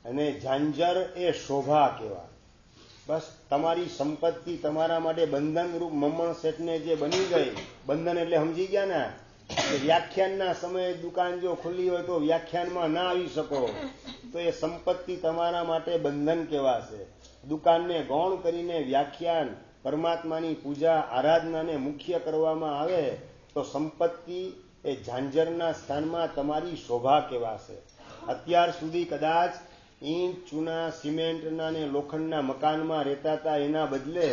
અને ઝાંઝર એ શોભા કહેવાય. બસ તમારી સંપત્તિ તમારા માટે બંધનરૂપ મમ્મણ શેઠને જે બની ગઈ, બંધન એટલે સમજી ગયા ને? વ્યાખ્યાનના સમયે દુકાન જો ખુલ્લી હોય તો વ્યાખ્યાનમાં ના આવી શકો તો એ સંપત્તિ તમારા માટે બંધન કહેવાશે. દુકાનને ગૌણ કરીને વ્યાખ્યાન પરમાત્માની પૂજા આરાધનાને મુખ્ય કરવામાં આવે તો સંપત્તિ એ ઝાંઝરના સ્થાનમાં તમારી શોભા કહેવાશે. અત્યાર સુધી કદાચ ઈંટ, ચૂના, સિમેન્ટના ને લોખંડના મકાનમાં રહેતા હતા, એના બદલે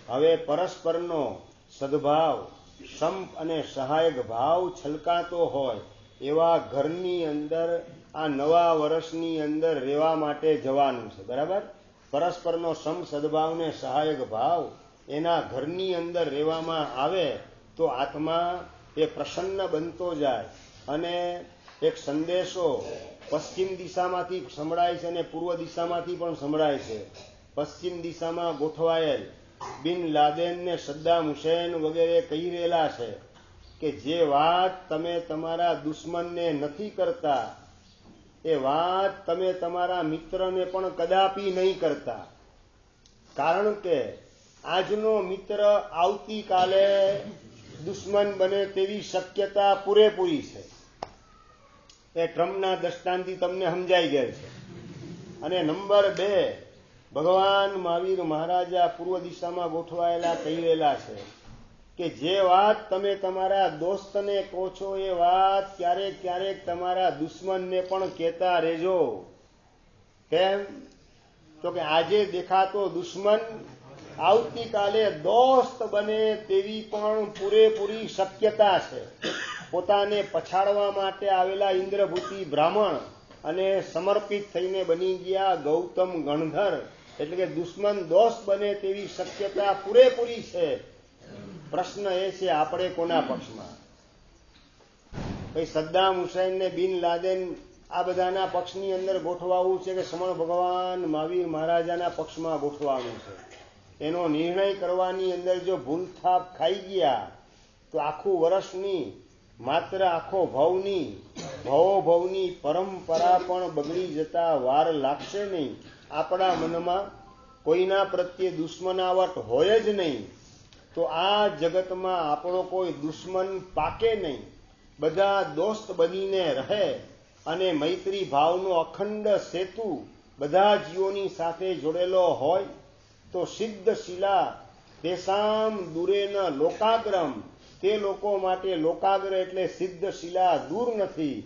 હવે પરસ્પરનો સદભાવ, સંપ અને સહાયક ભાવ છલકાતો હોય એવા ઘરની અંદર આ નવા વર્ષની અંદર રહેવા માટે જવાનું છે. બરાબર? પરસ્પરનો સંપ, સદભાવ ને સહાયક ભાવ એના ઘરની અંદર રહેવામાં આવે તો આત્મા એ પ્રસન્ન બનતો જાય. અને એક સંદેશો પશ્ચિમ દિશામાંથી સંભળાય છે અને પૂર્વ દિશામાંથી પણ સંભળાય છે. પશ્ચિમ દિશામાં ગોઠવાયેલ બિન લાદેન ને સદ્દામ હુસેન વગેરે કહી રહેલા છે કે જે વાત તમે તમારા દુશ્મનને નથી કરતા એ વાત તમે તમારા મિત્રને પણ કદાપી નહીં કરતા, કારણ કે આજનો મિત્ર આવતીકાલે દુશ્મન બને તેવી શક્યતા પૂરેપૂરી છે. એ ટ્રમ્પના દ્રષ્ટાંતથી તમને સમજાઈ ગયેલ છે. અને નંબર 2, ભગવાન મહાવીર મહારાજા પૂર્વ દિશામાં ગોઠવાયેલા કહી રહેલા છે કે જે વાત તમે તમારા દોસ્તને કહો છો એ વાત ક્યારેક ક્યારેક તમારા દુશ્મનને પણ કહેતા રહેજો. કેમ? તો કે આજે દેખાતો દુશ્મન આવતીકાલે દોસ્ત બને તેવી પણ પૂરેપૂરી શક્યતા છે. પોતાને પછાડવા માટે આવેલા ઇન્દ્રભૂતિ બ્રાહ્મણ અને સમર્પિત થઈને બની ગયા ગૌતમ ગણધર, એટલે કે દુશ્મન દોસ્ત બને તેવી શક્યતા પૂરેપૂરી છે. પ્રશ્ન એ છે આપણે કોના પક્ષમાં? ભાઈ સદ્દામ હુસૈન ને બિન લાદેન આ બધાના પક્ષની અંદર ગોઠવાવું છે કે સમણ ભગવાન મહાવીર મહારાજાના પક્ષમાં ગોઠવાનું છે? એનો નિર્ણય કરવાની અંદર જો ભૂલથાપ ખાઈ ગયા તો આખું વર્ષની માત્ર આખો ભવની પરંપરા પણ બગડી જતા વાર લાગશે નહીં. આપણા મનમાં કોઈના પ્રત્યે દુશ્મનાવટ હોય જ નહીં તો આ જગતમાં આપણો કોઈ દુશ્મન પાકે નહીં. બધા દોસ્ત બનીને રહે અને મૈત્રી ભાવનો અખંડ સેતુ બધા જીવોની સાથે જોડેલો હોય તો સિદ્ધશીલા તેસામ દૂરેન લોકાગ્રમ, તે લોકો માટે લોકાગ્ર એટલે સિદ્ધશીલા દૂર નથી,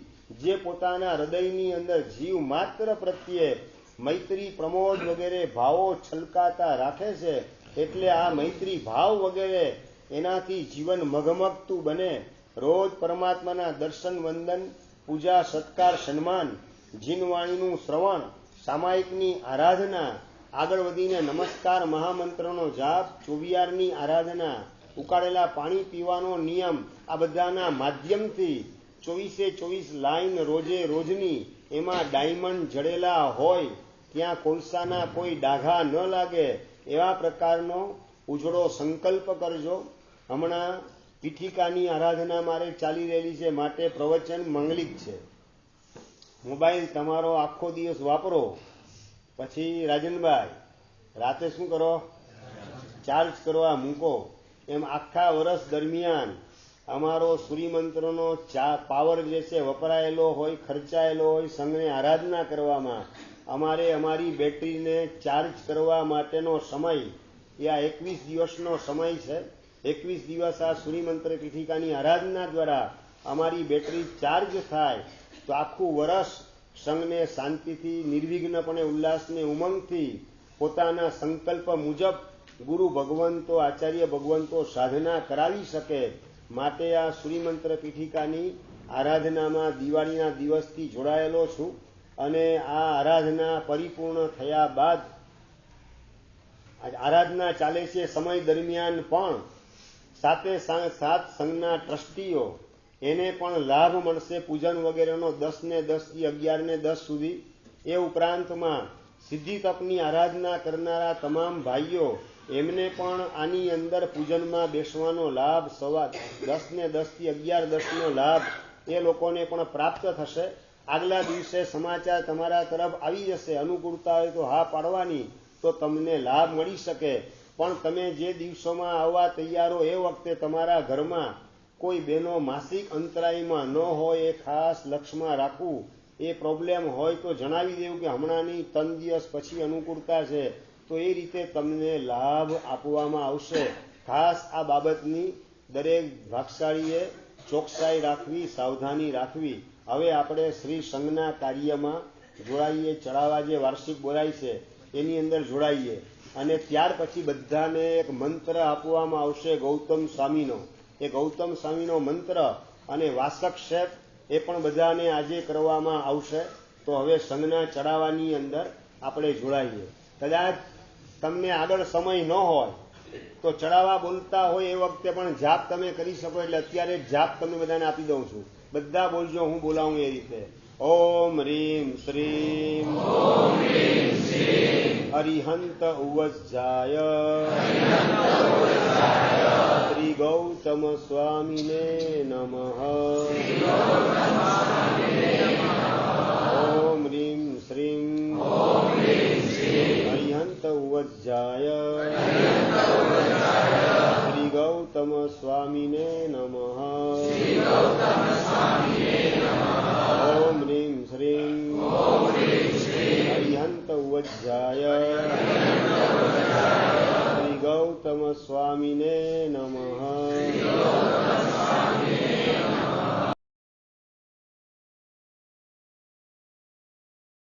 જે પોતાના હૃદયની અંદર જીવ માત્ર પ્રત્યે મૈત્રી પ્રમોદ વગેરે ભાવો છલકાતા રાખે છે. એટલે આ મૈત્રી ભાવ વગેરે એનાથી જીવન મગમગતું બને. રોજ પરમાત્માના દર્શન, વંદન, પૂજા, સત્કાર, સન્માન, જીનવાણીનું શ્રવણ, સામાયિકની આરાધના, આગળ વધીને નમસ્કાર, મહામંત્રનો જાપ, ચોવિયારની આરાધના, ઉકાળેલા પાણી પીવાનો નિયમ, આ બધાના માધ્યમથી 24/24 લાઈન રોજે રોજની, એમાં ડાયમંડ જડેલા હોય, ત્યાં કોલસાના કોઈ ડાઘા ન લાગે, એવા પ્રકારનો ઉજળો સંકલ્પ કરજો. હમણાં પીઠિકાની આરાધના મારે ચાલી રહેલી છે, માટે પ્રવચન મંગલિક છે. મોબાઈલ તમારો આખો દિવસ વાપરો, પછી રાજનભાઈ રાતે શું કરો? ચાર્જ કરવા મૂકો. એમ આખા વર્ષ દરમિયાન અમારો સૂર્યમંત્રનો પાવર જે છે વપરાયેલો હોય, ખર્ચાયેલો હોય સંઘને આરાધના કરવામાં, અમારે અમારી બેટરીને ચાર્જ કરવા માટેનો સમય એ આ 21 દિવસનો સમય છે. 21 દિવસ આ સૂર્યમંત્ર પીઠિકાની આરાધના દ્વારા અમારી બેટરી ચાર્જ થાય તો આખું વર્ષ સંઘને શાંતિથી, નિર્વિઘ્નપણે, ઉલ્લાસને, ઉમંગથી પોતાના સંકલ્પ મુજબ ગુરુ ભગવંતો, આચાર્ય ભગવંતો સાધના કરાવી શકે. માટે આ સૂર્યમંત્ર પીઠિકાની આરાધનામાં દિવાળીના દિવસથી જોડાયેલો છું. અને આ આરાધના પરિપૂર્ણ થયા બાદ આરાધના ચાલે છે સમય દરમિયાન પણ સાથે સાત સંઘના ટ્રસ્ટીઓ એને પણ લાભ મળશે પૂજન વગેરેનો 10 ને 10 થી 11 ને 10 સુધી. એ ઉપરાંતમાં સિદ્ધિ તપની આરાધના કરનારા તમામ ભાઈઓ એમને પણ આની અંદર પૂજનમાં બેસવાનો લાભ 10 ને 10 થી 11 10નો લાભ એ લોકોને પણ પ્રાપ્ત થશે. આગલા દિવસે સમાચાર તમારા તરફ આવી જશે. અનુકૂળતા હોય તો હા પાડવાની, તો તમને લાભ મળી શકે. પણ તમે જે દિવસોમાં આવવા તૈયારો એ વખતે તમારા ઘરમાં કોઈ બહેનો માસિક અંતરાયમાં ન હોય એ ખાસ લક્ષમાં રાખવું. એ પ્રોબ્લેમ હોય તો જણાવી દેવું કે હમણાંની 3 દિવસ પછી અનુકૂળતા છે, તો એ રીતે તમને લાભ આપવામાં આવશે. ખાસ આ બાબતની દરેક ભાગશાળીએ ચોકસાઈ રાખવી, સાવધાની રાખવી. હવે આપણે શ્રી સંઘના કાર્યમાં જોડાઈએ. ચડાવવા જે વાર્ષિક બોલાય છે એની અંદર જોડાઈએ. અને ત્યાર પછી બધાને એક મંત્ર આપવામાં આવશે ગૌતમ સ્વામીનો. એ ગૌતમ સ્વામીનો મંત્ર અને વાસક શેપ એ પણ બધાને આજે કરવામાં આવશે. તો હવે સંઘના ચડાવવાની અંદર આપણે જોડાઈએ. કદાચ તમને આગળ સમય ન હોય તો ચડાવવા બોલતા હોય એ વખતે પણ જાપ તમે કરી શકો. એટલે અત્યારે જાપ તમે બધાને આપી દઉં છું. બધા બોલજો, હું બોલાવું એ રીતે. ઓમ રીમ શ્રીમ અરિહંત ઉવજ્જાય શ્રી ગૌતમ સ્વામીને નમઃ. ઓમ રીમ શ્રીમ અરિહંત ઉવજ્જાય શ્રી ગૌતમ સ્વામીને નમઃ. ઓમ રીમ શ્રીમ અરિહંત ઉવજ્જાય શ્રી ગૌતમ સ્વામીને નમઃ.